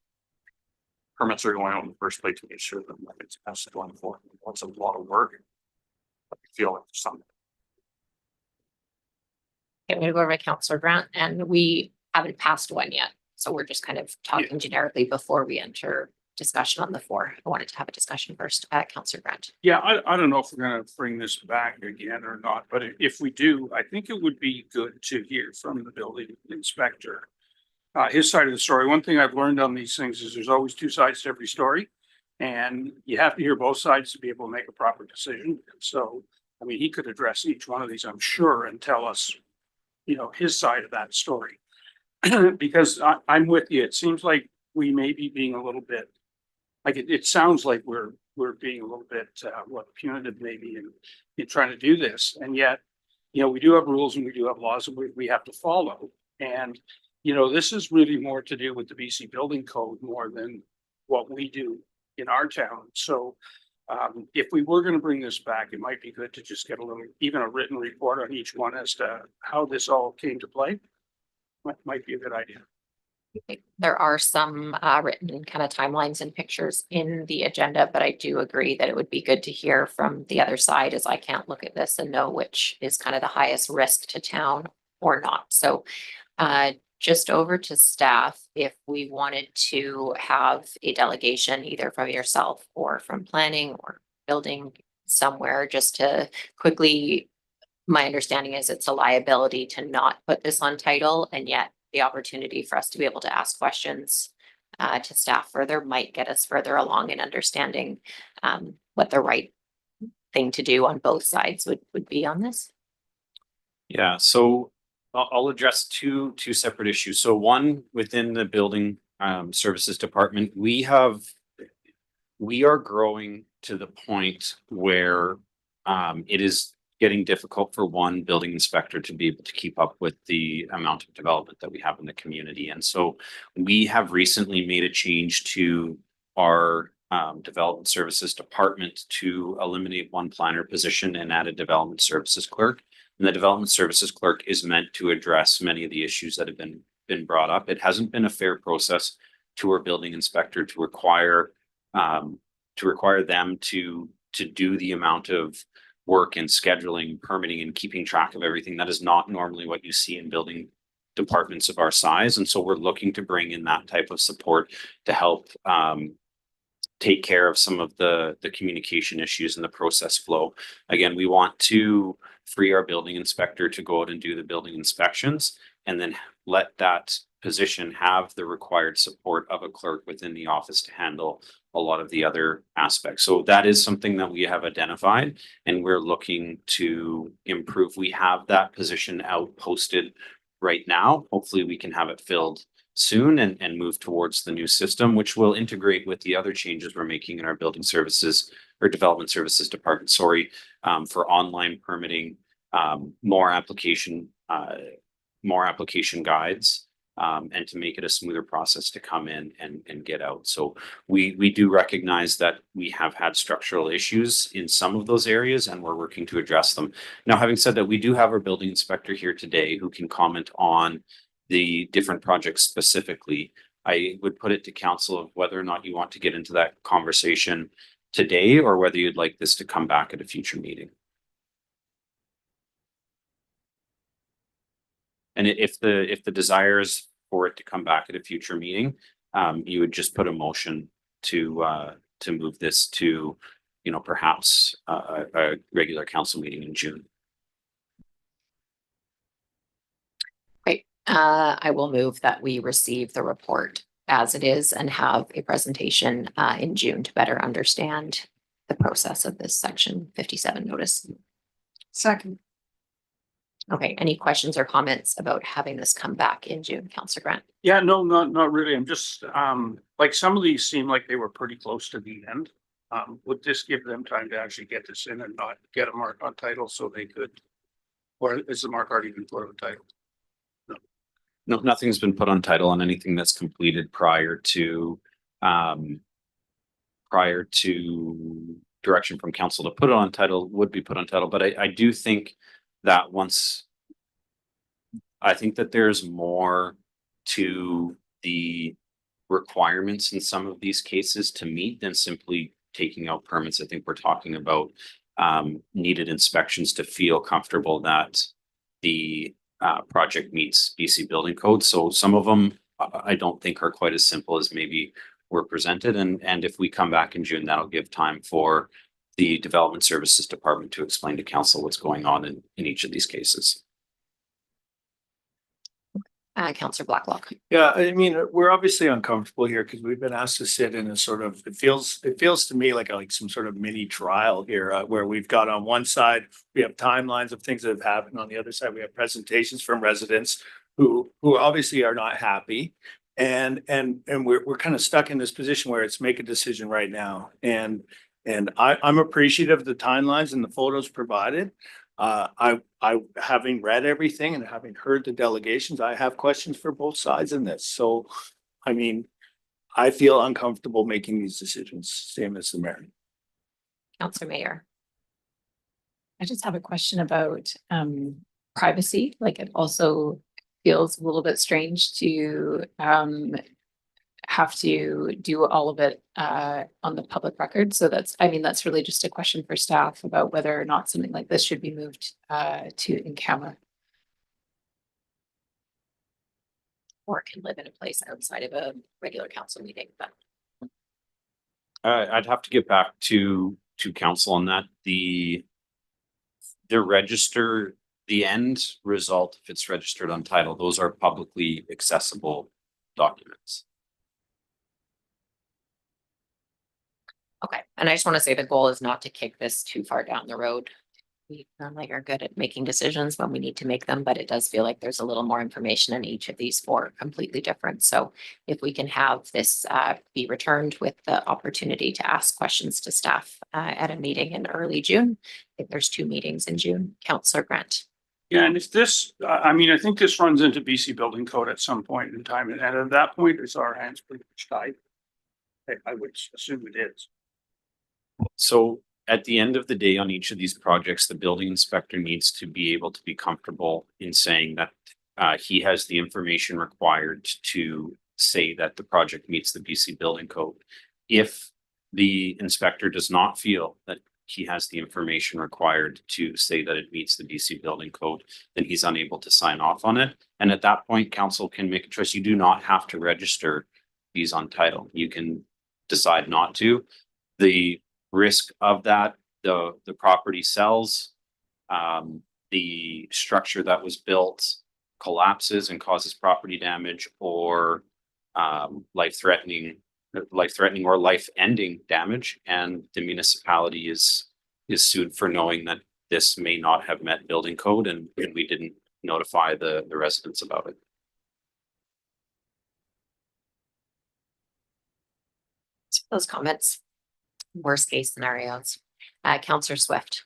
permits are going on in the first place to make sure that it's passed going forward. It's a lot of work. But I feel like there's something. I'm going to go over to Councillor Grant, and we haven't passed one yet. So we're just kind of talking generically before we enter discussion on the 4. I wanted to have a discussion first. Councillor Grant. Yeah, I don't know if we're gonna bring this back again or not, but if we do, I think it would be good to hear from the building inspector. His side of the story. One thing I've learned on these things is there's always two sides to every story. And you have to hear both sides to be able to make a proper decision. So, I mean, he could address each one of these, I'm sure, and tell us, you know, his side of that story. Because I'm with you. It seems like we may be being a little bit, like it sounds like we're being a little bit punitive maybe in trying to do this. And yet, you know, we do have rules and we do have laws that we have to follow. And you know, this is really more to do with the BC Building Code more than what we do in our town. So if we were going to bring this back, it might be good to just get a little, even a written report on each one as to how this all came to play. Might be a good idea. There are some written kind of timelines and pictures in the agenda, but I do agree that it would be good to hear from the other side, as I can't look at this and know which is kind of the highest risk to town or not. So just over to staff, if we wanted to have a delegation either from yourself or from planning or building somewhere, just to quickly, my understanding is it's a liability to not put this on title, and yet the opportunity for us to be able to ask questions to staff further might get us further along in understanding what the right thing to do on both sides would be on this. Yeah, so I'll address two separate issues. So one, within the building services department, we have we are growing to the point where it is getting difficult for one building inspector to be able to keep up with the amount of development that we have in the community. And so we have recently made a change to our development services department to eliminate one planner position and add a development services clerk. And the development services clerk is meant to address many of the issues that have been brought up. It hasn't been a fair process to our building inspector to require them to do the amount of work and scheduling, permitting, and keeping track of everything. That is not normally what you see in building departments of our size. And so we're looking to bring in that type of support to help take care of some of the communication issues and the process flow. Again, we want to free our building inspector to go out and do the building inspections, and then let that position have the required support of a clerk within the office to handle a lot of the other aspects. So that is something that we have identified and we're looking to improve. We have that position out posted right now. Hopefully we can have it filled soon and move towards the new system, which will integrate with the other changes we're making in our building services or development services department, for online permitting, more application guides, and to make it a smoother process to come in and get out. So we do recognize that we have had structural issues in some of those areas and we're working to address them. Now, having said that, we do have our building inspector here today who can comment on the different projects specifically. I would put it to council of whether or not you want to get into that conversation today or whether you'd like this to come back at a future meeting. And if the desire is for it to come back at a future meeting, you would just put a motion to move this to, perhaps a regular council meeting in June. Great. I will move that we receive the report as it is and have a presentation in June to better understand the process of this section 57 notice. Second. Okay, any questions or comments about having this come back in June, Councillor Grant? Yeah, no, not really. I'm just, like some of these seem like they were pretty close to the end. Would this give them time to actually get this in and not get a mark on title so they could, or is the mark already been put on title? No, nothing's been put on title on anything that's completed prior to direction from council to put it on title would be put on title. But I do think that I think that there's more to the requirements in some of these cases to meet than simply taking out permits. I think we're talking about needed inspections to feel comfortable that the project meets BC building code. So some of them I don't think are quite as simple as maybe were presented. And if we come back in June, that'll give time for the development services department to explain to council what's going on in each of these cases. Councillor Blacklock. Yeah, I mean, we're obviously uncomfortable here because we've been asked to sit in a sort of, it feels to me like some sort of mini trial here, where we've got on one side, we have timelines of things that have happened. On the other side, we have presentations from residents who obviously are not happy. And we're kind of stuck in this position where it's make a decision right now. And I'm appreciative of the timelines and the photos provided. I having read everything and having heard the delegations, I have questions for both sides in this. So, I mean, I feel uncomfortable making these decisions, same as the mayor. Councillor Mayor. I just have a question about privacy. Like, it also feels a little bit strange to have to do all of it on the public record. So that's really just a question for staff about whether or not something like this should be moved to in camera. Or it can live in a place outside of a regular council meeting, but. I'd have to get back to council on that. The register, the end result, if it's registered on title, those are publicly accessible documents. Okay, and I just want to say the goal is not to kick this too far down the road. We normally are good at making decisions when we need to make them, but it does feel like there's a little more information in each of these four completely different. So if we can have this be returned with the opportunity to ask questions to staff at a meeting in early June, if there's 2 meetings in June, Councillor Grant. Yeah, and if this, I mean, I think this runs into BC Building Code at some point in time, and at that point, is our hands pretty much tied? I would assume it is. So at the end of the day, on each of these projects, the building inspector needs to be able to be comfortable in saying that he has the information required to say that the project meets the BC Building Code. If the inspector does not feel that he has the information required to say that it meets the BC Building Code, then he's unable to sign off on it. And at that point, council can make a choice. You do not have to register these on title. You can decide not to. The risk of that, the property sells, the structure that was built collapses and causes property damage, or life-threatening or life-ending damage, and the municipality is sued for knowing that this may not have met building code, and we didn't notify the residents about it. Those comments, worst case scenarios. Councillor Swift.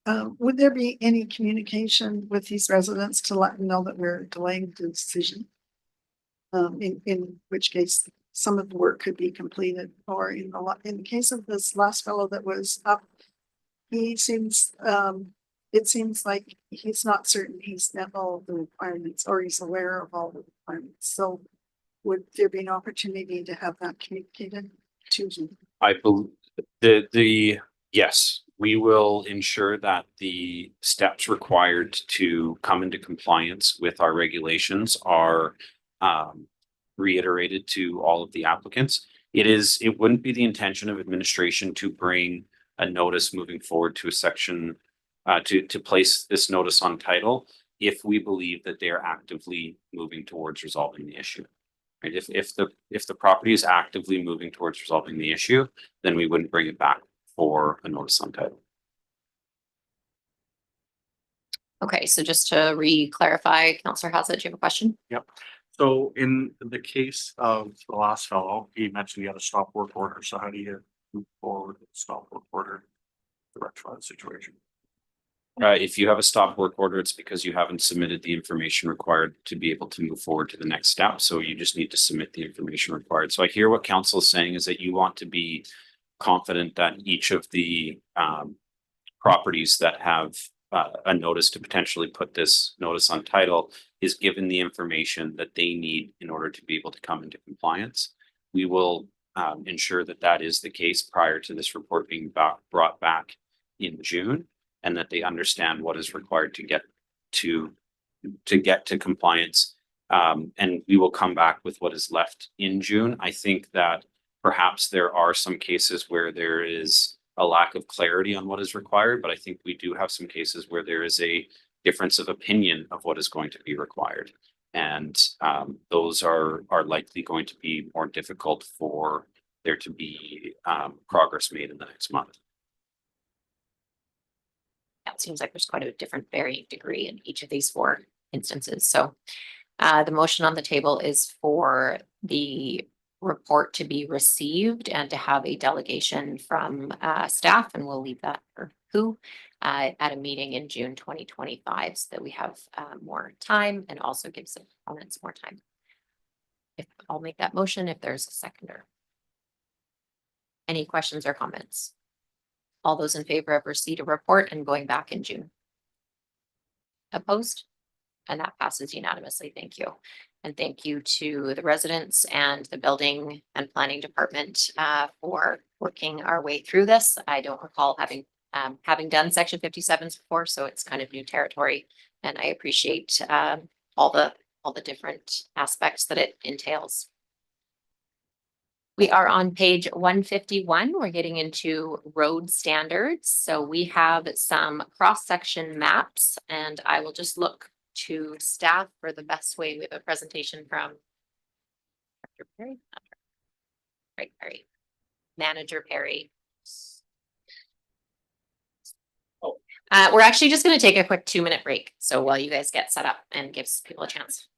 Would there be any communication with these residents to let them know that we're delaying the decision? In which case, some of the work could be completed, or in the case of this last fellow that was up, he seems, it seems like he's not certain he's met all of the requirements, or he's aware of all the requirements. So would there be an opportunity to have that communicated to him? I believe yes, we will ensure that the steps required to come into compliance with our regulations are reiterated to all of the applicants. It wouldn't be the intention of administration to bring a notice moving forward to a section to place this notice on title if we believe that they are actively moving towards resolving the issue. Right? If the property is actively moving towards resolving the issue, then we wouldn't bring it back for a notice on title. Okay, so just to re-clarify, Councillor Haslett, do you have a question? Yep. So in the case of the last fellow, he mentioned he had a stop work order. So how do you move forward with the stop work order to rectify the situation? If you have a stop work order, it's because you haven't submitted the information required to be able to move forward to the next step. So you just need to submit the information required. So I hear what council is saying is that you want to be confident that each of the properties that have a notice to potentially put this notice on title is given the information that they need in order to be able to come into compliance. We will ensure that that is the case prior to this report being brought back in June, and that they understand what is required to get to compliance. And we will come back with what is left in June. I think that perhaps there are some cases where there is a lack of clarity on what is required, but I think we do have some cases where there is a difference of opinion of what is going to be required. And those are likely going to be more difficult for there to be progress made in the next month. It seems like there's quite a different varying degree in each of these 4 instances. So the motion on the table is for the report to be received and to have a delegation from staff, and we'll leave that for who at a meeting in June 2025 so that we have more time and also gives the opponents more time. If I'll make that motion if there's a seconder. Any questions or comments? All those in favor of receipt of report and going back in June? Opposed? And that passes unanimously. Thank you. And thank you to the residents and the building and planning department for working our way through this. I don't recall having done section 57s before, so it's kind of new territory. And I appreciate all the different aspects that it entails. We are on page 151. We're getting into road standards. So we have some cross-section maps, and I will just look to staff for the best way. We have a presentation from Dr. Perry, right, Perry, Manager Perry. Oh, We're actually just gonna take a quick 2-minute break. So while you guys get set up and gives people a chance.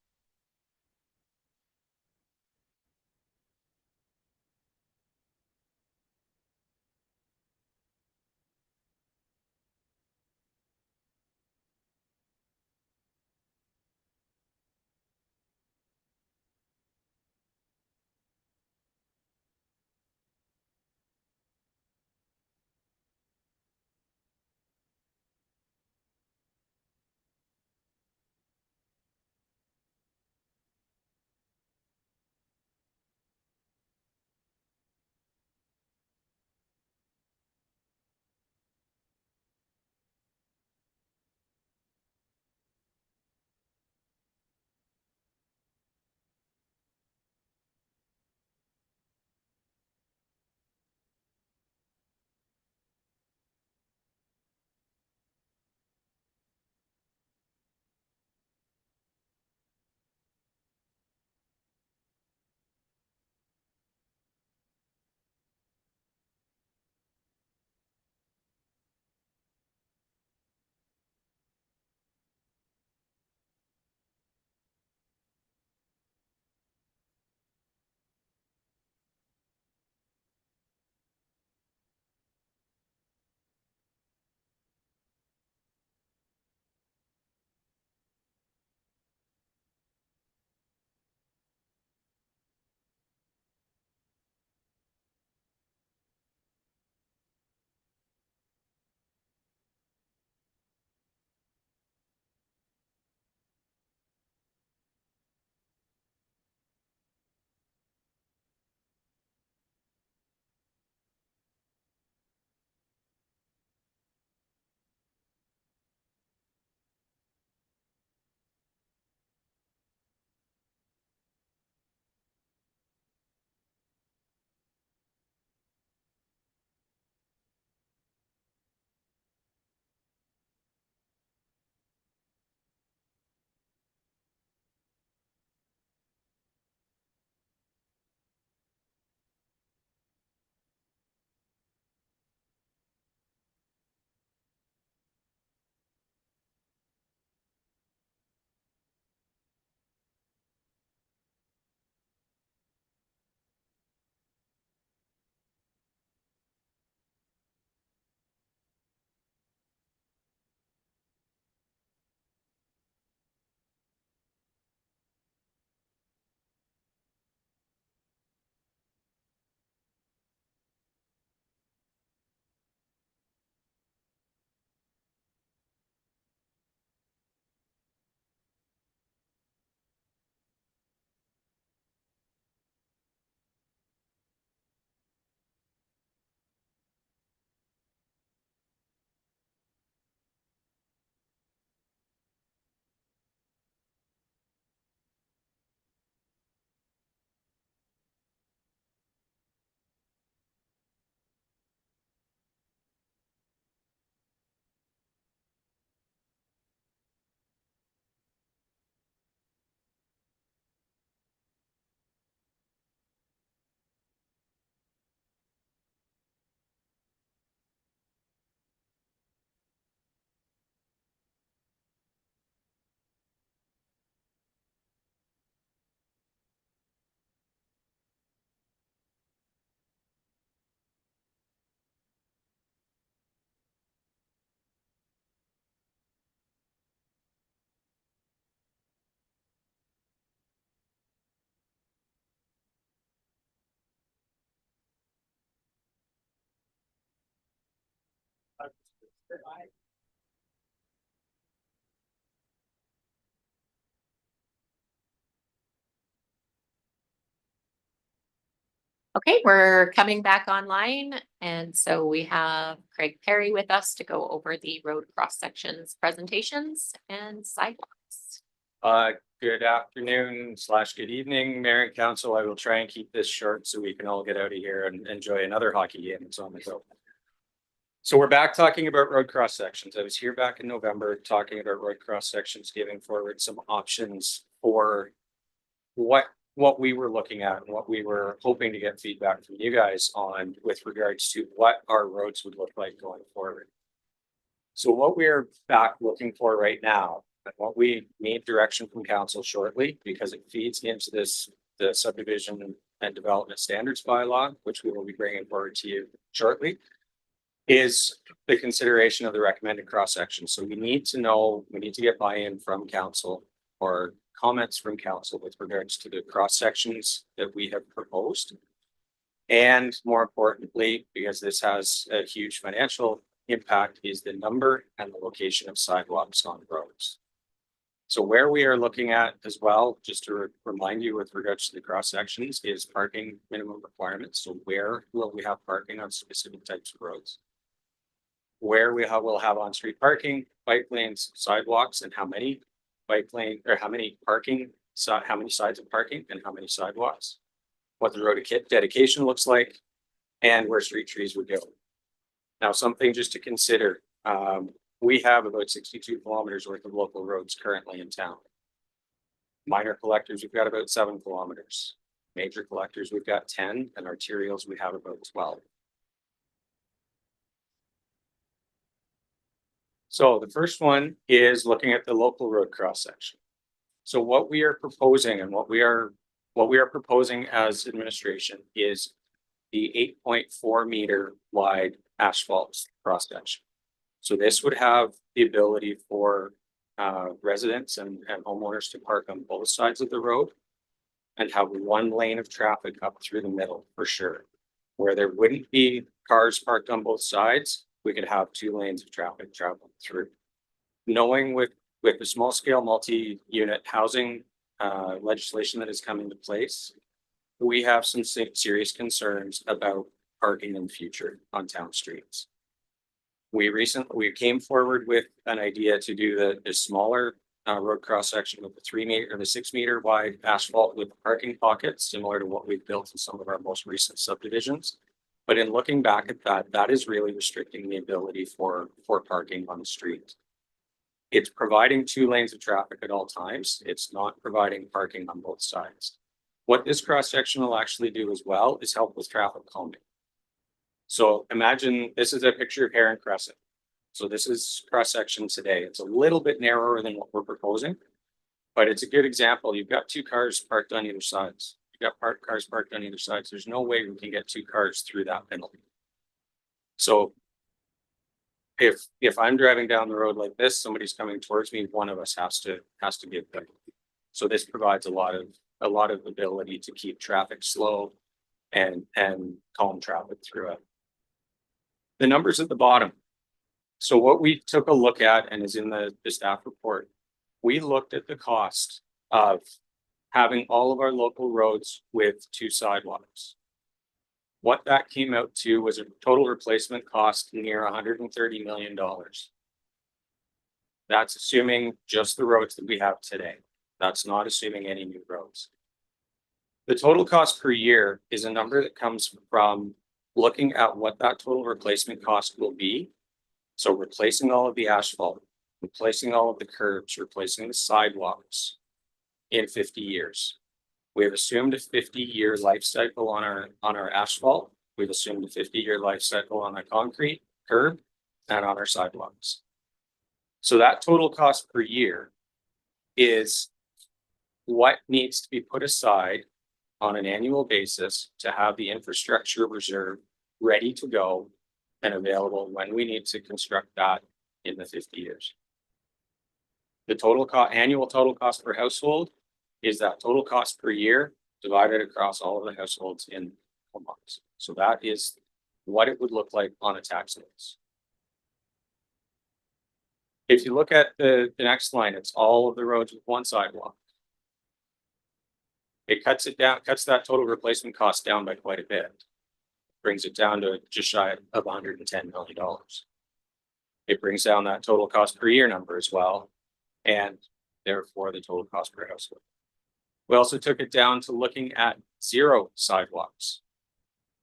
Okay, we're coming back online. And so we have Craig Perry with us to go over the road cross sections, presentations and sidewalks. Good afternoon / good evening, Mayor and Council. I will try and keep this short so we can all get out of here and enjoy another hockey game that's on the go. So we're back talking about road cross sections. I was here back in November talking about road cross sections, giving forward some options for what we were looking at and what we were hoping to get feedback from you guys on with regards to what our roads would look like going forward. So what we're back looking for right now, and what we need direction from council shortly, because it feeds into this, the subdivision and development standards bylaw, which we will be bringing forward to you shortly, is the consideration of the recommended cross section. So we need to know, we need to get buy-in from council or comments from council with regards to the cross sections that we have proposed. And more importantly, because this has a huge financial impact, is the number and the location of sidewalks on roads. So where we are looking at as well, just to remind you with regards to the cross sections, is parking minimum requirements. So where will we have parking on specific types of roads? Where will have on-street parking, bike lanes, sidewalks, and how many bike lane, or how many parking, so how many sides of parking and how many sidewalks? What the road dedication looks like, and where street trees would go. Now, something just to consider, we have about 62 kilometers worth of local roads currently in town. Minor collectors, we've got about 7 kilometers. Major collectors, we've got 10, and arterials, we have about 12. So the first one is looking at the local road cross section. So what we are proposing and what we are proposing as administration is the 8.4 meter wide asphalt cross section. So this would have the ability for residents and homeowners to park on both sides of the road and have one lane of traffic up through the middle for sure. Where there wouldn't be cars parked on both sides, we could have 2 lanes of traffic traveling through. Knowing with the small scale multi-unit housing legislation that is coming to place, we have some serious concerns about parking in the future on town streets. We came forward with an idea to do the smaller road cross section with the 3 meter or the 6 meter wide asphalt with parking pockets, similar to what we've built in some of our most recent subdivisions. But in looking back at that, that is really restricting the ability for parking on the street. It's providing 2 lanes of traffic at all times. It's not providing parking on both sides. What this cross section will actually do as well is help with traffic calming. So imagine this is a picture of Heron Crescent. So this is cross section today. It's a little bit narrower than what we're proposing, but it's a good example. You've got 2 cars parked on either sides. You've got cars parked on either sides. There's no way we can get 2 cars through that penalty. So if I'm driving down the road like this, somebody's coming towards me, one of us has to give them. So this provides a lot of ability to keep traffic slow and calm traffic through it. The numbers at the bottom. So what we took a look at and is in the staff report, we looked at the cost of having all of our local roads with 2 sidewalks. What that came out to was a total replacement cost near $130 million. That's assuming just the roads that we have today. That's not assuming any new roads. The total cost per year is a number that comes from looking at what that total replacement cost will be. So replacing all of the asphalt, replacing all of the curbs, replacing the sidewalks in 50 years. We have assumed a 50-year life cycle on our asphalt. We've assumed a 50-year life cycle on our concrete, curb, and on our sidewalks. So that total cost per year is what needs to be put aside on an annual basis to have the infrastructure reserve ready to go and available when we need to construct that in the 50 years. The total annual total cost per household is that total cost per year divided across all of the households in Comox. So that is what it would look like on a tax base. If you look at the next line, it's all of the roads with 1 sidewalk. It cuts it down, cuts that total replacement cost down by quite a bit. Brings it down to just shy of $110 million. It brings down that total cost per year number as well, and therefore the total cost per household. We also took it down to looking at 0 sidewalks.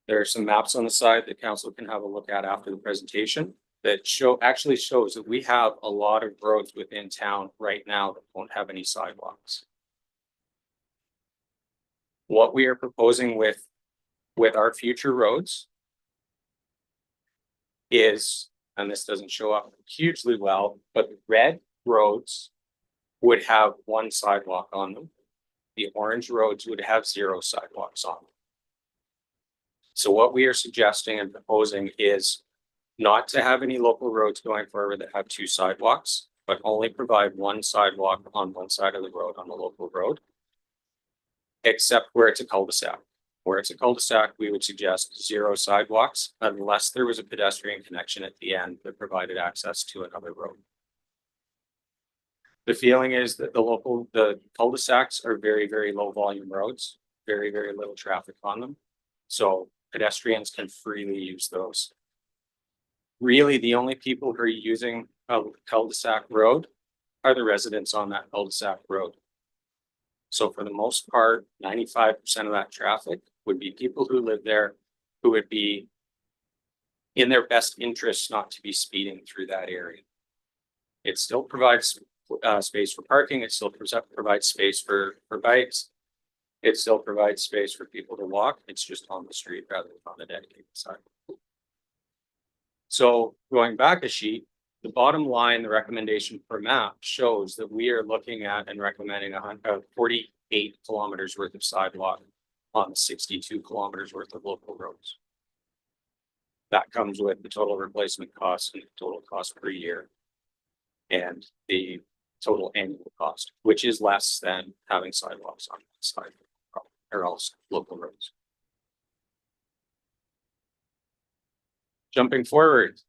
There are some maps on the side that council can have a look at after the presentation that actually shows that we have a lot of roads within town right now that won't have any sidewalks. What we are proposing with our future roads is and this doesn't show up hugely well, but red roads would have one sidewalk on them. The orange roads would have 0 sidewalks on them. So what we are suggesting and proposing is not to have any local roads going forward that have 2 sidewalks, but only provide 1 sidewalk on one side of the road on the local road, except where it's a cul-de-sac. Where it's a cul-de-sac, we would suggest 0 sidewalks unless there was a pedestrian connection at the end that provided access to another road. The feeling is that the cul-de-sacs are very, very low volume roads, very, very little traffic on them. So pedestrians can freely use those. Really, the only people who are using a cul-de-sac road are the residents on that cul-de-sac road. So for the most part, 95% of that traffic would be people who live there, who would be in their best interest not to be speeding through that area. It still provides space for parking. It still provides space for bikes. It still provides space for people to walk. It's just on the street rather than on the dedicated side. So going back a sheet, the bottom line, the recommendation per map shows that we are looking at and recommending 48 kilometers worth of sidewalk on 62 kilometers worth of local roads. That comes with the total replacement cost and the total cost per year and the total annual cost, which is less than having sidewalks on that side or else local roads. Jumping forward,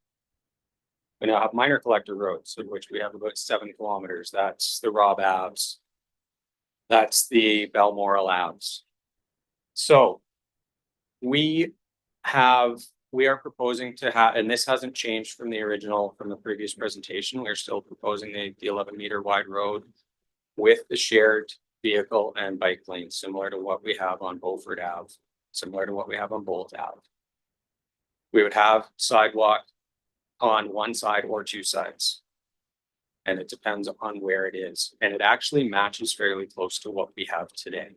we now have minor collector roads, of which we have about 7 kilometers. That's the Rob Aves. That's the Balmoral Aves. So we are proposing to have, and this hasn't changed from the previous presentation. We're still proposing the 11-meter wide road with the shared vehicle and bike lanes, similar to what we have on Beaufort Ave, similar to what we have on Bolt Ave. We would have sidewalk on one side or 2 sides. And it depends on where it is. And it actually matches fairly close to what we have today.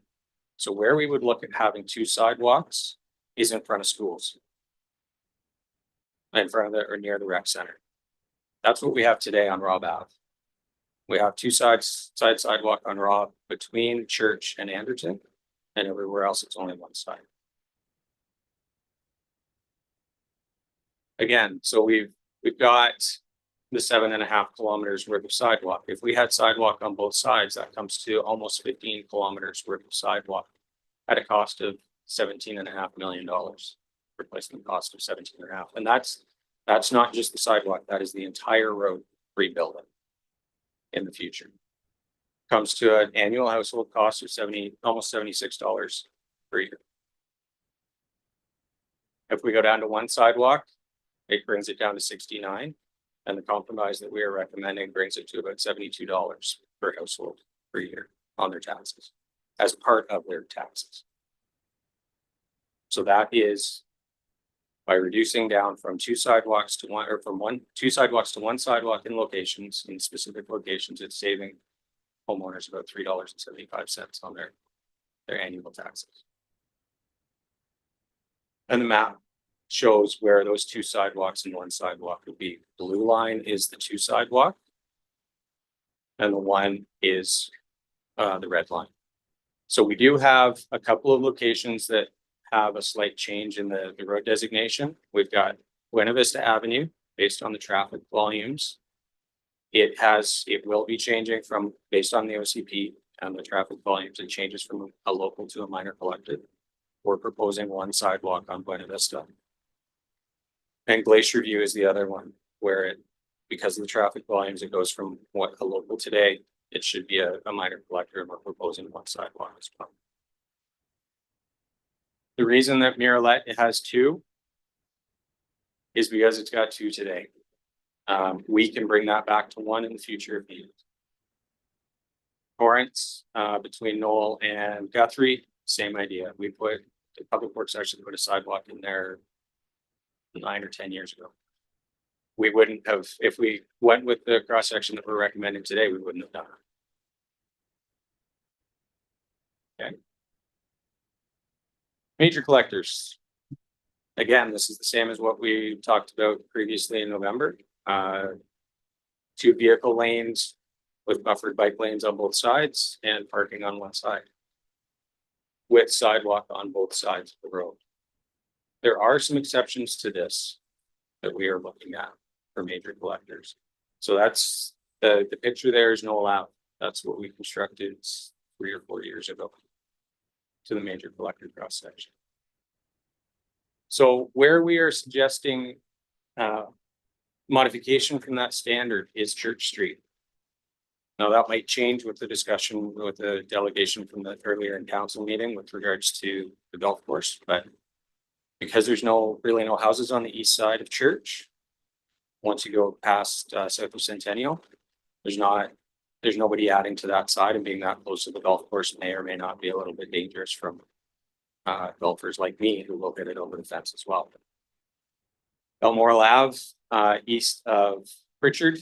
So where we would look at having 2 sidewalks is in front of schools. In front of or near the rec center. That's what we have today on Rob Ave. We have 2 side sidewalk on Rob between Church and Anderton, and everywhere else it's only 1 side. Again, so we've got the 7.5 kilometers worth of sidewalk. If we had sidewalk on both sides, that comes to almost 15 kilometers worth of sidewalk at a cost of $17.5 million. Replacement cost of 17.5. And that's not just the sidewalk, that is the entire road rebuilding in the future. Comes to an annual household cost of almost $76 per year. If we go down to 1 sidewalk, it brings it down to 69, and the compromise that we are recommending brings it to about $72 per household per year on their taxes as part of their taxes. So that is by reducing down from 2 sidewalks to 1, or from 2 sidewalks to 1 sidewalk in locations, in specific locations, it's saving homeowners about $3.75 on their annual taxes. And the map shows where those 2 sidewalks and 1 sidewalk would be. Blue line is the 2 sidewalk, and the 1 is the red line. So we do have a couple of locations that have a slight change in the road designation. We've got Buena Vista Avenue based on the traffic volumes. It will be changing from based on the OCP and the traffic volumes. It changes from a local to a minor collected. We're proposing 1 sidewalk on Buena Vista. And Glacier View is the other one where because of the traffic volumes, it goes from what a local today, it should be a minor collector, and we're proposing 1 sidewalk as well. The reason that Miralette it has 2 is because it's got 2 today. We can bring that back to 1 in the future if needed. Torrance, between Knoll and Guthrie, same idea. The Public Works actually put a sidewalk in there 9 or 10 years ago. We wouldn't have, if we went with the cross section that we're recommending today, we wouldn't have done it. Okay. Major collectors. again, this is the same as what we talked about previously in November. 2 vehicle lanes with buffered bike lanes on both sides and parking on one side. With sidewalk on both sides of the road. There are some exceptions to this that we are looking at for major collectors. So that's the picture there is no allowed. That's what we constructed 3 or 4 years ago to the major collector cross section. So where we are suggesting modification from that standard is Church Street. Now that might change with the discussion with the delegation from the earlier in council meeting with regards to the golf course, but because there's really no houses on the east side of Church. Once you go past south of Centennial, there's nobody adding to that side, and being that close to the golf course may or may not be a little bit dangerous from golfers like me who will hit it over the fence as well. Balmoral Ave, east of Pritchard,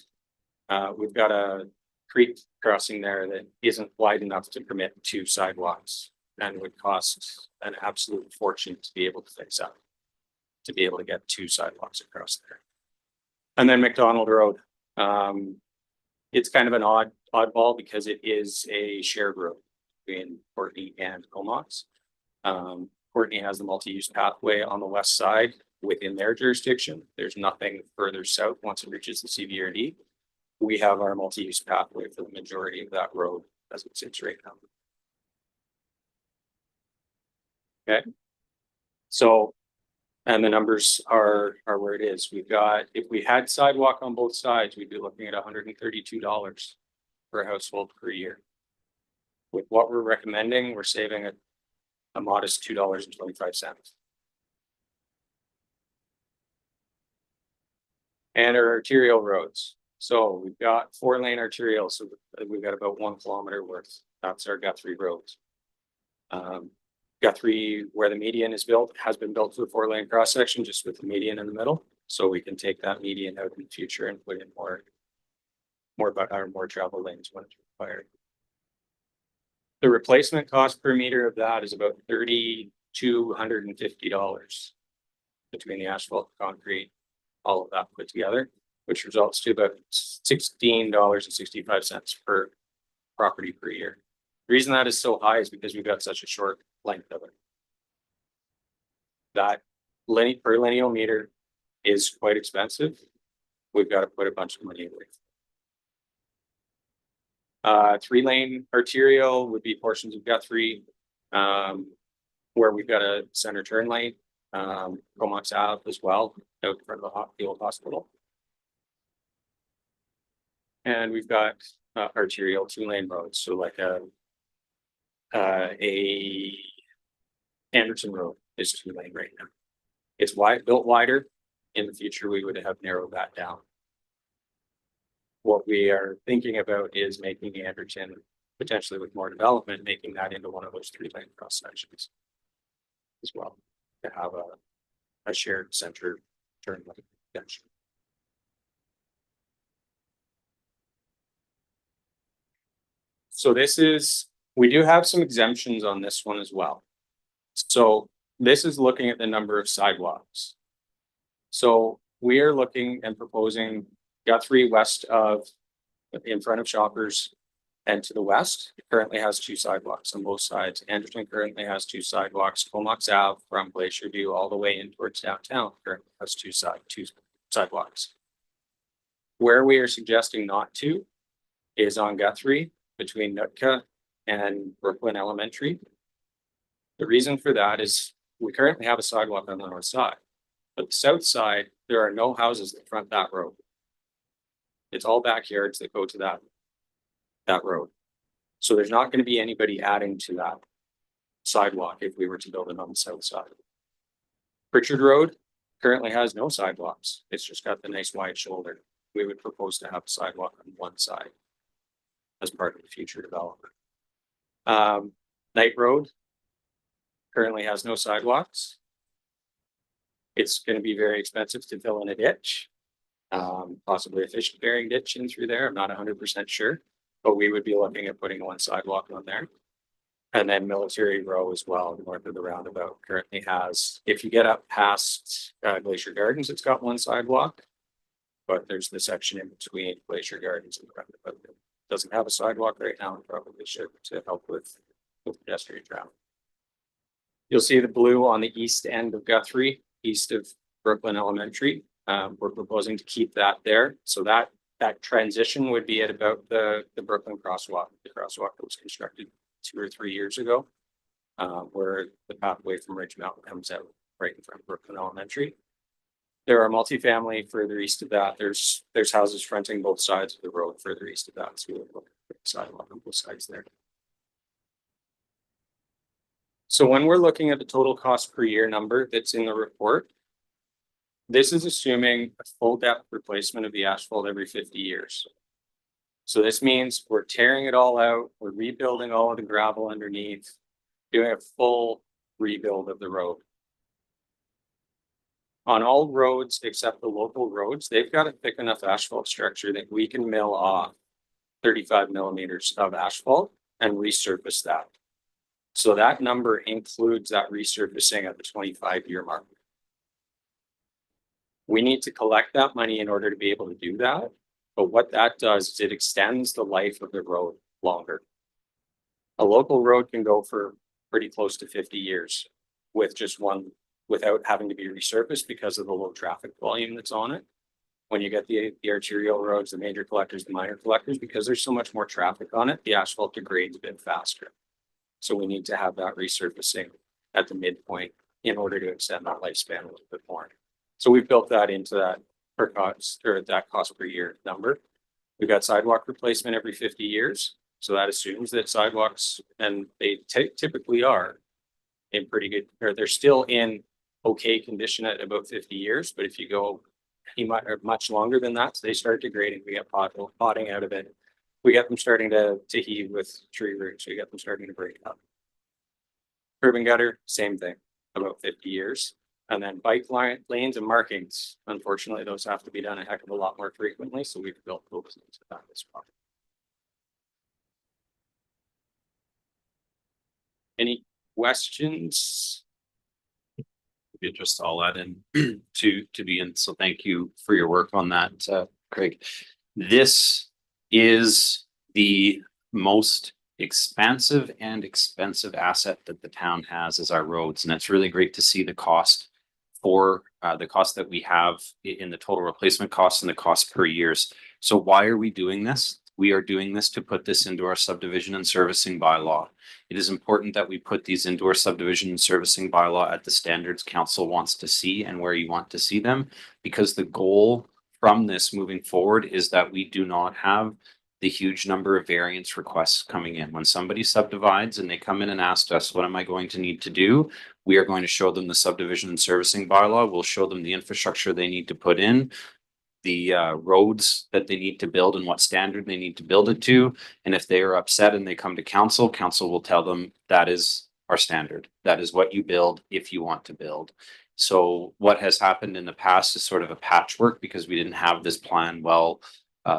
we've got a creek crossing there that isn't wide enough to permit 2 sidewalks and would cost an absolute fortune to be able to fix up, to be able to get 2 sidewalks across there. And then McDonald Road, it's kind of an oddball because it is a shared road between Courtney and Comox. Courtney has the multi-use pathway on the west side within their jurisdiction. There's nothing further south once it reaches the CVRD. We have our multi-use pathway for the majority of that road as it sits right now. Okay. So, and the numbers are where it is. We've got, if we had sidewalk on both sides, we'd be looking at $132 per household per year. With what we're recommending, we're saving a modest $2.25. And our arterial roads. So we've got 4-lane arterial, so we've got about 1 kilometer worth. That's our Guthrie roads. Guthrie, where the median is built, has been built to a 4-lane cross section, just with the median in the middle. So we can take that median out in the future and put in more travel lanes when it's required. The replacement cost per meter of that is about $3,250 between the asphalt, concrete, all of that put together, which results to about $16.65 per property per year. The reason that is so high is because we've got such a short length of it. That per lineal meter is quite expensive. We've got to put a bunch of money away. 3-lane arterial would be portions of Guthrie, where we've got a center turn lane, Comox Ave as well, out in front of the old hospital. And we've got arterial 2-lane roads, so like a Anderson Road is 2-lane right now. It's built wider. In the future, we would have narrowed that down. What we are thinking about is making Anderson, potentially with more development, making that into one of those 3-lane cross sections as well, to have a shared center turn lane section. So we do have some exemptions on this one as well. So this is looking at the number of sidewalks. So we are looking and proposing Guthrie west of, in front of Shoppers and to the west, it currently has 2 sidewalks on both sides. Anderson currently has 2 sidewalks. Comox Ave from Glacier View all the way in towards downtown currently has 2 sidewalks. Where we are suggesting not to is on Guthrie between Nootka and Brooklyn Elementary. The reason for that is we currently have a sidewalk on the north side, but the south side, there are no houses that front that road. It's all backyards that go to that road. So there's not going to be anybody adding to that sidewalk if we were to build it on the south side. Pritchard Road currently has no sidewalks. It's just got the nice wide shoulder. We would propose to have a sidewalk on one side as part of the future development. Knight Road currently has no sidewalks. It's going to be very expensive to fill in a ditch, possibly a fish bearing ditch in through there. I'm not 100% sure, but we would be looking at putting 1 sidewalk on there. And then Military Row as well, north of the roundabout, currently has, if you get up past Glacier Gardens, it's got one sidewalk. But there's the section in between Glacier Gardens and the roundabout that doesn't have a sidewalk right now, and probably should, to help with pedestrian traffic. You'll see the blue on the east end of Guthrie, east of Brooklyn Elementary. We're proposing to keep that there, so that transition would be at about the Brooklyn crosswalk, the crosswalk that was constructed 2 or 3 years ago. Where the pathway from Ridge Mountain comes out right in front of Brooklyn Elementary. There are multifamily further east of that. There's houses fronting both sides of the road further east of that. So we'll look at the sidewalk on both sides there. So when we're looking at the total cost per year number that's in the report, this is assuming a full depth replacement of the asphalt every 50 years. So this means we're tearing it all out, we're rebuilding all of the gravel underneath, doing a full rebuild of the road. On all roads except the local roads, they've got a thick enough asphalt structure that we can mill off 35 millimeters of asphalt and resurface that. So that number includes that resurfacing at the 25-year mark. We need to collect that money in order to be able to do that. But what that does is it extends the life of the road longer. A local road can go for pretty close to 50 years with just one, without having to be resurfaced because of the low traffic volume that's on it. When you get the arterial roads, the major collectors, the minor collectors, because there's so much more traffic on it, the asphalt degrades a bit faster. So we need to have that resurfacing at the midpoint in order to extend that lifespan a little bit more. So we've built that into that per cost, or that cost per year number. We've got sidewalk replacement every 50 years. So that assumes that sidewalks, and they typically are in pretty good, or they're still in okay condition at about 50 years. But if you go much longer than that, they start degrading. We get potting out of it. We get them starting to heave with tree roots. We get them starting to break up. Curb and gutter, same thing, about 50 years. And then bike lanes and markings. Unfortunately, those have to be done a heck of a lot more frequently. So we've built those into that as well. Any questions? You just all that in to be in. So thank you for your work on that, Craig. This is the most expansive and expensive asset that the town has is our roads. And it's really great to see the cost for the cost that we have in the total replacement costs and the cost per years. So why are we doing this? We are doing this to put this into our subdivision and servicing bylaw. It is important that we put these into our subdivision and servicing bylaw at the standards council wants to see and where you want to see them, because the goal from this moving forward is that we do not have the huge number of variance requests coming in. When somebody subdivides and they come in and ask us, what am I going to need to do? We are going to show them the subdivision and servicing bylaw. We'll show them the infrastructure they need to put in, the roads that they need to build and what standard they need to build it to. And if they are upset and they come to council, council will tell them that is our standard. That is what you build if you want to build. So what has happened in the past is sort of a patchwork because we didn't have this plan well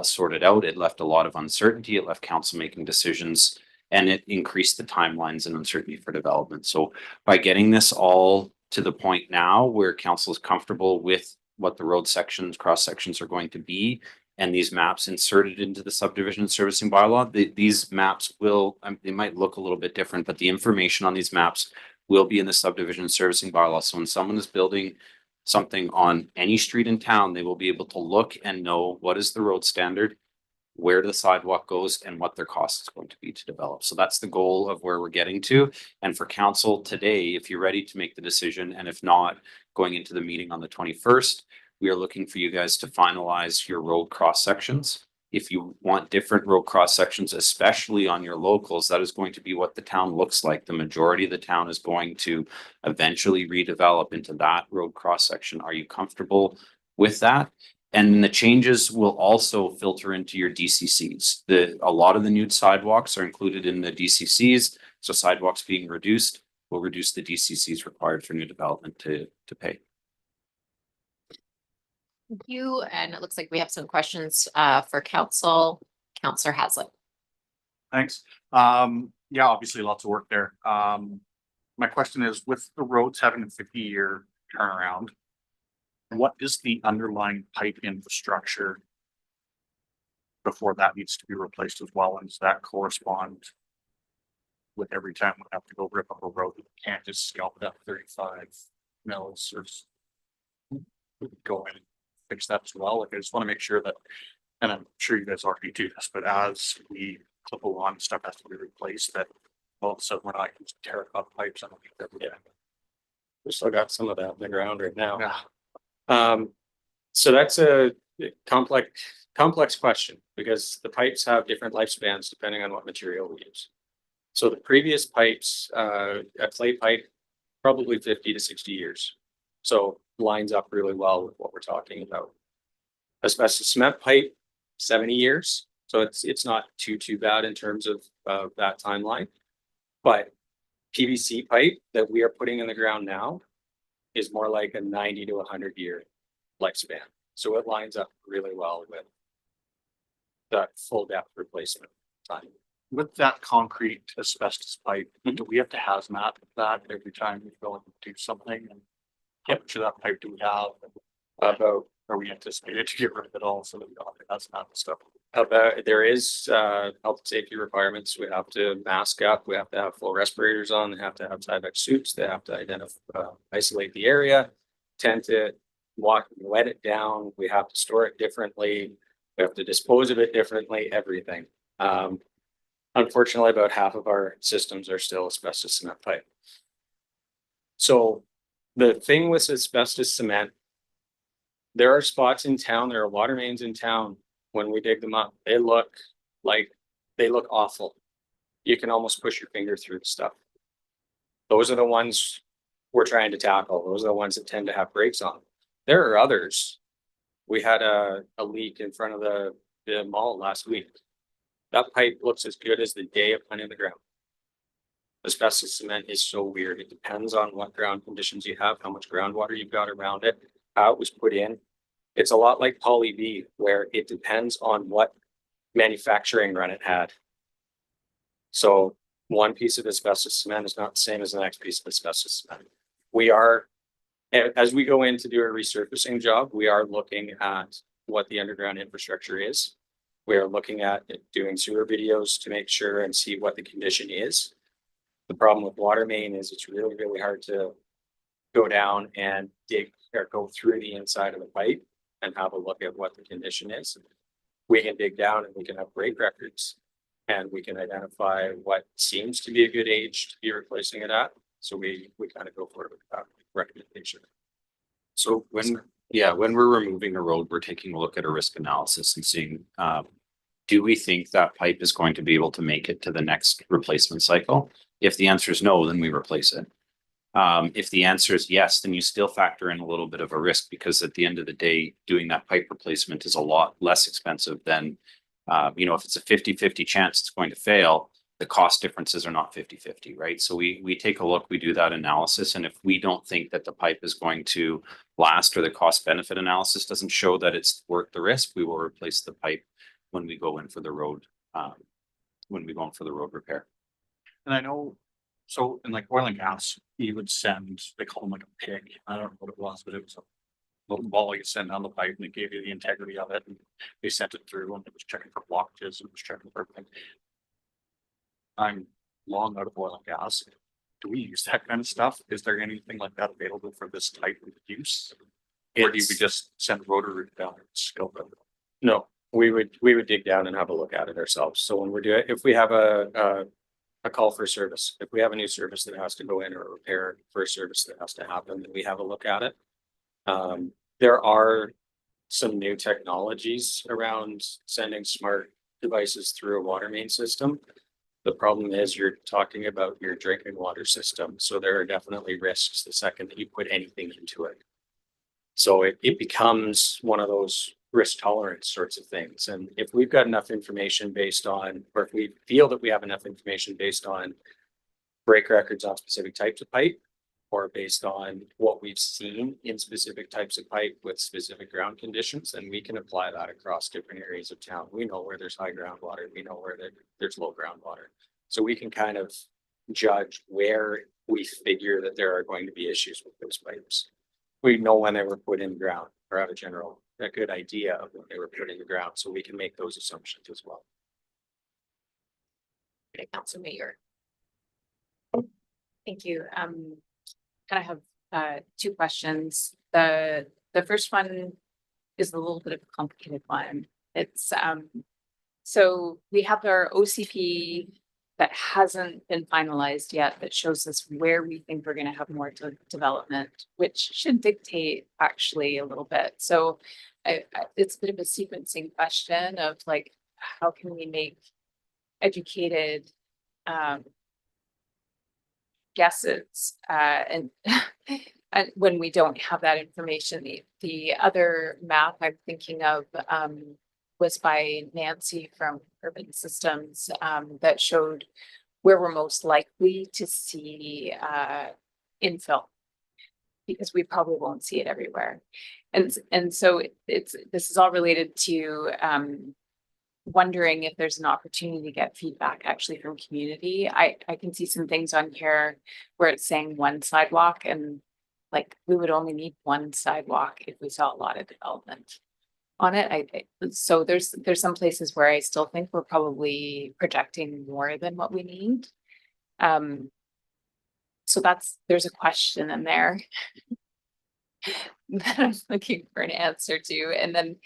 sorted out. It left a lot of uncertainty. It left council making decisions and it increased the timelines and uncertainty for development. So by getting this all to the point now where council is comfortable with what the road sections, cross sections are going to be, and these maps inserted into the subdivision and servicing bylaw, these maps will, they might look a little bit different, but the information on these maps will be in the subdivision and servicing bylaw. So when someone is building something on any street in town, they will be able to look and know what is the road standard, where the sidewalk goes, and what their cost is going to be to develop. So that's the goal of where we're getting to. And for council today, if you're ready to make the decision, and if not, going into the meeting on the 21st, we are looking for you guys to finalize your road cross sections. If you want different road cross sections, especially on your locals, that is going to be what the town looks like. The majority of the town is going to eventually redevelop into that road cross section. Are you comfortable with that? And then the changes will also filter into your DCCs. A lot of the new sidewalks are included in the DCCs. So sidewalks being reduced will reduce the DCCs required for new development to pay. Thank you. And it looks like we have some questions for council. Councillor Haslett. Thanks. yeah, obviously lots of work there. My question is, with the roads having a 50-year turnaround, what is the underlying pipe infrastructure before that needs to be replaced as well? And does that correspond with every time we have to go rip up a road? We can't just scalp it up 35 mils or go in and fix that as well. Like, I just want to make sure that, and I'm sure you guys already do this, but as we clip along, stuff has to be replaced, that all of a sudden we're not using terracotta pipes underneath everything. We still got some of that in the ground right now. Yeah. So that's a complex question because the pipes have different lifespans depending on what material we use. So the previous pipes, a clay pipe, probably 50 to 60 years. So lines up really well with what we're talking about. Asbestos cement pipe, 70 years. So it's not too bad in terms of that timeline. But PVC pipe that we are putting in the ground now is more like a 90 to 100-year lifespan. So it lines up really well with that full depth replacement time. With that concrete asbestos pipe, do we have to hazmat that every time we go and do something? And how much of that pipe do we have? About, are we anticipated to get rid of it all so that we don't have to hazmat stuff? there is health and safety requirements. We have to mask up. We have to have full respirators on. They have to have Tyvek suits. They have to identify, isolate the area, tent it, wet it down. We have to store it differently. We have to dispose of it differently, everything. Unfortunately, about half of our systems are still asbestos cement pipe. So the thing with asbestos cement, there are spots in town, there are water mains in town. When we dig them up, they look awful. You can almost push your finger through the stuff. Those are the ones we're trying to tackle. Those are the ones that tend to have breaks on them. There are others. We had a leak in front of the mall last week. That pipe looks as good as the day it went in the ground. Asbestos cement is so weird. It depends on what ground conditions you have, how much groundwater you've got around it, how it was put in. It's a lot like poly B, where it depends on what manufacturing run it had. So one piece of asbestos cement is not the same as the next piece of asbestos cement. We are, as we go in to do a resurfacing job, we are looking at what the underground infrastructure is. We are looking at doing sewer videos to make sure and see what the condition is. The problem with water main is it's really, really hard to go down and dig or go through the inside of the pipe and have a look at what the condition is. We can dig down and we can have break records and we can identify what seems to be a good age to be replacing it at. So we kind of go forward with that recommendation. So when we're removing a road, we're taking a look at a risk analysis and seeing, do we think that pipe is going to be able to make it to the next replacement cycle? If the answer is no, then we replace it. If the answer is yes, then you still factor in a little bit of a risk because at the end of the day, doing that pipe replacement is a lot less expensive than, if it's a 50-50 chance it's going to fail, the cost differences are not 50-50, right? So we take a look, we do that analysis. And if we don't think that the pipe is going to last or the cost benefit analysis doesn't show that it's worth the risk, we will replace the pipe when we go in for the road, repair. And I know, so in like oil and gas, you would send, they call them like a pig. I don't know what it was, but it was a little ball you send down the pipe and it gave you the integrity of it. And they sent it through and it was checking for blockages and it was checking for everything. I'm long out of oil and gas. Do we use that kind of stuff? Is there anything like that available for this type of use? Or do we just send rotary down and scope it? No, we would dig down and have a look at it ourselves. So when we're doing, if we have a call for service, if we have a new service that has to go in or a repair for a service that has to happen, then we have a look at it. There are some new technologies around sending smart devices through a water main system. The problem is you're talking about your drinking water system. So there are definitely risks the second that you put anything into it. So it becomes one of those risk tolerance sorts of things. And if we've got enough information based on, or if we feel that we have enough information based on break records on specific types of pipe, or based on what we've seen in specific types of pipe with specific ground conditions, then we can apply that across different areas of town. We know where there's high groundwater. We know where there's low groundwater. So we can kind of judge where we figure that there are going to be issues with those pipes. We know when they were put in the ground or have a good idea of when they were put in the ground, so we can make those assumptions as well. Councilor Mayor. Thank you. Kind of have two questions. The first one is a little bit of a complicated one. It's so we have our OCP that hasn't been finalized yet that shows us where we think we're going to have more development, which should dictate actually a little bit. So it's a bit of a sequencing question of like, how can we make educated guesses and when we don't have that information. The other map I'm thinking of was by Nancy from Urban Systems that showed where we're most likely to see infill, because we probably won't see it everywhere. And so this is all related to wondering if there's an opportunity to get feedback actually from community. I can see some things on here where it's saying one sidewalk, and like we would only need one sidewalk if we saw a lot of development on it. So there's some places where I still think we're probably projecting more than what we need. So there's a question in there that I'm looking for an answer to. And then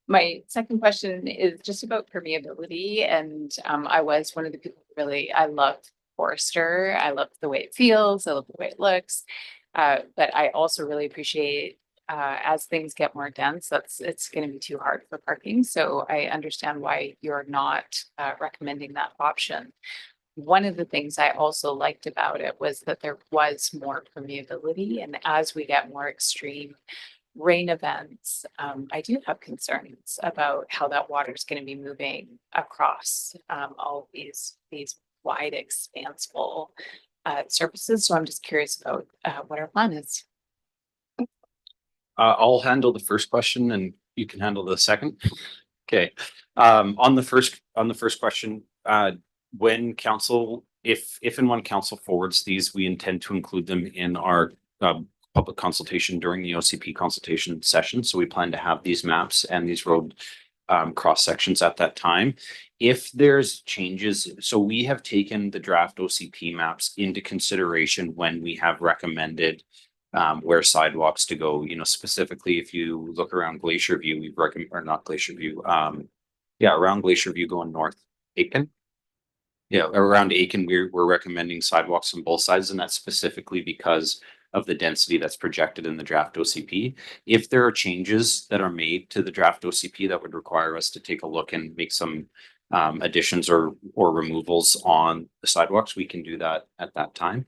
my second question is just about permeability. And I was one of the people who I loved Forester. I love the way it feels. I love the way it looks. But I also really appreciate as things get more dense, it's going to be too hard for parking. So I understand why you're not recommending that option. One of the things I also liked about it was that there was more permeability, and as we get more extreme rain events, I do have concerns about how that water is going to be moving across all these wide, expansible surfaces. So I'm just curious about what our plan is. I'll handle the first question and you can handle the second. Okay. On the first question, when council, if and when council forwards these, we intend to include them in our public consultation during the OCP consultation session. So we plan to have these maps and these road cross sections at that time. If there's changes, so we have taken the draft OCP maps into consideration when we have recommended where sidewalks to go. You know, specifically, if you look around Glacier View, we've recommended, or not Glacier View, around Glacier View going north, Aitken. Yeah, around Aitken, we're recommending sidewalks on both sides, and that's specifically because of the density that's projected in the draft OCP. If there are changes that are made to the draft OCP that would require us to take a look and make some additions or removals on the sidewalks, we can do that at that time.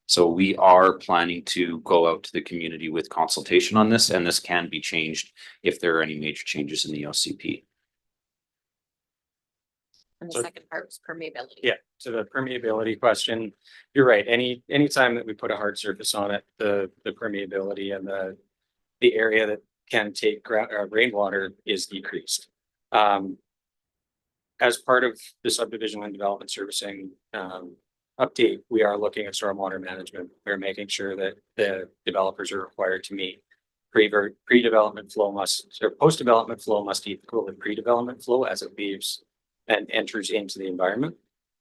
So we are planning to go out to the community with consultation on this, and this can be changed if there are any major changes in the OCP. And the second part was permeability. Yeah, so the permeability question, you're right. Anytime that we put a hard surface on it, the permeability and the area that can take rainwater is decreased. As part of the subdivision and development servicing update, we are looking at stormwater management. We're making sure that the developers are required to meet pre-development flow or post-development flow must equal the pre-development flow as it leaves and enters into the environment.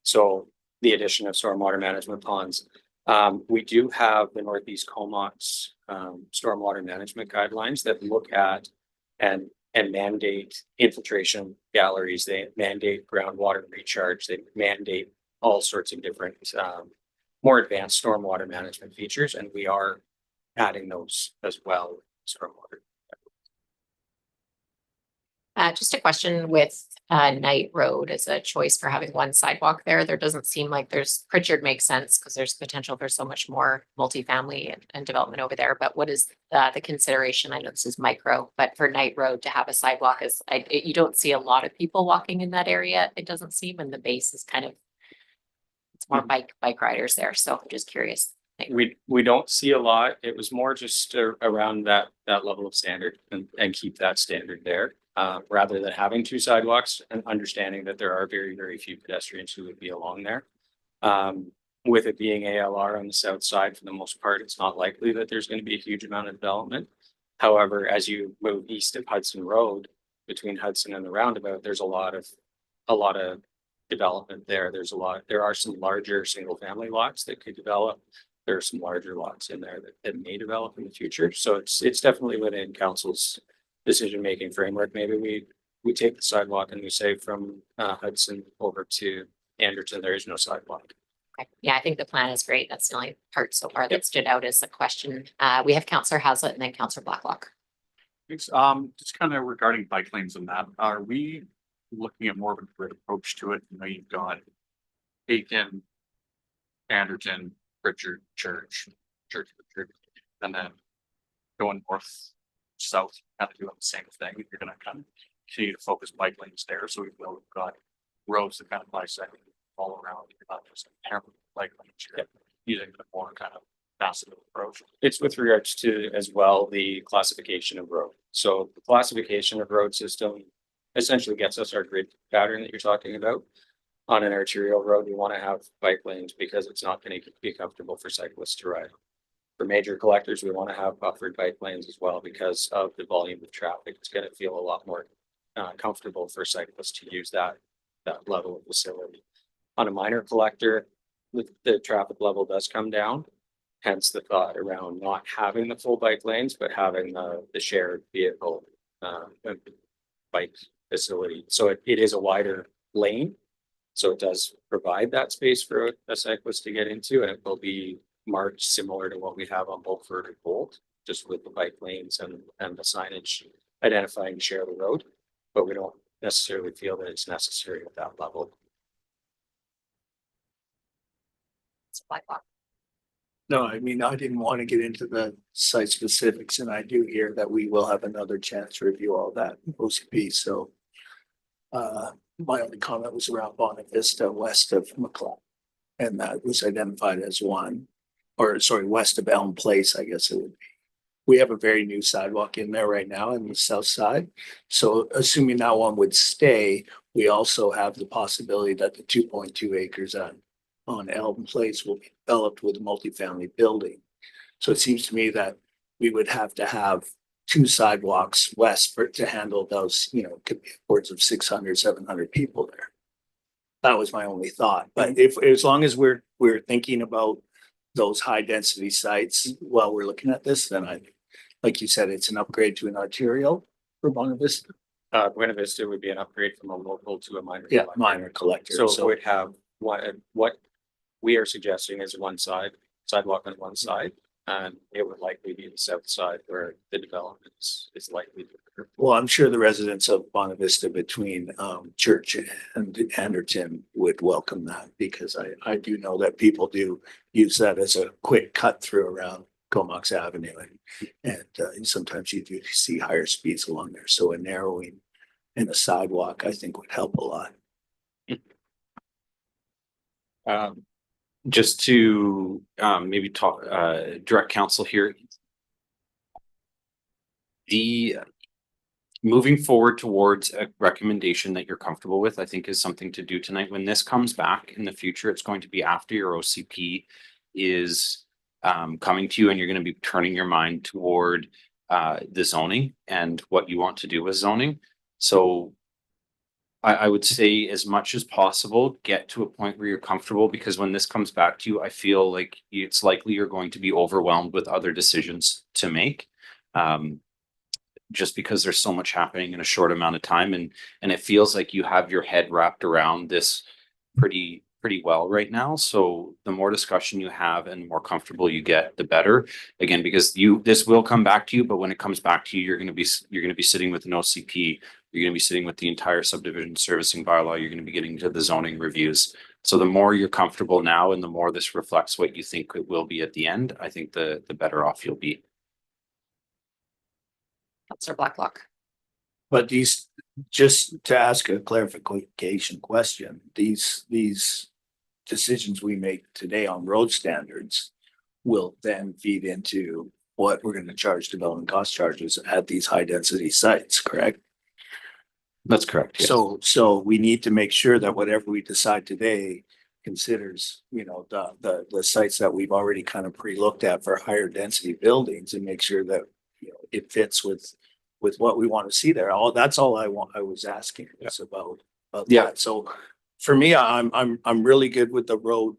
So the addition of stormwater management ponds. We do have the Northeast Comox stormwater management guidelines that look at and mandate infiltration galleries. They mandate groundwater recharge. They mandate all sorts of different more advanced stormwater management features, and we are adding those as well. Stormwater. Just a question with Knight Road as a choice for having one sidewalk there. There doesn't seem like Pritchard makes sense because there's potential for so much more multifamily and development over there. But what is the consideration? I know this is micro, but for Knight Road to have a sidewalk you don't see a lot of people walking in that area. It doesn't seem, and the base is kind of, it's more bike riders there. So I'm just curious. We don't see a lot. It was more just around that level of standard and keep that standard there. Rather than having two sidewalks and understanding that there are very, very few pedestrians who would be along there. With it being ALR on the south side, for the most part, it's not likely that there's going to be a huge amount of development. However, as you move east of Hudson Road, between Hudson and the roundabout, there's a lot of development there. There are some larger single family lots that could develop. There are some larger lots in there that may develop in the future. So it's definitely within council's decision-making framework. Maybe we take the sidewalk and we say from Hudson over to Anderton, there is no sidewalk. Okay. Yeah, I think the plan is great. That's the only part so far that stood out as a question. We have Councillor Hazlett and then Councillor Blacklock. Thanks. Just kind of regarding bike lanes and that, are we looking at more of a grid approach to it? You know, you've got Aiken, Anderton, Pritchard, Church, and then going north, south, kind of doing the same thing. You're going to kind of continue to focus bike lanes there. So we've got roads that kind of bisect all around. You're not just bike lanes. You're using the more kind of passive approach. It's with regards to as well the classification of road. So the classification of road system essentially gets us our grid pattern that you're talking about. On an arterial road, we want to have bike lanes because it's not going to be comfortable for cyclists to ride. For major collectors, we want to have buffered bike lanes as well because of the volume of traffic. It's going to feel a lot more comfortable for cyclists to use that level of facility. On a minor collector, the traffic level does come down. Hence the thought around not having the full bike lanes, but having the shared vehicle bike facility. So it is a wider lane. So it does provide that space for a cyclist to get into, and it will be marked similar to what we have on Bulkford and Bolt, just with the bike lanes and the signage identifying share the road. But we don't necessarily feel that it's necessary at that level. It's Blacklock. No, I mean, I didn't want to get into the site specifics, and I do hear that we will have another chance to review all that OCP. So my only comment was around Bonavista west of McLeod, and that was identified as one, or sorry, west of Elm Place, I guess it would be. We have a very new sidewalk in there right now in the south side. So assuming that one would stay, we also have the possibility that the 2.2 acres on Elm Place will be developed with a multifamily building. So it seems to me that we would have to have two sidewalks west to handle those, could be upwards of 600, 700 people there. That was my only thought. But as long as we're thinking about those high density sites while we're looking at this, then like you said, it's an upgrade to an arterial for Bonavista. Buena Vista would be an upgrade from a local to a minor. Yeah, minor collector. So it would have what we are suggesting is sidewalk on one side, and it would likely be the south side where the development is likely to occur. Well, I'm sure the residents of Bonavista between Church and Anderton would welcome that, because I do know that people do use that as a quick cut through around Comox Avenue, and sometimes you do see higher speeds along there. So a narrowing and a sidewalk, I think, would help a lot. Just to maybe talk direct counsel here. The moving forward towards a recommendation that you're comfortable with, I think, is something to do tonight. When this comes back in the future, it's going to be after your OCP is coming to you, and you're going to be turning your mind toward the zoning and what you want to do with zoning. So I would say, as much as possible, get to a point where you're comfortable, because when this comes back to you, I feel like it's likely you're going to be overwhelmed with other decisions to make. Just because there's so much happening in a short amount of time, and it feels like you have your head wrapped around this pretty well right now. So the more discussion you have and the more comfortable you get, the better. Again, because this will come back to you, but when it comes back to you, you're going to be sitting with an OCP. You're going to be sitting with the entire subdivision servicing bylaw. You're going to be getting to the zoning reviews. So the more you're comfortable now, and the more this reflects what you think it will be at the end, I think the better off you'll be. Councillor Blacklock. But just to ask a clarification question, these decisions we make today on road standards will then feed into what we're going to charge development cost charges at these high density sites, correct? That's correct. Yes. So we need to make sure that whatever we decide today considers, the sites that we've already kind of pre-looked at for higher density buildings and make sure that, it fits with what we want to see there. That's all I was asking is about that. So for me, I'm really good with the road,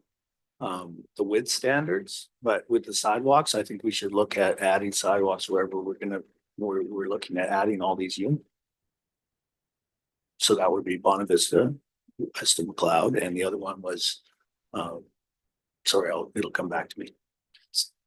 the width standards, but with the sidewalks, I think we should look at adding sidewalks wherever we're looking at adding all these units. So that would be Bonavista, west of McLeod, and the other one was, sorry, it'll come back to me.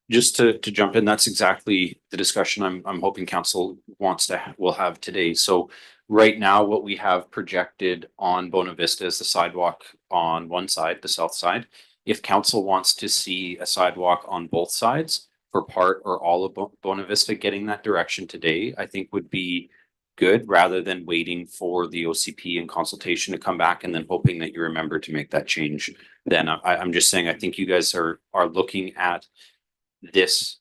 Just to jump in, that's exactly the discussion I'm hoping council will have today. So right now, what we have projected on Bonavista is the sidewalk on one side, the south side. If council wants to see a sidewalk on both sides for part or all of Bonavista, getting that direction today, I think would be good rather than waiting for the OCP and consultation to come back and then hoping that you remember to make that change. Then I'm just saying, I think you guys are looking at this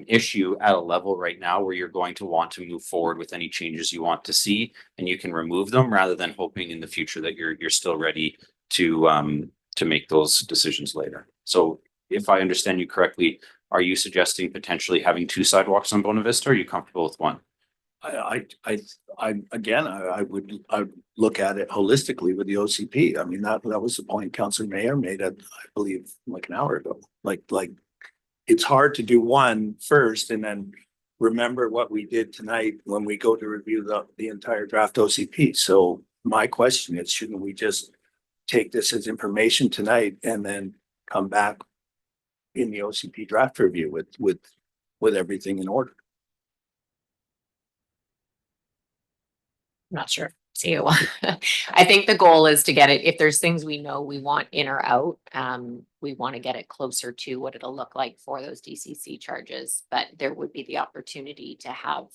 issue at a level right now where you're going to want to move forward with any changes you want to see, and you can remove them rather than hoping in the future that you're still ready to make those decisions later. So if I understand you correctly, are you suggesting potentially having two sidewalks on Bonavista, or are you comfortable with one? I would look at it holistically with the OCP. I mean, that was the point Councilor Mayor made, I believe, like an hour ago. Like it's hard to do one first and then remember what we did tonight when we go to review the entire draft OCP. So my question is, shouldn't we just take this as information tonight and then come back in the OCP draft review with everything in order? I'm not sure. See you. I think the goal is to get it, if there's things we know we want in or out, we want to get it closer to what it'll look like for those DCC charges. But there would be the opportunity to have,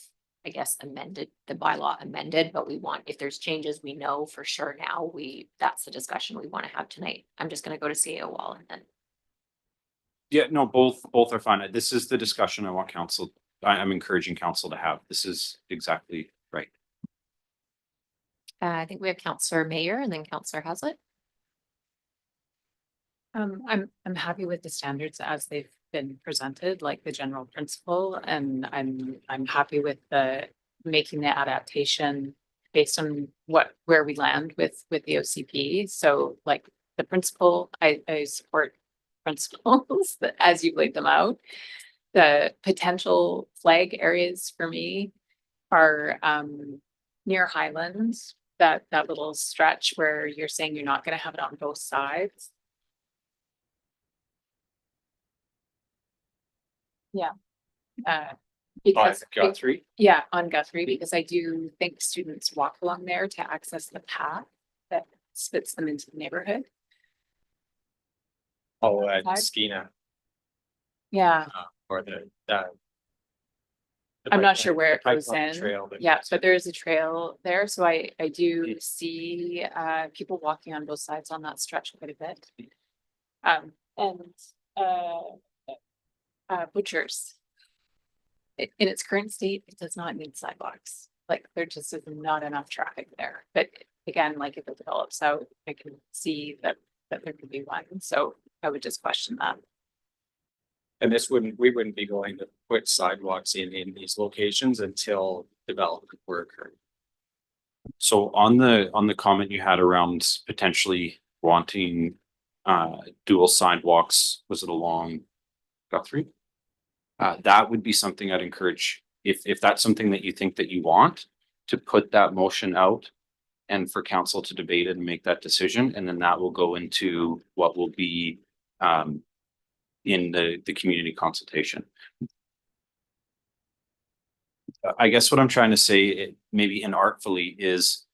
I guess, the bylaw amended, but if there's changes we know for sure now, that's the discussion we want to have tonight. I'm just going to go to CAO Wall and then. Yeah, no, both are fine. This is the discussion I want I'm encouraging council to have. This is exactly right. I think we have Councillor Mayor and then Councillor Hazlitt. I'm happy with the standards as they've been presented, like the general principle, and I'm happy with making the adaptation based on where we land with the OCP. So like the principle, I support principles as you laid them out. The potential flag areas for me are near Highlands, that little stretch where you're saying you're not going to have it on both sides. Yeah. Because Guthrie? Yeah, on Guthrie, because I do think students walk along there to access the path that spits them into the neighborhood. Oh, at Skeena. Yeah. Or the I'm not sure where it goes pipeline in. trail that Yeah, goes but there is a trail there, so I do see people walking on both sides on that stretch quite a bit. And Butchers. In its current state, it does not need sidewalks. Like there just is not enough traffic there. But again, like if it develops out, I can see that there could be one. So I would just question that. And we wouldn't be going to put sidewalks in these locations until development were occurring. So on the comment you had around potentially wanting dual sidewalks, was it along Guthrie? That would be something I'd encourage, if that's something that you think that you want, to put that motion out and for council to debate it and make that decision, and then that will go into what will be in the community consultation. I guess what I'm trying to say, maybe inartfully, is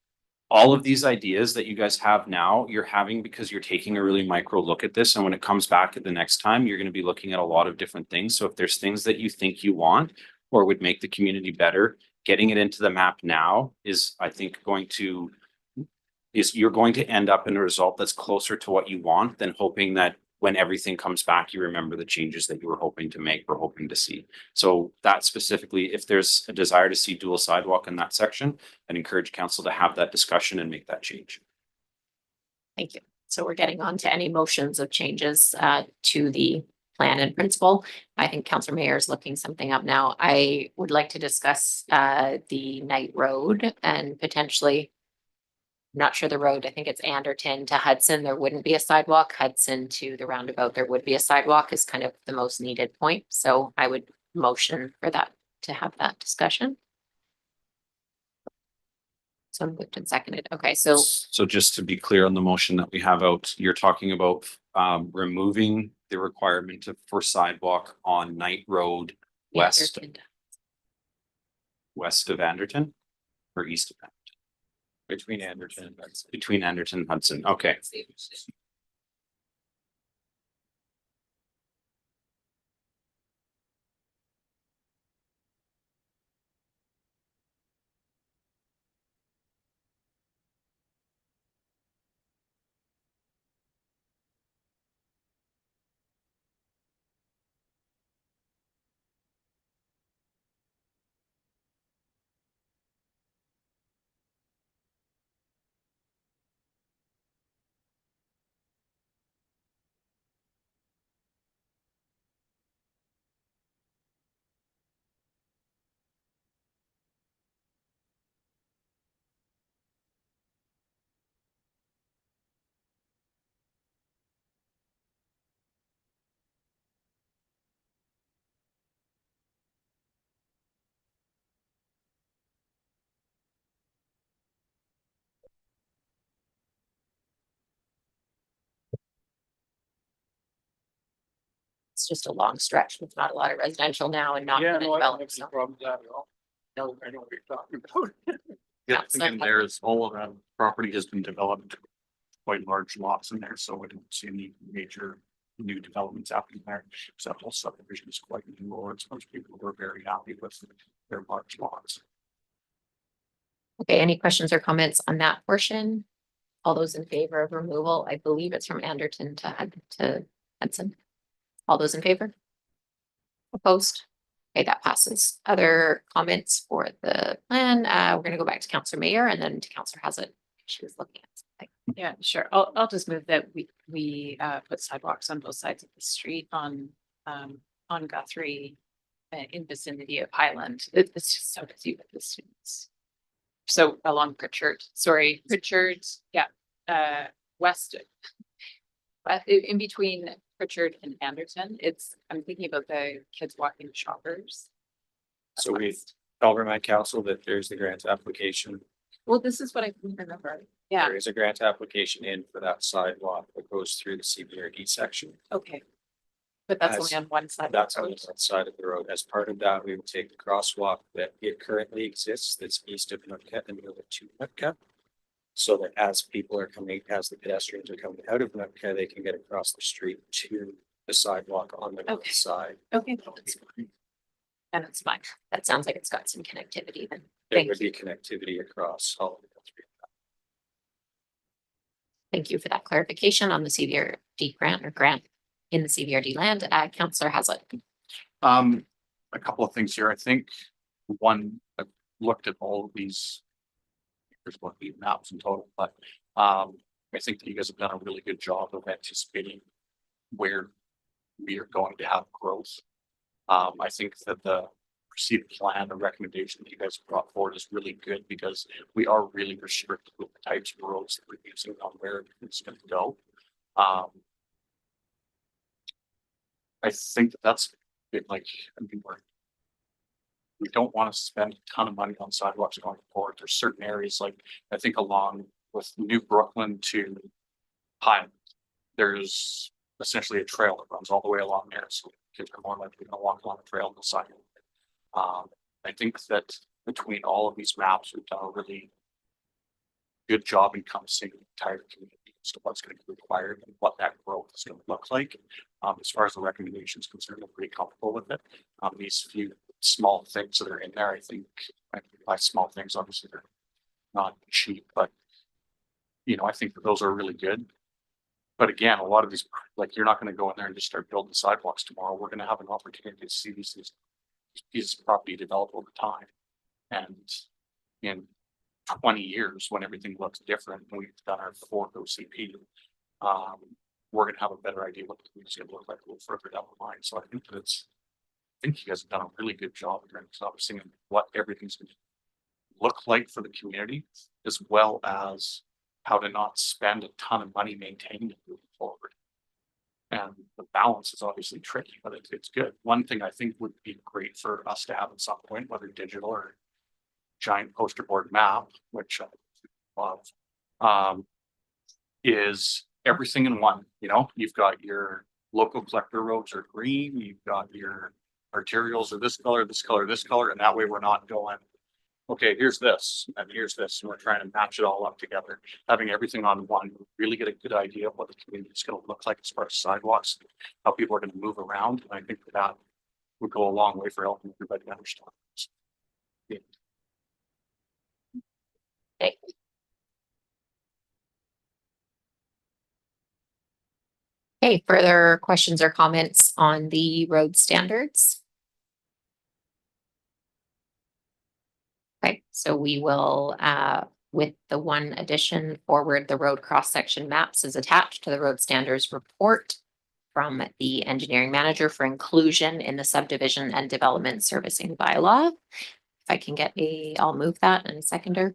all of these ideas that you guys have now, you're having because you're taking a really micro look at this. And when it comes back at the next time, you're going to be looking at a lot of different things. So if there's things that you think you want or would make the community better, getting it into the map now is, I think, you're going to end up in a result that's closer to what you want than hoping that when everything comes back, you remember the changes that you were hoping to make or hoping to see. So that specifically, if there's a desire to see dual sidewalk in that section, I'd encourage council to have that discussion and make that change. Thank you. So we're getting on to any motions of changes to the plan in principle. I think Councillor Mayor is looking something up now. I would like to discuss the Knight Road and potentially, I'm not sure the road, I think it's Anderton to Hudson. There wouldn't be a sidewalk. Hudson to the roundabout, there would be a sidewalk is kind of the most needed point. So I would motion for that, to have that discussion. So moved and seconded. Okay, so So just to be clear on the motion that we have out, you're talking about removing the requirement for sidewalk on Knight Road west of Anderton or east of Anderton? Between Anderton and Hudson. Between Anderton and Hudson. Okay. it's just a long stretch with not a lot of residential now and not Yeah, gonna no, I don't have develop. any So problem with that at all. No, I know what you're talking about. Yeah, Yeah, so thinking there is all of that property has been developed, quite large lots in there, so I didn't see any major new developments happening there. Except all subdivision is quite new, or it's most people were very happy with their large lots. Okay, any questions or comments on that portion? All those in favor of removal, I believe it's from Anderton to Hudson. All those in favor? Opposed? Okay, that passes. Other comments for the plan? We're gonna go back to Councillor Mayor and then to Councillor Hazard. She was looking at something. Yeah, sure. I'll just move that we put sidewalks on both sides of the street on Guthrie in vicinity of Highland. It's just so busy with the students. So along Pritchard, yeah, west. But in between Pritchard and Anderton, I'm thinking about the kids walking Shoppers. So we told my council that there's the grant application. Well, this is what I remember. Yeah, There is a grant application in for that sidewalk that goes through the CBRD section. okay. But that's As- only on one side. of That's the on road. the side of the road. As part of that, we will take the crosswalk that it currently exists that's east of Nootka and move it to Nootka. So that as people are coming, as the pedestrians are coming out of Nootka, they can get across the street to the sidewalk on the north Okay. side. Okay. And it's fine. That sounds like it's got some connectivity then. There Thank would you. be connectivity across all of the three. Thank you for that clarification on the CVRD grant or grant in the CVRD land. Councillor Hazlitt. A couple of things here. I think one, I've looked at all of these. There's what the maps in total, but I think that you guys have done a really good job of anticipating where we are going to have growth. I think that the proceed plan, the recommendation that you guys brought forward is really good because we are really restricted with the types of roads that we're using on where it's going to go. I think that that's bit like, I mean, we don't want to spend a ton of money on sidewalks going forward. There's certain areas like, I think along with New Brooklyn to Highland, there's essentially a trail that runs all the way along there. So kids are more likely to walk along the trail on the side. I think that between all of these maps, we've done a really good job encompassing the entire community as to what's going to be required and what that growth is going to look like. As far as the recommendations concerned, I'm pretty comfortable with it. These few small things that are in there, I think by small things, obviously they're not cheap, but you know, I think that those are really good. But again, a lot of these, like, you're not going to go in there and just start building sidewalks tomorrow. We're going to have an opportunity to see these pieces of property develop over time. And in 20 years, when everything looks different, and we've done our fourth OCP, we're gonna have a better idea what the community's gonna look like a little further down the line. So I think that I think you guys have done a really good job in terms of seeing what everything's gonna look like for the community, as well as how to not spend a ton of money maintaining it moving forward. And the balance is obviously tricky, but it's good. One thing I think would be great for us to have at some point, whether digital or giant poster board map, which I love, is everything in one. You know, you've got your local collector roads are green, you've got your arterials are this color, this color, this color, and that way we're not going, okay, here's this, and here's this, and we're trying to match it all up together. Having everything on one, really get a good idea of what the community is gonna look like as far as sidewalks, how people are gonna move around, and I think that would go a long way for helping everybody understand. Yeah. Okay. Okay, further questions or comments on the road standards? Okay, so we will, with the one addition, forward the road cross-section maps is attached to the road standards report from the engineering manager for inclusion in the subdivision and development servicing bylaw. If I can get I'll move that and seconder.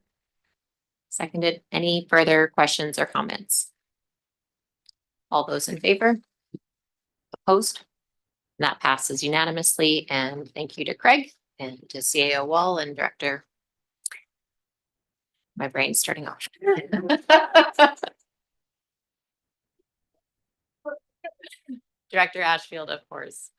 Seconded. Any further questions or comments? All those in favor? Opposed? That passes unanimously, and thank you to Craig and to CAO Wall and Director. My brain's starting off. Director Ashfield, of course.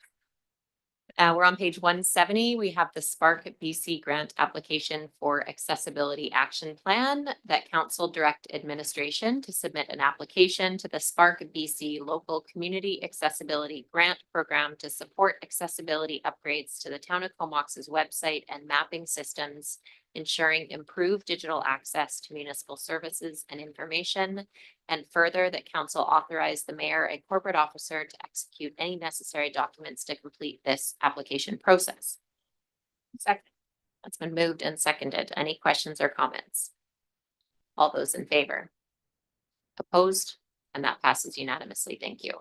We're on page 170. We have the Spark BC grant application for accessibility action plan that council direct administration to submit an application to the Spark BC local community accessibility grant program to support accessibility upgrades to the town of Comox's website and mapping systems, ensuring improved digital access to municipal services and information. And further, that council authorize the mayor and corporate officer to execute any necessary documents to complete this application process. Second. That's been moved and seconded. Any questions or comments? All those in favor? Opposed? And that passes unanimously. Thank you.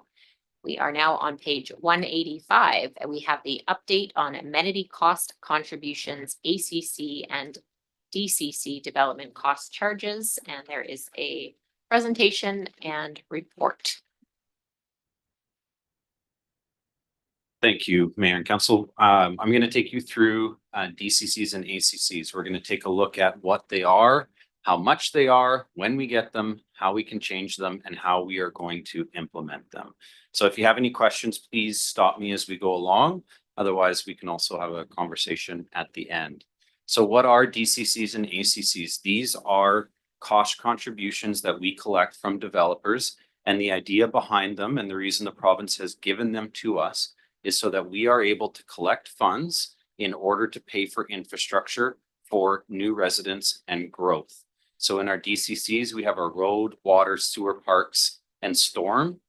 We are now on page 185, and we have the update on amenity cost contributions, ACC and DCC development cost charges, and there is a presentation and report. Thank you, Mayor and Council. I'm going to take you through DCCs and ACCs. We're going to take a look at what they are, how much they are, when we get them, how we can change them, and how we are going to implement them. So if you have any questions, please stop me as we go along. Otherwise, we can also have a conversation at the end. So what are DCCs and ACCs? These are cost contributions that we collect from developers, and the idea behind them and the reason the province has given them to us is so that we are able to collect funds in order to pay for infrastructure for new residents and growth. So in our DCCs, we have our road, water, sewer, parks, and storm.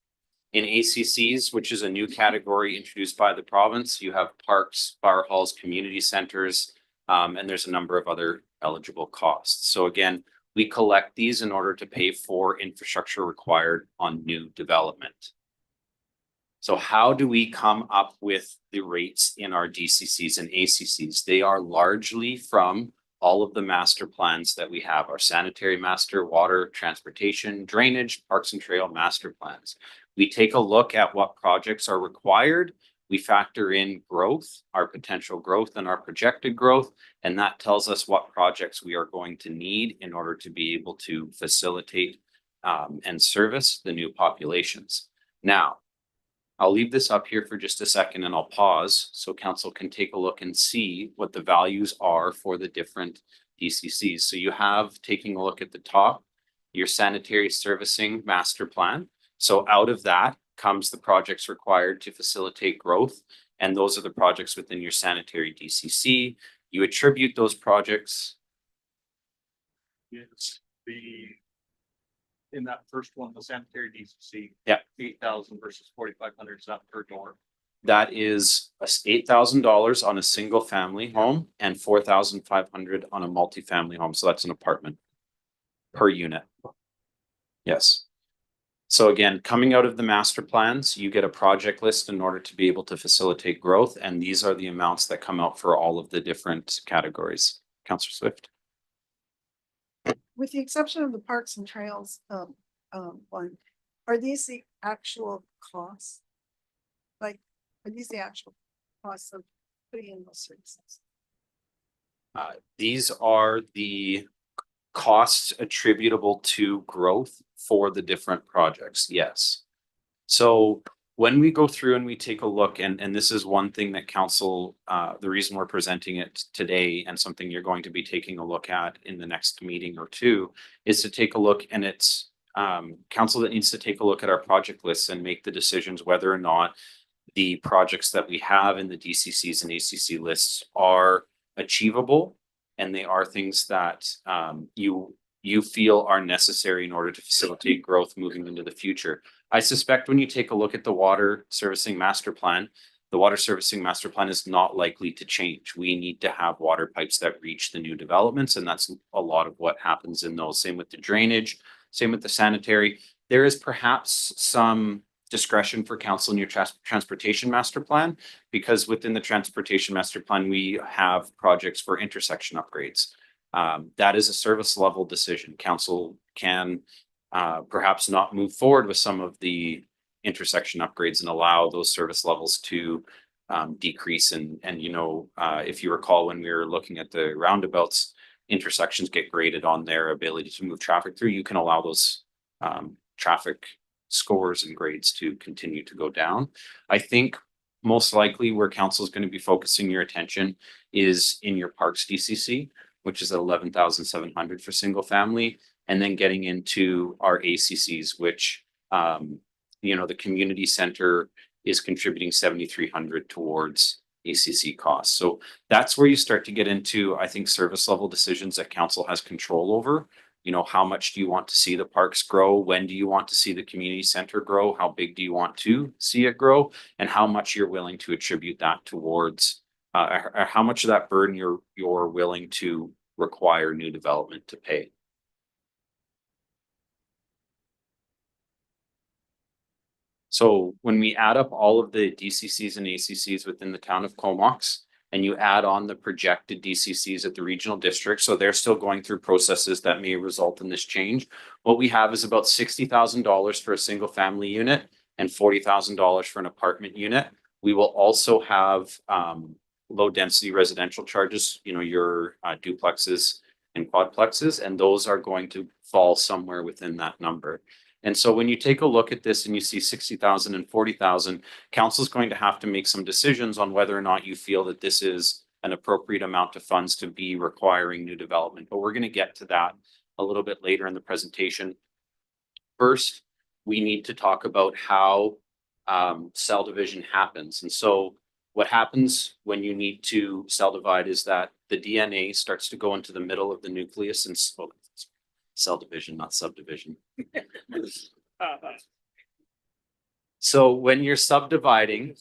In ACCs, which is a new category introduced by the province, you have parks, fire halls, community centers, and there's a number of other eligible costs. So again, we collect these in order to pay for infrastructure required on new development. So how do we come up with the rates in our DCCs and ACCs? They are largely from all of the master plans that we have, our sanitary master, water, transportation, drainage, parks and trail master plans. We take a look at what projects are required. We factor in growth, our potential growth and our projected growth, and that tells us what projects we are going to need in order to be able to facilitate and service the new populations. Now, I'll leave this up here for just a second and I'll pause so council can take a look and see what the values are for the different DCCs. So you have, taking a look at the top, your sanitary servicing master plan. So out of that comes the projects required to facilitate growth. And those are the projects within your sanitary DCC. You attribute those projects. It's in that first one, the sanitary DCC. Yeah. 8,000 versus 4,500 is that per door. That is $8,000 on a single family home and 4,500 on a multifamily home. So that's an apartment per unit. Yes. So again, coming out of the master plans, you get a project list in order to be able to facilitate growth, and these are the amounts that come out for all of the different categories. Councillor Swift. With the exception of the parks and trails, one, are these the actual costs? Like, are these the actual costs of putting in those services? These are the costs attributable to growth for the different projects, yes. So when we go through and we take a look, and this is one thing that council, the reason we're presenting it today and something you're going to be taking a look at in the next meeting or two, is to take a look, and it's council that needs to take a look at our project lists and make the decisions whether or not the projects that we have in the DCCs and ACC lists are achievable, and they are things that you feel are necessary in order to facilitate growth moving into the future. I suspect when you take a look at the water servicing master plan, the water servicing master plan is not likely to change. We need to have water pipes that reach the new developments, and that's a lot of what happens in those. Same with the drainage, same with the sanitary. There is perhaps some discretion for council in your transportation master plan, because within the transportation master plan, we have projects for intersection upgrades. That is a service level decision. Council can perhaps not move forward with some of the intersection upgrades and allow those service levels to decrease. And you know, if you recall, when we were looking at the roundabouts, intersections get graded on their ability to move traffic through. You can allow those traffic scores and grades to continue to go down. I think most likely where council is going to be focusing your attention is in your parks DCC, which is at 11,700 for single family, and then getting into our ACCs, which you know, the community center is contributing 7,300 towards ACC costs. So that's where you start to get into, I think, service level decisions that council has control over. You know, how much do you want to see the parks grow? When do you want to see the community center grow? How big do you want to see it grow? And how much you're willing to attribute that towards, or how much of that burden you're willing to require new development to pay. So when we add up all of the DCCs and ACCs within the town of Comox, and you add on the projected DCCs at the regional district, so they're still going through processes that may result in this change. What we have is about $60,000 for a single family unit and $40,000 for an apartment unit. We will also have low density residential charges, you know, your duplexes and quadplexes, and those are going to fall somewhere within that number. And so when you take a look at this and you see 60,000 and 40,000, council is going to have to make some decisions on whether or not you feel that this is an appropriate amount of funds to be requiring new development. But we're going to get to that a little bit later in the presentation. First, we need to talk about how cell division happens. And so what happens when you need to cell divide is that the DNA starts to go into the middle of the nucleus and cell division, not subdivision. So when you're subdividing,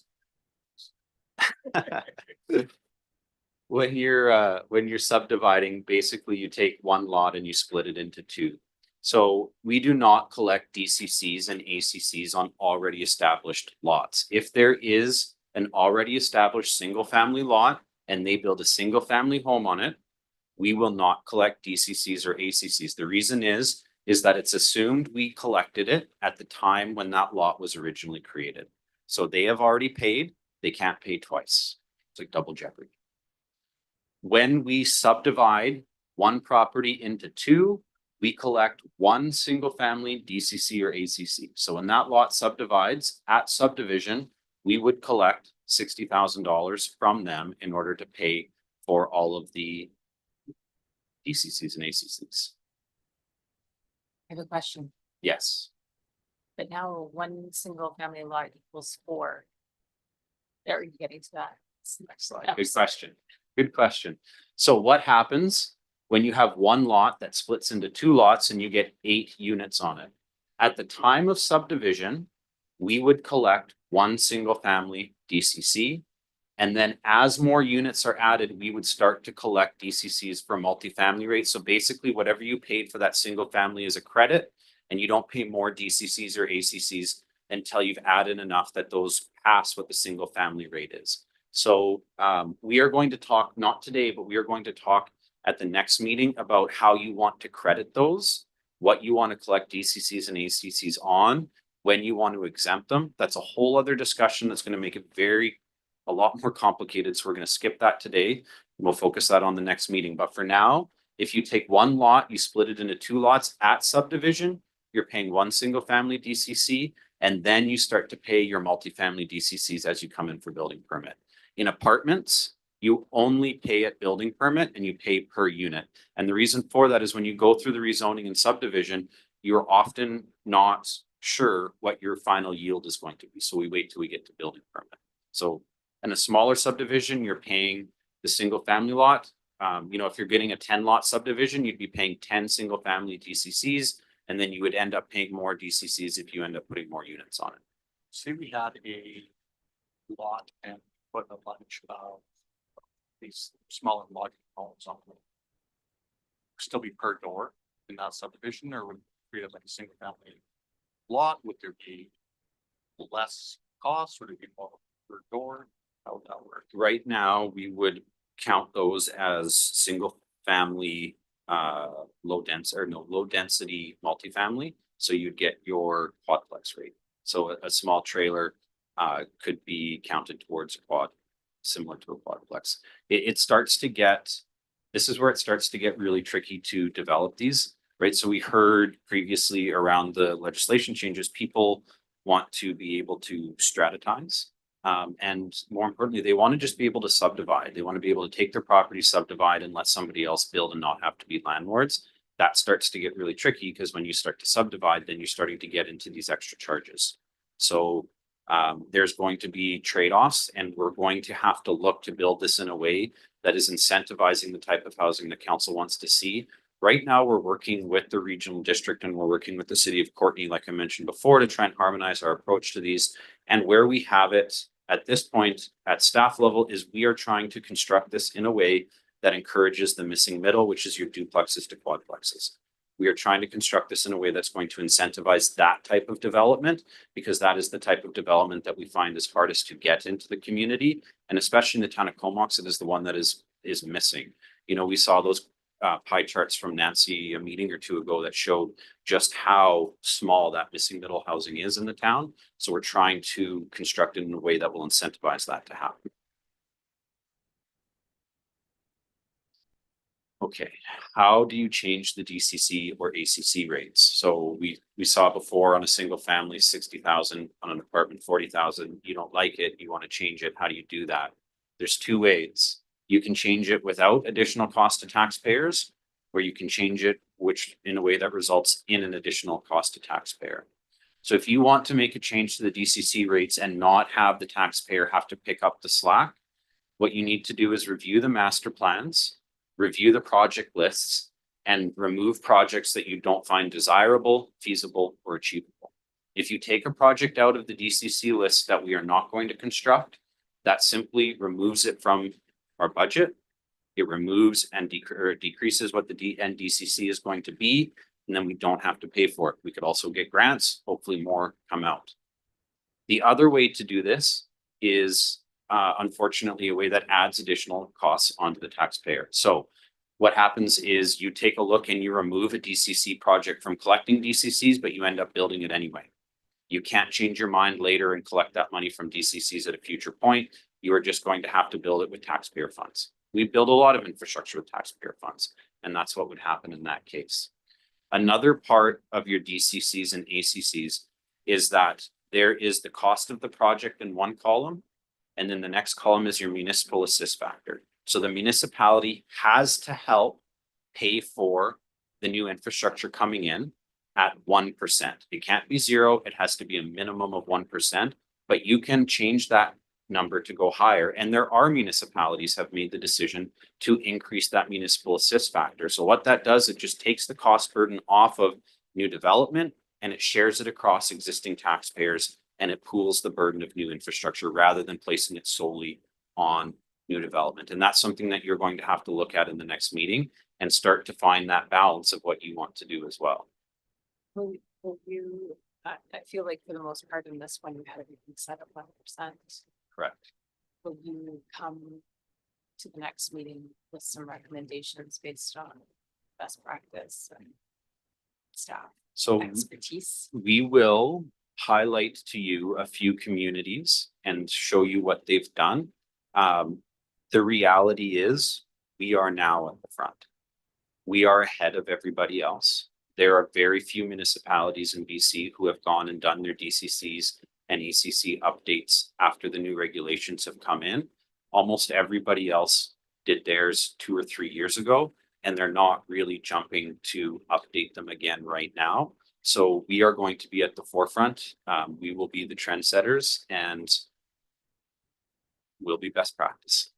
when you're subdividing, basically you take one lot and you split it into two. So we do not collect DCCs and ACCs on already established lots. If there is an already established single family lot and they build a single family home on it, we will not collect DCCs or ACCs. The reason is that it's assumed we collected it at the time when that lot was originally created. So they have already paid, they can't pay twice. It's like double jeopardy. When we subdivide one property into two, we collect one single family DCC or ACC. So when that lot subdivides at subdivision, we would collect $60,000 from them in order to pay for all of the DCCs and ACCs. I have a question, Yes. But now one single family lot equals 4. Are you getting to that? Next slide. Good question. Good question. So what happens when you have one lot that splits into two lots and you get 8 units on it? At the time of subdivision, we would collect one single family DCC. And then as more units are added, we would start to collect DCCs for multifamily rates. So basically whatever you paid for that single family is a credit. and you don't pay more DCCs or ACCs until you've added enough that those pass what the single family rate is. So we are going to talk, not today, but we are going to talk at the next meeting about how you want to credit those, what you want to collect DCCs and ACCs on, when you want to exempt them. That's a whole other discussion that's going to make it a lot more complicated. So we're going to skip that today. And we'll focus that on the next meeting. But for now, if you take one lot, you split it into 2 lots at subdivision, you're paying 1 single family DCC, and then you start to pay your multifamily DCCs as you come in for building permit. In apartments, you only pay at building permit and you pay per unit. And the reason for that is when you go through the rezoning and subdivision, you're often not sure what your final yield is going to be. So we wait till we get to building permit. So in a smaller subdivision, you're paying the single family lot. You know, if you're getting a 10 lot subdivision, you'd be paying 10 single family DCCs, and then you would end up paying more DCCs if you end up putting more units on it. Say we had a lot and put a bunch of these smaller modular homes on it. Still be per door in that subdivision, or would it treat it like a single family lot? Would there be less cost? Would it be more per door? How would that work? Right now, we would count those as single family low density multifamily. So you'd get your quadplex rate. So a small trailer could be counted towards a quad, similar to a quadplex. It starts to get, this is where it starts to get really tricky to develop these, right? So we heard previously around the legislation changes, people want to be able to strategize. And more importantly, they want to just be able to subdivide. They want to be able to take their property, subdivide, and let somebody else build and not have to be landlords. That starts to get really tricky because when you start to subdivide, then you're starting to get into these extra charges. So there's going to be trade-offs, and we're going to have to look to build this in a way that is incentivizing the type of housing the council wants to see. Right now, we're working with the regional district and we're working with the city of Courtenay, like I mentioned before, to try and harmonize our approach to these. And where we have it at this point at staff level is we are trying to construct this in a way that encourages the missing middle, which is your duplexes to quadplexes. We are trying to construct this in a way that's going to incentivize that type of development, because that is the type of development that we find is hardest to get into the community. And especially in the town of Comox, it is the one that is missing. You know, we saw those pie charts from Nancy a meeting or two ago that showed just how small that missing middle housing is in the town. So we're trying to construct it in a way that will incentivize that to happen. Okay, how do you change the DCC or ACC rates? So we saw before on a single family, 60,000, on an apartment, 40,000. You don't like it, you want to change it. How do you do that? There's 2 ways. You can change it without additional cost to taxpayers, or you can change it which in a way that results in an additional cost to taxpayer. So if you want to make a change to the DCC rates and not have the taxpayer have to pick up the slack, what you need to do is review the master plans, review the project lists, and remove projects that you don't find desirable, feasible, or achievable. If you take a project out of the DCC list that we are not going to construct, that simply removes it from our budget. It removes and decreases what the DCC is going to be, and then we don't have to pay for it. We could also get grants, hopefully more come out. The other way to do this is unfortunately a way that adds additional costs onto the taxpayer. So what happens is you take a look and you remove a DCC project from collecting DCCs, but you end up building it anyway. You can't change your mind later and collect that money from DCCs at a future point. You are just going to have to build it with taxpayer funds. We build a lot of infrastructure with taxpayer funds, and that's what would happen in that case. Another part of your DCCs and ACCs is that there is the cost of the project in one column, and then the next column is your municipal assist factor. So the municipality has to help pay for the new infrastructure coming in at 1%. It can't be 0, it has to be a minimum of 1%, but you can change that number to go higher. And there are municipalities have made the decision to increase that municipal assist factor. So what that does, it just takes the cost burden off of new development and it shares it across existing taxpayers, and it pools the burden of new infrastructure rather than placing it solely on new development. And that's something that you're going to have to look at in the next meeting and start to find that balance of what you want to do as well. Will Will you, I feel like for the most part in this one, you had everything set up 100%. Correct. Will you come to the next meeting with some recommendations based on best practice and staff So expertise? we will highlight to you a few communities and show you what they've done. The reality is we are now at the front. We are ahead of everybody else. There are very few municipalities in BC who have gone and done their DCCs and ACC updates after the new regulations have come in. Almost everybody else did theirs 2 or 3 years ago, and they're not really jumping to update them again right now. So we are going to be at the forefront. We will be the trendsetters and we'll be best practice.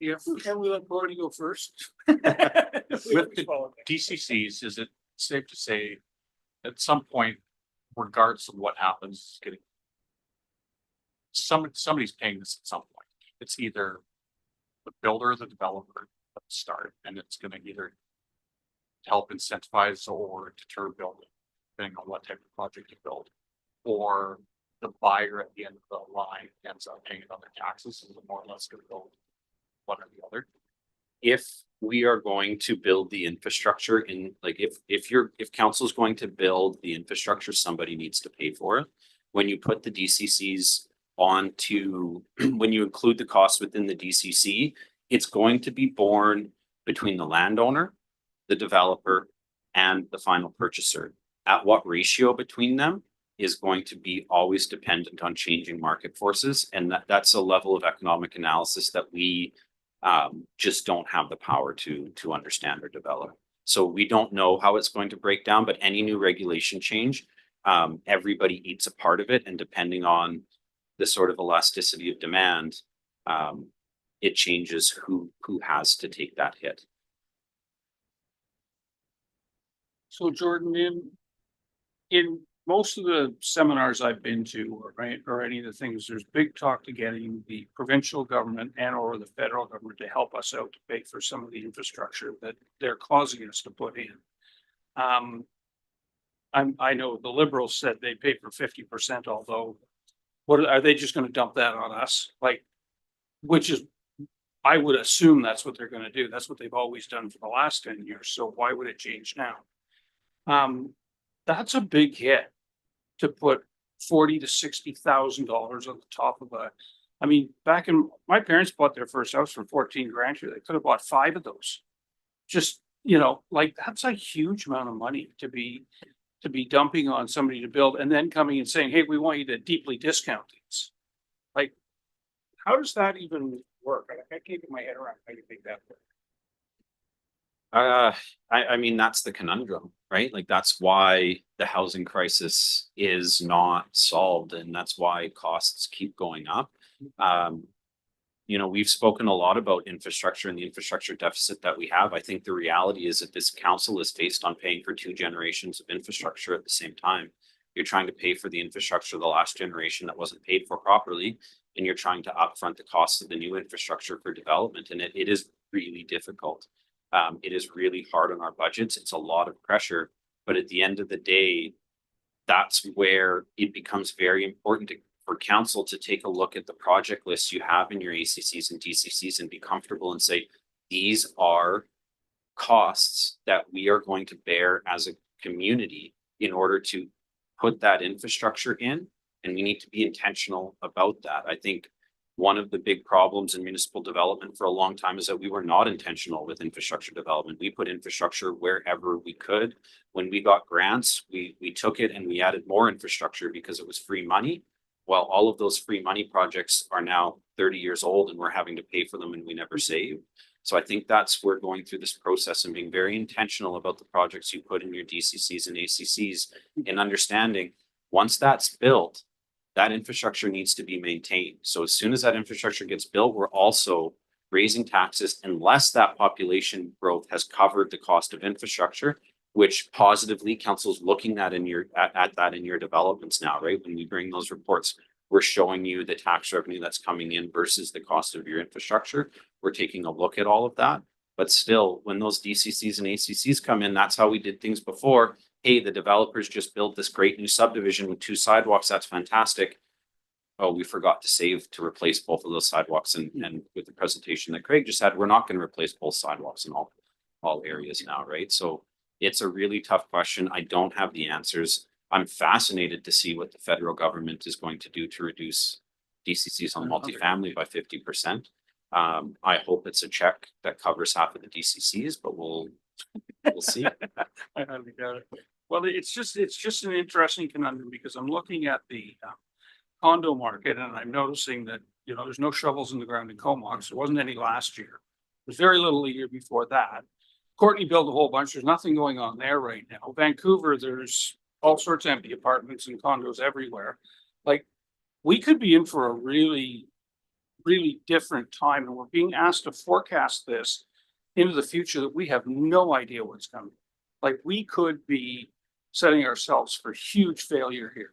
Yeah, can we let Gordy go first? With the DCCs, is it safe to say at some point, regardless of what happens, it's getting somebody's paying this at some point. It's either the builder or the developer at the start, and it's gonna either help incentivize or deter building, depending on what type of project you build. Or the buyer at the end of the line ends up paying it on their taxes, and more or less gonna build one or the other. If we are going to build the infrastructure in, like, if council's going to build the infrastructure, somebody needs to pay for it. When you put the DCCs onto, when you include the cost within the DCC, it's going to be borne between the landowner, the developer, and the final purchaser. At what ratio between them is going to be always dependent on changing market forces. And that's a level of economic analysis that we just don't have the power to understand or develop. So we don't know how it's going to break down, but any new regulation change, everybody eats a part of it. And depending on the sort of elasticity of demand, it changes who has to take that hit. So Jordan, in most of the seminars I've been to, right, or any of the things, there's big talk to getting the provincial government and or the federal government to help us out to pay for some of the infrastructure that they're causing us to put in. I know the Liberals said they pay for 50%, although what are they just going to dump that on us? Like, which is, I would assume that's what they're going to do. That's what they've always done for the last 10 years. So why would it change now? That's a big hit to put $40,000 to $60,000 on the top of a. I mean, back in my parents bought their first house for 14 grand. They could have bought 5 of those. Just, you know, like that's a huge amount of money to be dumping on somebody to build and then coming and saying, hey, we want you to deeply discount these. Like, how does that even work? I can't get my head around how you think that works. I mean, that's the conundrum, right? Like, that's why the housing crisis is not solved, and that's why costs keep going up. You know, we've spoken a lot about infrastructure and the infrastructure deficit that we have. I think the reality is that this council is faced on paying for 2 generations of infrastructure at the same time. You're trying to pay for the infrastructure of the last generation that wasn't paid for properly, and you're trying to upfront the cost of the new infrastructure for development, and it is really difficult. It is really hard on our budgets. It's a lot of pressure, but at the end of the day, that's where it becomes very important for council to take a look at the project lists you have in your ACCs and DCCs and be comfortable and say, these are costs that we are going to bear as a community in order to put that infrastructure in, and we need to be intentional about that. I think one of the big problems in municipal development for a long time is that we were not intentional with infrastructure development. We put infrastructure wherever we could. When we got grants, we took it and we added more infrastructure because it was free money. Well, all of those free money projects are now 30 years old and we're having to pay for them and we never saved. So I think that's where going through this process and being very intentional about the projects you put in your DCCs and ACCs and understanding once that's built, that infrastructure needs to be maintained. So as soon as that infrastructure gets built, we're also raising taxes unless that population growth has covered the cost of infrastructure, which positively council's looking at that in your developments now, right? When we bring those reports, we're showing you the tax revenue that's coming in versus the cost of your infrastructure. We're taking a look at all of that. But still, when those DCCs and ACCs come in, that's how we did things before. hey, the developers just built this great new subdivision with 2 sidewalks. That's fantastic. Oh, we forgot to save to replace both of those sidewalks. And with the presentation that Craig just had, we're not going to replace both sidewalks in all areas now, right? So it's a really tough question. I don't have the answers. I'm fascinated to see what the federal government is going to do to reduce DCCs on multifamily by 50%. I hope it's a check that covers half of the DCCs, but we'll see. I highly doubt it. Well, it's just an interesting conundrum because I'm looking at the condo market and I'm noticing that, you know, there's no shovels in the ground in Comox. There wasn't any last year. There's very little a year before that. Courtney built a whole bunch. There's nothing going on there right now. Vancouver, there's all sorts of empty apartments and condos everywhere. Like, we could be in for a really, really different time, and we're being asked to forecast this into the future that we have no idea what's coming. Like, we could be setting ourselves for huge failure here,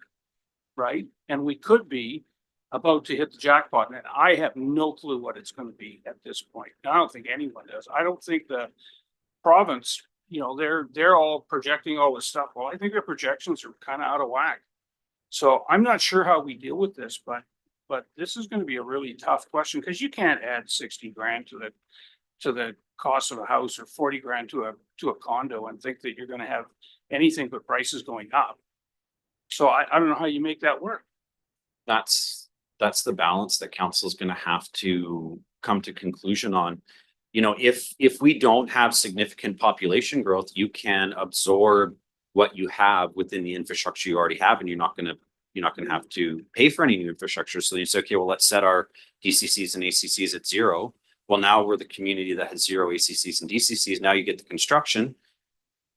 right? And we could be about to hit the jackpot, and I have no clue what it's going to be at this point. I don't think anyone does. I don't think the province, you know, they're all projecting all this stuff. Well, I think their projections are kind of out of whack. So I'm not sure how we deal with this, but this is going to be a really tough question because you can't add 60 grand to the cost of a house or 40 grand to a condo and think that you're going to have anything but prices going up. So I don't know how you make that work. That's the balance that council is going to have to come to conclusion on. You know, if we don't have significant population growth, you can absorb what you have within the infrastructure you already have, and you're not going to have to pay for any new infrastructure. So you say, okay, well, let's set our DCCs and ACCs at 0. Well, now we're the community that has 0 ACCs and DCCs. Now you get the construction.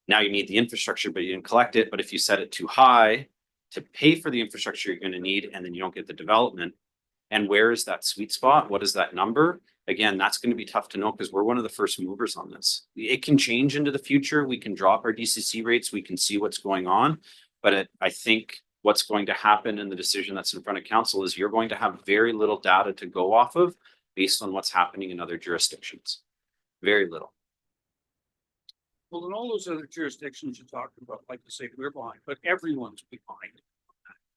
Now you need the infrastructure, but you didn't collect it. But if you set it too high to pay for the infrastructure you're going to need, and then you don't get the development. And where is that sweet spot? What is that number? Again, that's going to be tough to know because we're one of the first movers on this. It can change into the future. We can drop our DCC rates. We can see what's going on. But I think what's going to happen in the decision that's in front of council is you're going to have very little data to go off of based on what's happening in other jurisdictions. Very little. Well, in all those other jurisdictions you talked about, like to say we're behind, but everyone's behind,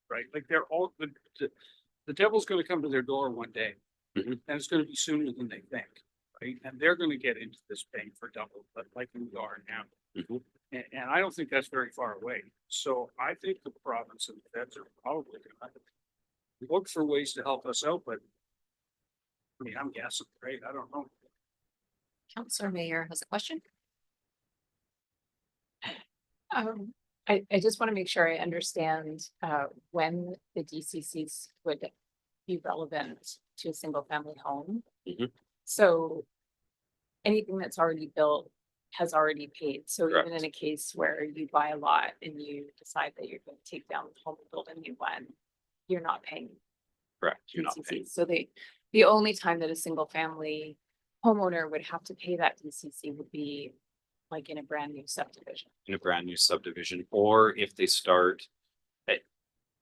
right? Like they're all the devil's going to come to their door one day, and it's going to be sooner than they think, right? And they're going to get into this paying for double, but like we are now. And I don't think that's very far away. So I think the province and the feds are probably going to look for ways to help us out, but I mean, I'm guessing, right? I don't know. Councillor Mayor has a question. I just want to make sure I understand when the DCCs would be relevant to a single family home. So anything that's already built has already paid. So even in a case where you buy a lot and you decide that you're going to take down the home and build a new one, you're not paying. Correct. You're not paying. DCCs. So the only time that a single family homeowner would have to pay that DCC would be like in a brand new subdivision. In a brand new subdivision, or if they start,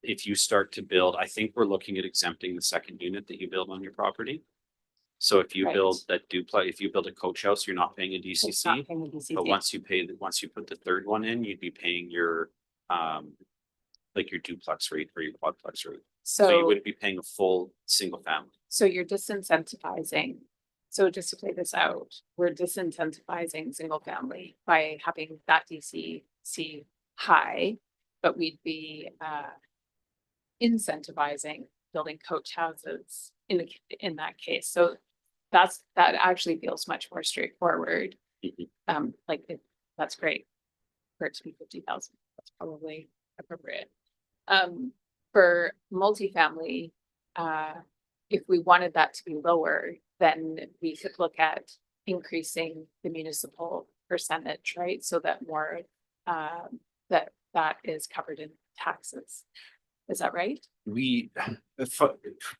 if you start to build, I think we're looking at exempting the second unit that you build on your property. So if you build that duplex, if you build a coach house, you're not paying a It's not DCC. paying a DCC. But once you put the third one in, you'd be paying your like your duplex rate or your quadplex rate. So you So, would be paying a full single family. so you're disincentivizing. So just to play this out, we're disincentivizing single family by having that DCC high, but we'd be incentivizing building coach houses in that case. So that actually feels much more straightforward. That's great. For it to be 50,000, that's probably appropriate. For multifamily, if we wanted that to be lower, then we could look at increasing the municipal percentage, right? So that more, that is covered in taxes. Is that right?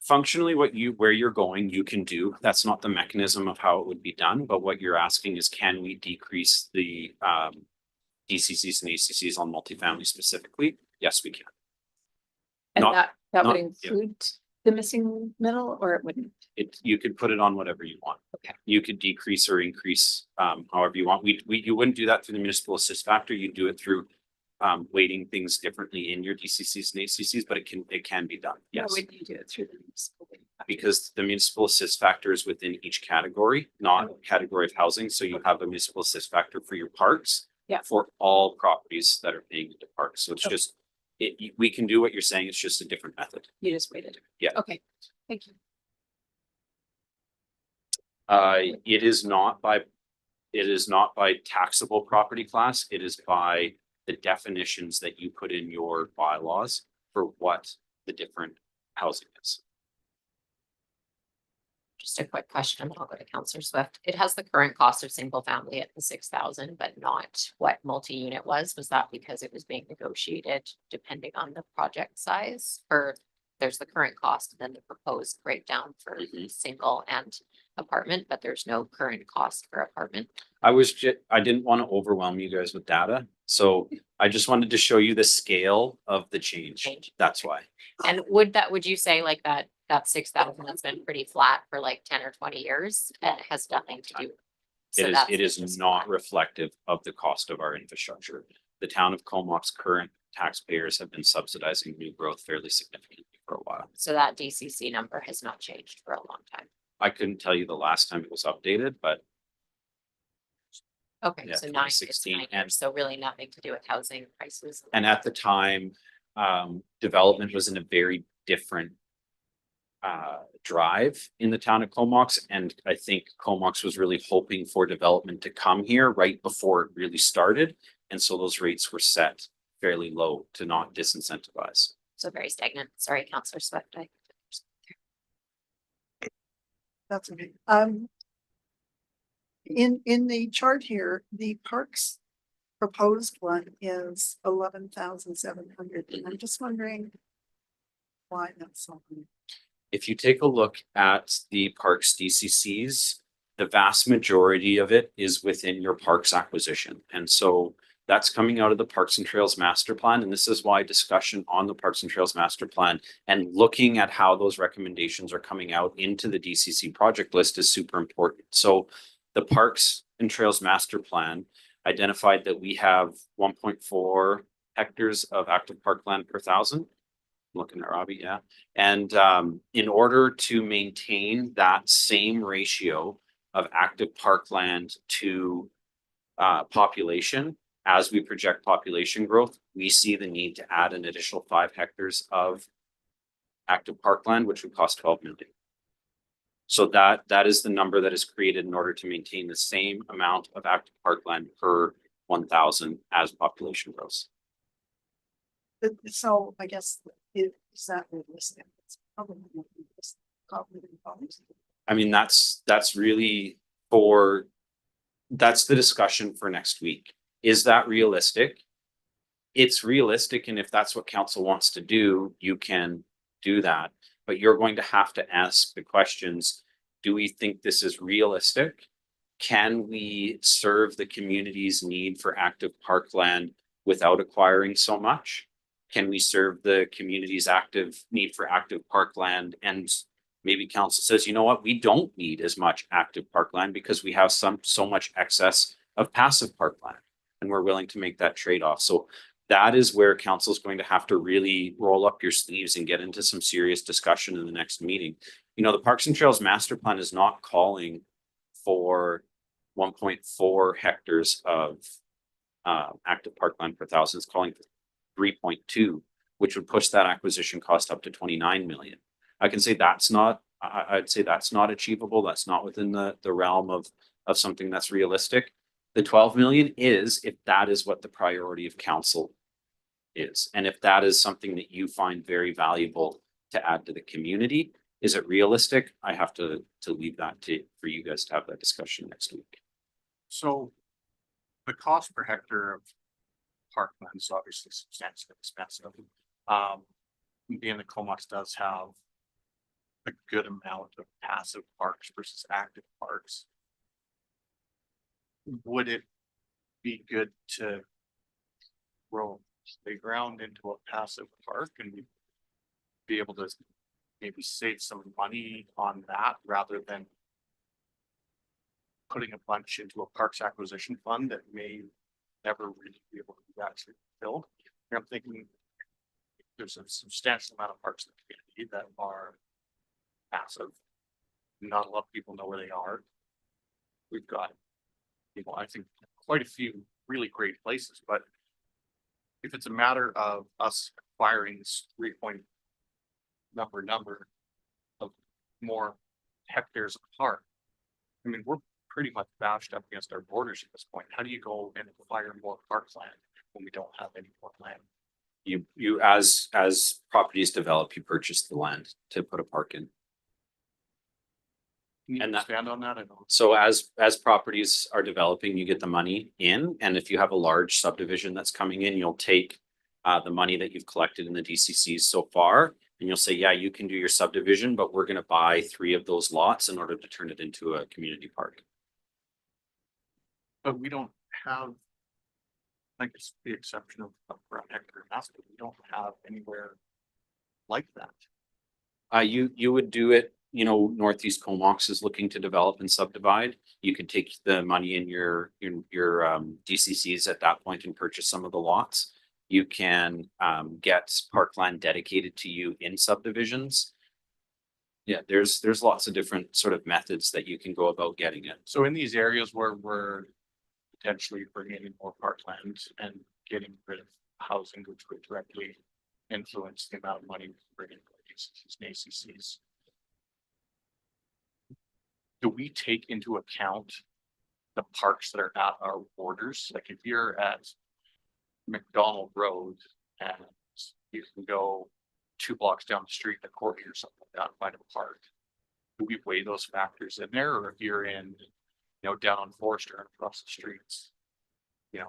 Functionally, where you're going, you can do. That's not the mechanism of how it would be done, but what you're asking is, can we decrease the DCCs and ACCs on multifamily specifically? Yes, we can. And Not- that would not- include the missing middle, or it wouldn't? You could put it on whatever you want. Okay. You could decrease or increase however you want. You wouldn't do that through the municipal assist factor. You'd do it through weighting things differently in your DCCs and ACCs, but it can be done. Why Yes. would you do it through the municipal? Because the municipal assist factor is within each category, not category of housing. So you have a municipal assist factor for your parks. Yeah. For all properties that are paying into parks. So it's Okay. just, we can do what you're saying. It's just a different method. You just waited. Yeah. Okay, thank you. It is not by taxable property class. It is by the definitions that you put in your bylaws for what the different housing is. Just a quick question, and I'll go to Counselor Swift. It has the current cost of single family at the 6,000, but not what multi-unit was. Was that because it was being negotiated depending on the project size? Or there's the current cost and then the proposed breakdown for single and apartment, but there's no current cost for apartment. I didn't want to overwhelm you guys with data. So I just wanted to show you the scale of the change. That's why. And would you say like that 6,000 has been pretty flat for like 10 or 20 years and it has nothing to do? So It is not reflective of the cost of our infrastructure. The town of Comox's current taxpayers have been subsidizing new growth fairly significantly for a while. So that DCC number has not changed for a long time. I couldn't tell you the last time it was updated, but Okay, yeah, so 9, 2016 9 years, so really nothing to do with housing prices. and at the time, development was in a very different drive in the town of Comox. And I think Comox was really hoping for development to come here right before it really started. And so those rates were set fairly low to not disincentivize. So very stagnant. Sorry, Counselor Swift. That's okay. In the chart here, the parks proposed one is 11,700. And I'm just wondering why that's so high. If you take a look at the parks DCCs, the vast majority of it is within your parks acquisition. And so that's coming out of the Parks and Trails Master Plan. And this is why discussion on the Parks and Trails Master Plan and looking at how those recommendations are coming out into the DCC project list is super important. So the Parks and Trails Master Plan identified that we have 1.4 hectares of active parkland per thousand. Looking at Robbie, yeah. And in order to maintain that same ratio of active parkland to population, as we project population growth, we see the need to add an additional 5 hectares of active parkland, which would cost 12 million. So that is the number that is created in order to maintain the same amount of active parkland per 1,000 as population grows. So I guess is that realistic? It's probably not realistic. I mean, that's really that's the discussion for next week. Is that realistic? It's realistic, and if that's what council wants to do, you can do that. But you're going to have to ask the questions. Do we think this is realistic? Can we serve the community's need for active parkland without acquiring so much? Can we serve the community's need for active parkland? And maybe council says, you know what, we don't need as much active parkland because we have so much excess of passive parkland, and we're willing to make that trade-off. So that is where council is going to have to really roll up your sleeves and get into some serious discussion in the next meeting. You know, the Parks and Trails Master Plan is not calling for 1.4 hectares of active parkland per thousand. It's calling for 3.2, which would push that acquisition cost up to 29 million. I can say that's not, I'd say that's not achievable. That's not within the realm of something that's realistic. The 12 million is, if that is what the priority of council is. And if that is something that you find very valuable to add to the community, is it realistic? I have to leave that for you guys to have that discussion next week. So the cost per hectare of parkland is obviously substantially expensive. Being that Comox does have a good amount of passive parks versus active parks, would it be good to grow playground into a passive park and be able to maybe save some money on that rather than putting a bunch into a parks acquisition fund that may never really be able to be actually filled. And I'm thinking there's a substantial amount of parks in the community that are massive. Not a lot of people know where they are. We've got, I think quite a few really great places, but if it's a matter of us acquiring this 3 point number of more hectares of park, I mean, we're pretty much bashed up against our borders at this point. How do you go and acquire more parkland when we don't have any more land? You as properties develop, you purchase the land to put a park in. Can you And that- expand on that? I know. So as properties are developing, you get the money in, and if you have a large subdivision that's coming in, you'll take the money that you've collected in the DCCs so far, and you'll say, yeah, you can do your subdivision, but we're gonna buy 3 of those lots in order to turn it into a community park. But we don't have, I guess, the exception of Brown Hector and Aspen, we don't have anywhere like that. You would do it, Northeast Comox is looking to develop and subdivide. You could take the money in your DCCs at that point and purchase some of the lots. You can get parkland dedicated to you in subdivisions. Yeah, there's lots of different sort of methods that you can go about getting it. So in these areas where we're potentially bringing in more parkland and getting rid of housing, which would directly influence the amount of money we bring in for DCCs and ACCs. Do we take into account the parks that are at our borders? Like if you're at McDonald Road and you can go 2 blocks down the street to Corby or something like that and find a park, do we weigh those factors in there? Or if you're in, down on Forester and across the streets, a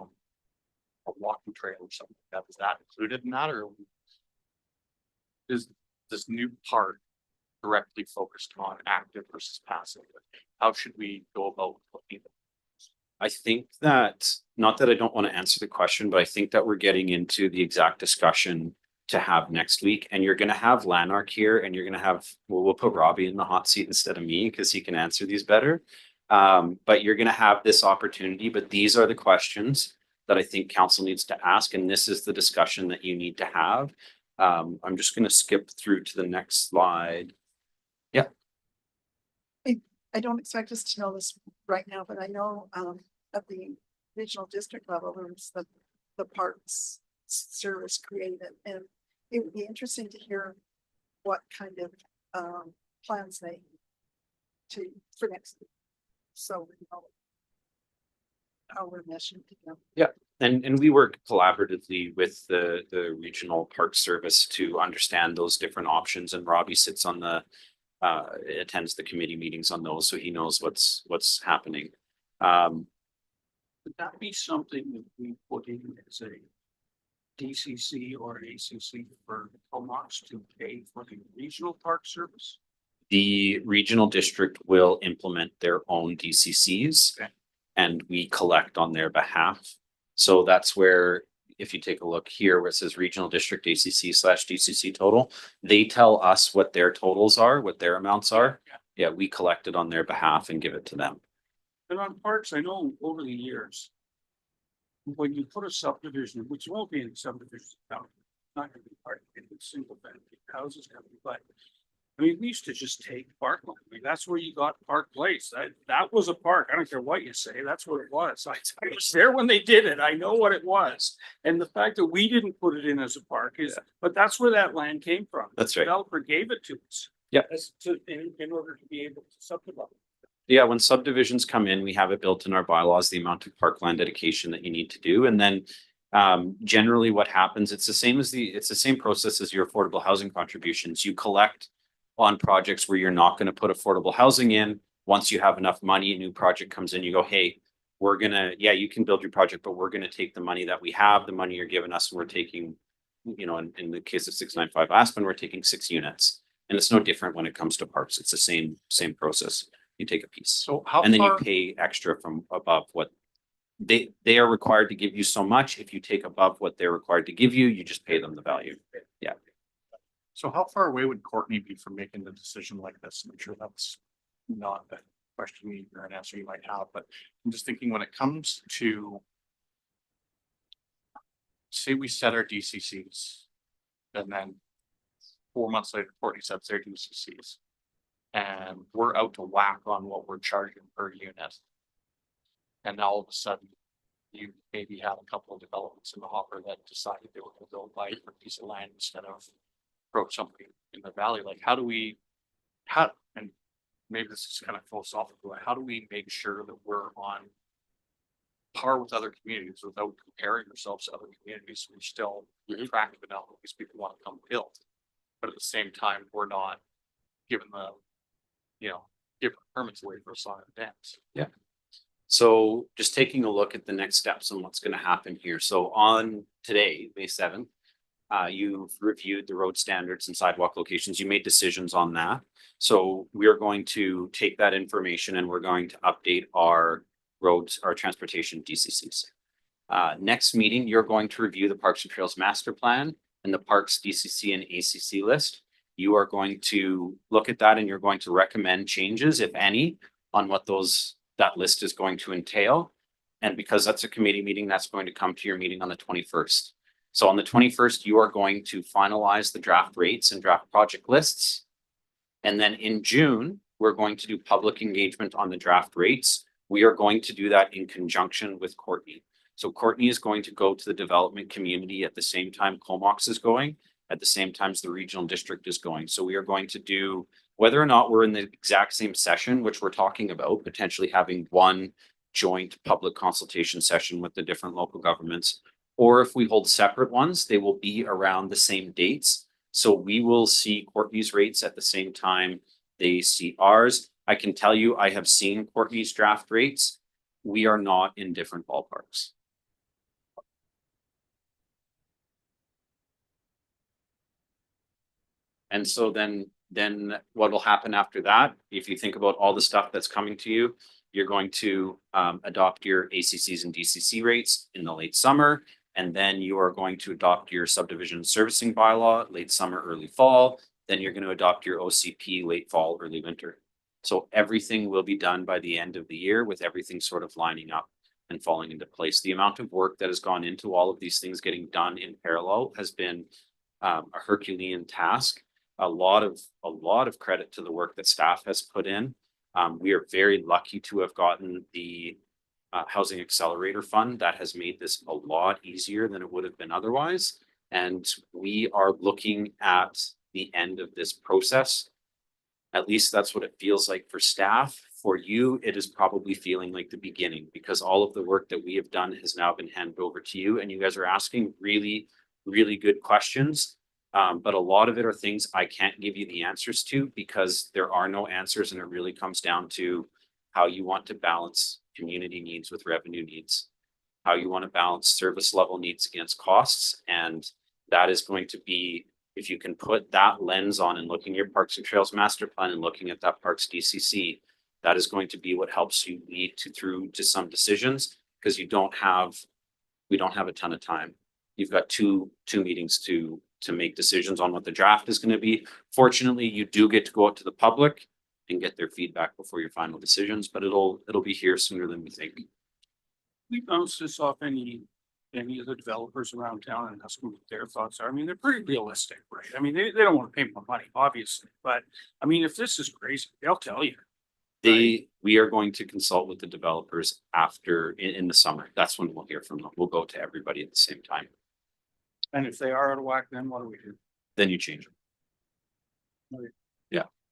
walking trail or something like that, is that included in that? Or is this new park directly focused on active versus passive? How should we go about looking at it? I think that, not that I don't want to answer the question, but I think that we're getting into the exact discussion to have next week. And you're going to have Lanark here, and you're going to have, we'll put Robbie in the hot seat instead of me because he can answer these better. But you're going to have this opportunity, but these are the questions that I think council needs to ask. And this is the discussion that you need to have. I'm just going to skip through to the next slide. Yeah. I don't expect us to know this right now, but I know at the regional district level, there was the parks service created, and it would be interesting to hear what kind of plans they for next week. So we know how we're meshing together. Yeah, and we work collaboratively with the regional park service to understand those different options, and Robbie sits on the attends the committee meetings on those, so he knows what's happening. Would that be something that we put in as a DCC or ACC for Comox to pay for the regional park service? The regional district will implement their own DCCs, and we collect on their behalf. So that's where, if you take a look here where it says regional district ACC/DCC total, they tell us what their totals are, what their amounts are. Yeah, we collect it on their behalf and give it to them. And on parks, I know over the years, when you put a subdivision, which won't be in the subdivision, not gonna be part of it, it's single family houses, but I mean, we used to just take parkland. I mean, that's where you got Park Place. That was a park. I don't care what you say. That's what it was. I was there when they did it. I know what it was. And the fact that we didn't put it in as a park is, but that's where that land came from. That's The right. developer gave it to us. Yeah. In order to be able to subdivide. Yeah, when subdivisions come in, we have it built in our bylaws, the amount of parkland dedication that you need to do. And then generally what happens, it's the same process as your affordable housing contributions. You collect on projects where you're not going to put affordable housing in. Once you have enough money, a new project comes in, you go, hey, we're gonna, you can build your project, but we're going to take the money that we have, the money you're giving us, and we're taking, in the case of 695 Aspen, we're taking 6 units. And it's no different when it comes to parks. It's the same process. You take a piece. So how and then you far- pay extra from above what they are required to give you so much. If you take above what they're required to give you, you just pay them the value. Yeah. So how far away would Courtney be from making the decision like this? I'm sure that's not a question or an answer you might have, but I'm just thinking when it comes to say we set our DCCs. And then 4 months later, Courtney sets their DCCs. And we're out to whack on what we're charging per unit. And now all of a sudden, you maybe have a couple of developments in the hopper that decided they were gonna go buy a piece of land instead of approach something in the valley. Like, how do we, and maybe this is kind of philosophical, how do we make sure that we're on par with other communities without comparing ourselves to other communities? We're still attractive enough because people want to come build. But at the same time, we're not giving the, giving permits away for a side of dance. Yeah. So just taking a look at the next steps and what's going to happen here. So on today, May 7th, you've reviewed the road standards and sidewalk locations. You made decisions on that. So we are going to take that information and we're going to update our roads, our transportation DCCs. Next meeting, you're going to review the Parks and Trails Master Plan and the Parks DCC and ACC list. You are going to look at that and you're going to recommend changes, if any, on what that list is going to entail. And because that's a committee meeting, that's going to come to your meeting on the 21st. So on the 21st, you are going to finalize the draft rates and draft project lists. And then in June, we're going to do public engagement on the draft rates. We are going to do that in conjunction with Courtney. So Courtney is going to go to the development community at the same time Comox is going, at the same time as the regional district is going. So we are going to do, whether or not we're in the exact same session, which we're talking about, potentially having one joint public consultation session with the different local governments, or if we hold separate ones, they will be around the same dates. So we will see Courtney's rates at the same time they see ours. I can tell you, I have seen Courtney's draft rates. We are not in different ballparks. And so then what will happen after that, if you think about all the stuff that's coming to you, you're going to adopt your ACCs and DCC rates in the late summer. And then you are going to adopt your subdivision servicing bylaw, late summer, early fall. Then you're going to adopt your OCP, late fall, early winter. So everything will be done by the end of the year with everything sort of lining up and falling into place. The amount of work that has gone into all of these things getting done in parallel has been a Herculean task. A lot of credit to the work that staff has put in. We are very lucky to have gotten the Housing Accelerator Fund. That has made this a lot easier than it would have been otherwise. And we are looking at the end of this process. At least that's what it feels like for staff. For you, it is probably feeling like the beginning, because all of the work that we have done has now been handed over to you, and you guys are asking really, really good questions. But a lot of it are things I can't give you the answers to, because there are no answers, and it really comes down to how you want to balance community needs with revenue needs, how you want to balance service level needs against costs. And that is going to be, if you can put that lens on and looking at your Parks and Trails Master Plan and looking at that Parks DCC, that is going to be what helps you lead through to some decisions, because we don't have a ton of time. You've got two meetings to make decisions on what the draft is going to be. Fortunately, you do get to go out to the public and get their feedback before your final decisions, but it'll be here sooner than we think. We bounce this off any of the developers around town and ask them what their thoughts are. I mean, they're pretty realistic, right? I mean, they don't want to pay more money, obviously, but I mean, if this is crazy, they'll tell you. We are going to consult with the developers after in the summer. That's when we'll hear from them. We'll go to everybody at the same time. And if they are out of whack, then what do we do? Then you change them. Okay.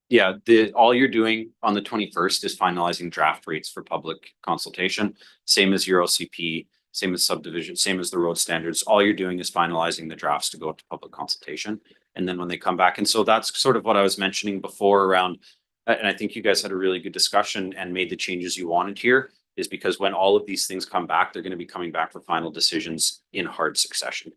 Yeah, all you're doing on the 21st is finalizing draft rates for public consultation, same as your OCP, same as subdivision, same as the road standards. All you're doing is finalizing the drafts to go to public consultation. And then when they come back, and so that's sort of what I was mentioning before around, and I think you guys had a really good discussion and made the changes you wanted here, is because when all of these things come back, they're going to be coming back for final decisions in hard succession.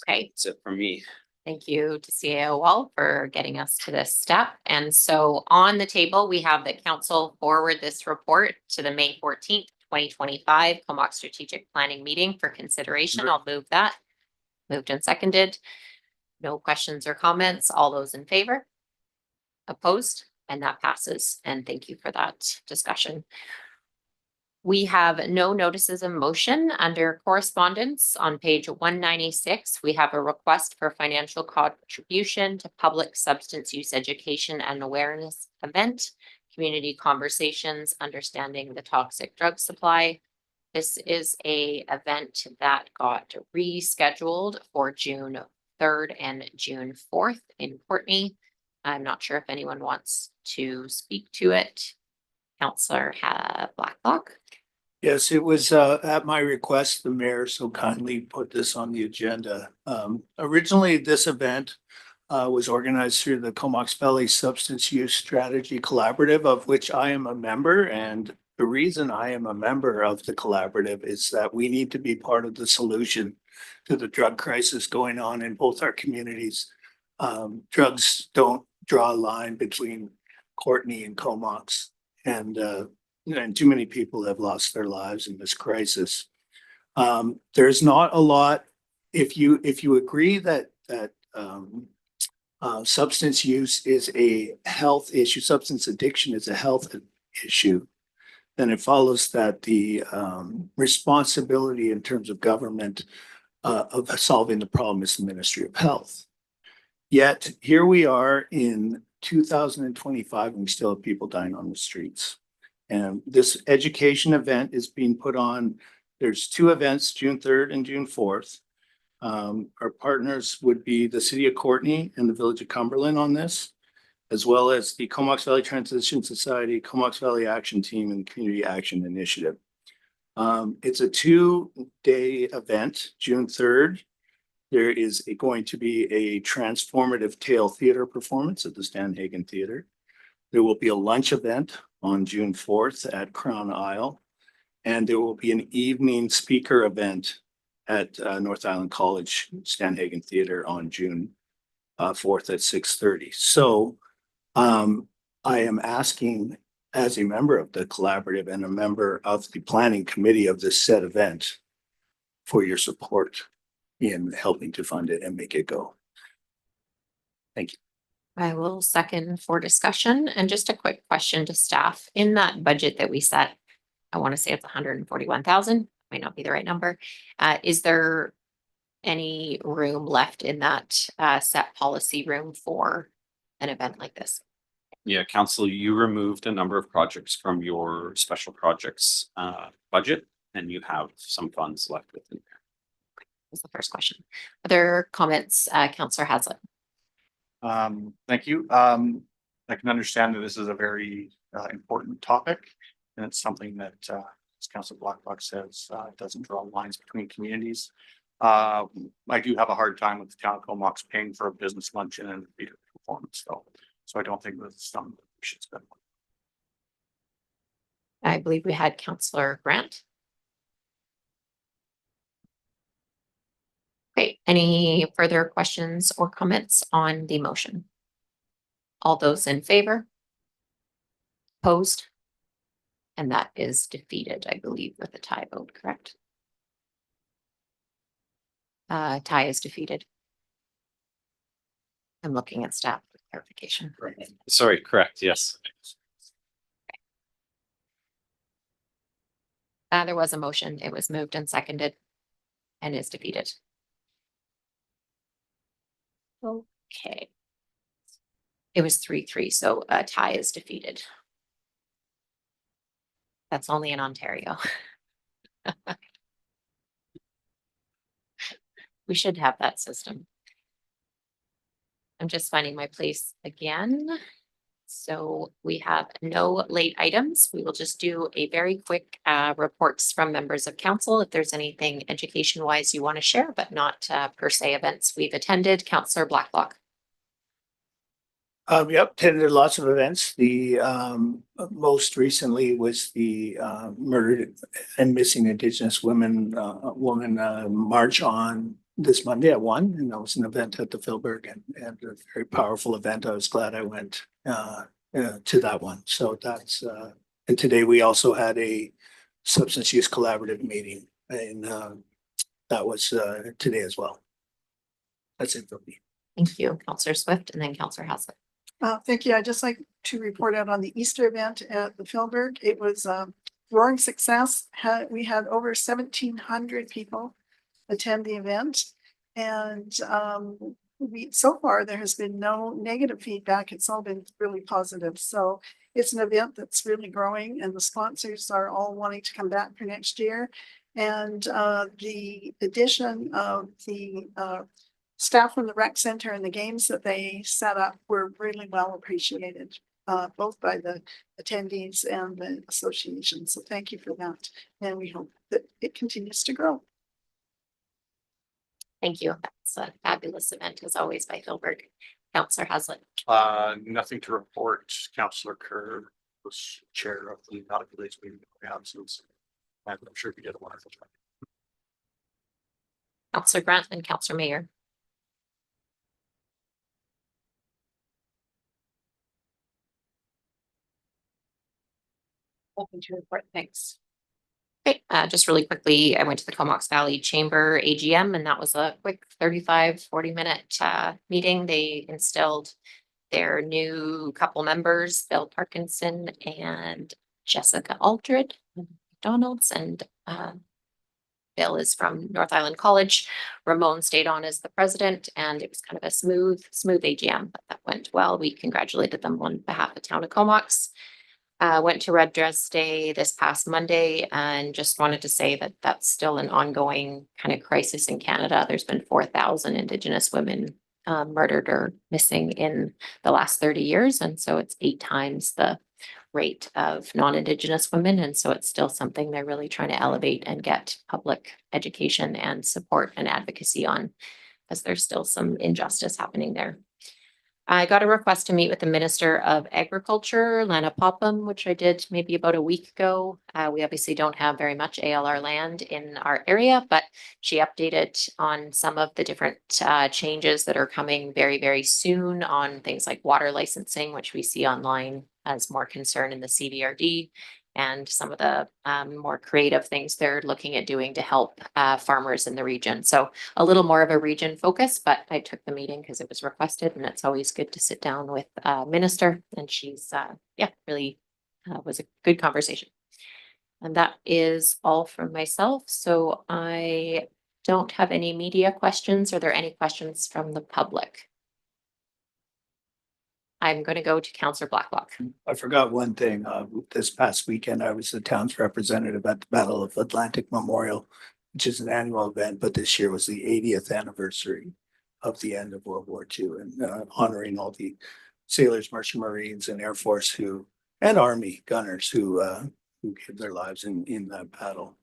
Okay. That's it for me. Thank you to CAO Wall for getting us to this step. And so on the table, we have the council forward this report to the May 14th, 2025 Comox Strategic Planning Meeting for consideration. I'll move that. Moved and seconded. No questions or comments. All those in favor? Opposed? And that passes. And thank you for that discussion. We have no notices of motion under correspondence. On page 196, we have a request for financial contribution to public substance use education and awareness event, community conversations, understanding the toxic drug supply. This is a event that got rescheduled for June 3rd and June 4th in Courtney. I'm not sure if anyone wants to speak to it. Councillor Blacklock. Yes, it was at my request, the mayor so kindly put this on the agenda. Originally, this event was organized through the Comox Valley Substance Use Strategy Collaborative, of which I am a member. And the reason I am a member of the collaborative is that we need to be part of the solution to the drug crisis going on in both our communities. Drugs don't draw a line between Courtney and Comox, and too many people have lost their lives in this crisis. There's not a lot. If you agree that substance use is a health issue, substance addiction is a health issue, then it follows that the responsibility in terms of government of solving the problem is the Ministry of Health. Yet here we are in 2025 and we still have people dying on the streets. And this education event is being put on. There's two events, June 3rd and June 4th. Our partners would be the City of Courtney and the Village of Cumberland on this, as well as the Comox Valley Transition Society, Comox Valley Action Team, and Community Action Initiative. It's a 2-day event. June 3rd, there is going to be a transformative tale theater performance at the Stanhagen Theater. There will be a lunch event on June 4th at Crown Isle, and there will be an evening speaker event at North Island College Stanhagen Theater on June 4th at 6:30. So I am asking, as a member of the collaborative and a member of the planning committee of this said event, for your support in helping to fund it and make it go. Thank you. I will second for discussion. And just a quick question to staff. In that budget that we set, I want to say it's 141,000, might not be the right number. Is there any room left in that set policy room for an event like this? Yeah, council, you removed a number of projects from your special projects budget, and you have some funds left within there. Was the first question. Other comments, Councillor Haslett? Thank you. I can understand that this is a very important topic, and it's something that, as Councillor Blacklock says, doesn't draw lines between communities. I do have a hard time with the town of Comox paying for a business luncheon and a theater performance, though. So I don't think that's something that we should spend. I believe we had Councillor Grant. Okay, any further questions or comments on the motion? All those in favor? Opposed? And that is defeated, I believe, with a tie vote, correct? Tie is defeated. I'm looking at staff for clarification. Sorry, correct, yes. There was a motion. It was moved and seconded and is defeated. Okay. It was 3-3, so a tie is defeated. That's only in Ontario. We should have that system. I'm just finding my place again. So we have no late items. We will just do a very quick reports from members of council. If there's anything education wise you want to share, but not per se events we've attended. Councillor Blacklock. Yep, attended lots of events. The most recently was the murdered and missing Indigenous woman march on this Monday at 1, and that was an event at the Philberg and a very powerful event. I was glad I went to that one. So that's and today we also had a substance use collaborative meeting, and that was today as well. That's it for me. Thank you, Councillor Swift, and then Councillor Haslett. Thank you. I'd just like to report out on the Easter event at the Philberg. It was roaring success. We had over 1,700 people attend the event. And so far, there has been no negative feedback. It's all been really positive. So it's an event that's really growing, and the sponsors are all wanting to come back for next year. And the addition of the staff from the rec center and the games that they set up were really well appreciated, both by the attendees and the association. So thank you for that. And we hope that it continues to grow. Thank you. That's a fabulous event as always by Philberg. Councillor Haslett. Nothing to report. Councillor Kerr was chair of the Relates meeting that we had since. I'm sure you did a wonderful job. Councillor Grant and Councillor Mayor. Open to report, thanks. Okay, just really quickly, I went to the Comox Valley Chamber AGM, and that was a quick 35-40 minute meeting. They instilled their new couple members, Bill Parkinson and Jessica Aldred, McDonald's, and Bill is from North Island College. Ramon stayed on as the president, and it was kind of a smooth AGM, but that went well. We congratulated them on behalf of Town of Comox. Went to Red Dress Day this past Monday, and just wanted to say that that's still an ongoing kind of crisis in Canada. There's been 4,000 Indigenous women murdered or missing in the last 30 years. And so it's 8 times the rate of non-Indigenous women. And so it's still something they're really trying to elevate and get public education and support and advocacy on, as there's still some injustice happening there. I got a request to meet with the Minister of Agriculture, Lana Popham, which I did maybe about a week ago. We obviously don't have very much ALR land in our area, but she updated on some of the different changes that are coming very, very soon on things like water licensing, which we see online as more concern in the CVRD, and some of the more creative things they're looking at doing to help farmers in the region. So a little more of a region focus, but I took the meeting because it was requested, and it's always good to sit down with a minister, and she's really was a good conversation. And that is all from myself. So I don't have any media questions. Are there any questions from the public? I'm going to go to Councillor Blacklock. I forgot one thing. This past weekend, I was the town's representative at the Battle of Atlantic Memorial, which is an annual event, but this year was the 80th anniversary of the end of World War II, and honoring all the sailors, Merchant Marines, and Air Force and Army gunners who gave their lives in that battle.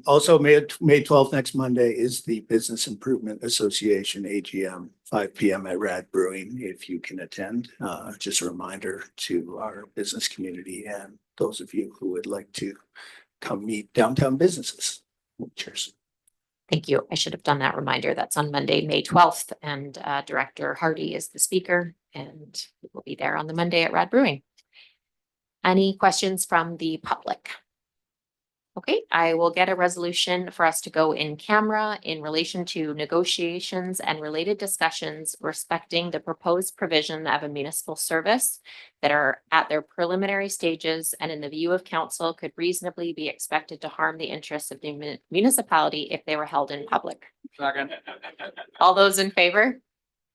Also, May 12th, next Monday, is the Business Improvement Association AGM, 5 p.m. at Rad Brewing, if you can attend. Just a reminder to our business community and those of you who would like to come meet downtown businesses. Cheers. Thank you. I should have done that reminder. That's on Monday, May 12th, and Director Hardy is the speaker, and we'll be there on the Monday at Rad Brewing. Any questions from the public? Okay, I will get a resolution for us to go in camera in relation to negotiations and related discussions respecting the proposed provision of a municipal service that are at their preliminary stages and in the view of council could reasonably be expected to harm the interests of the municipality if they were held in public. Second. All those in favor?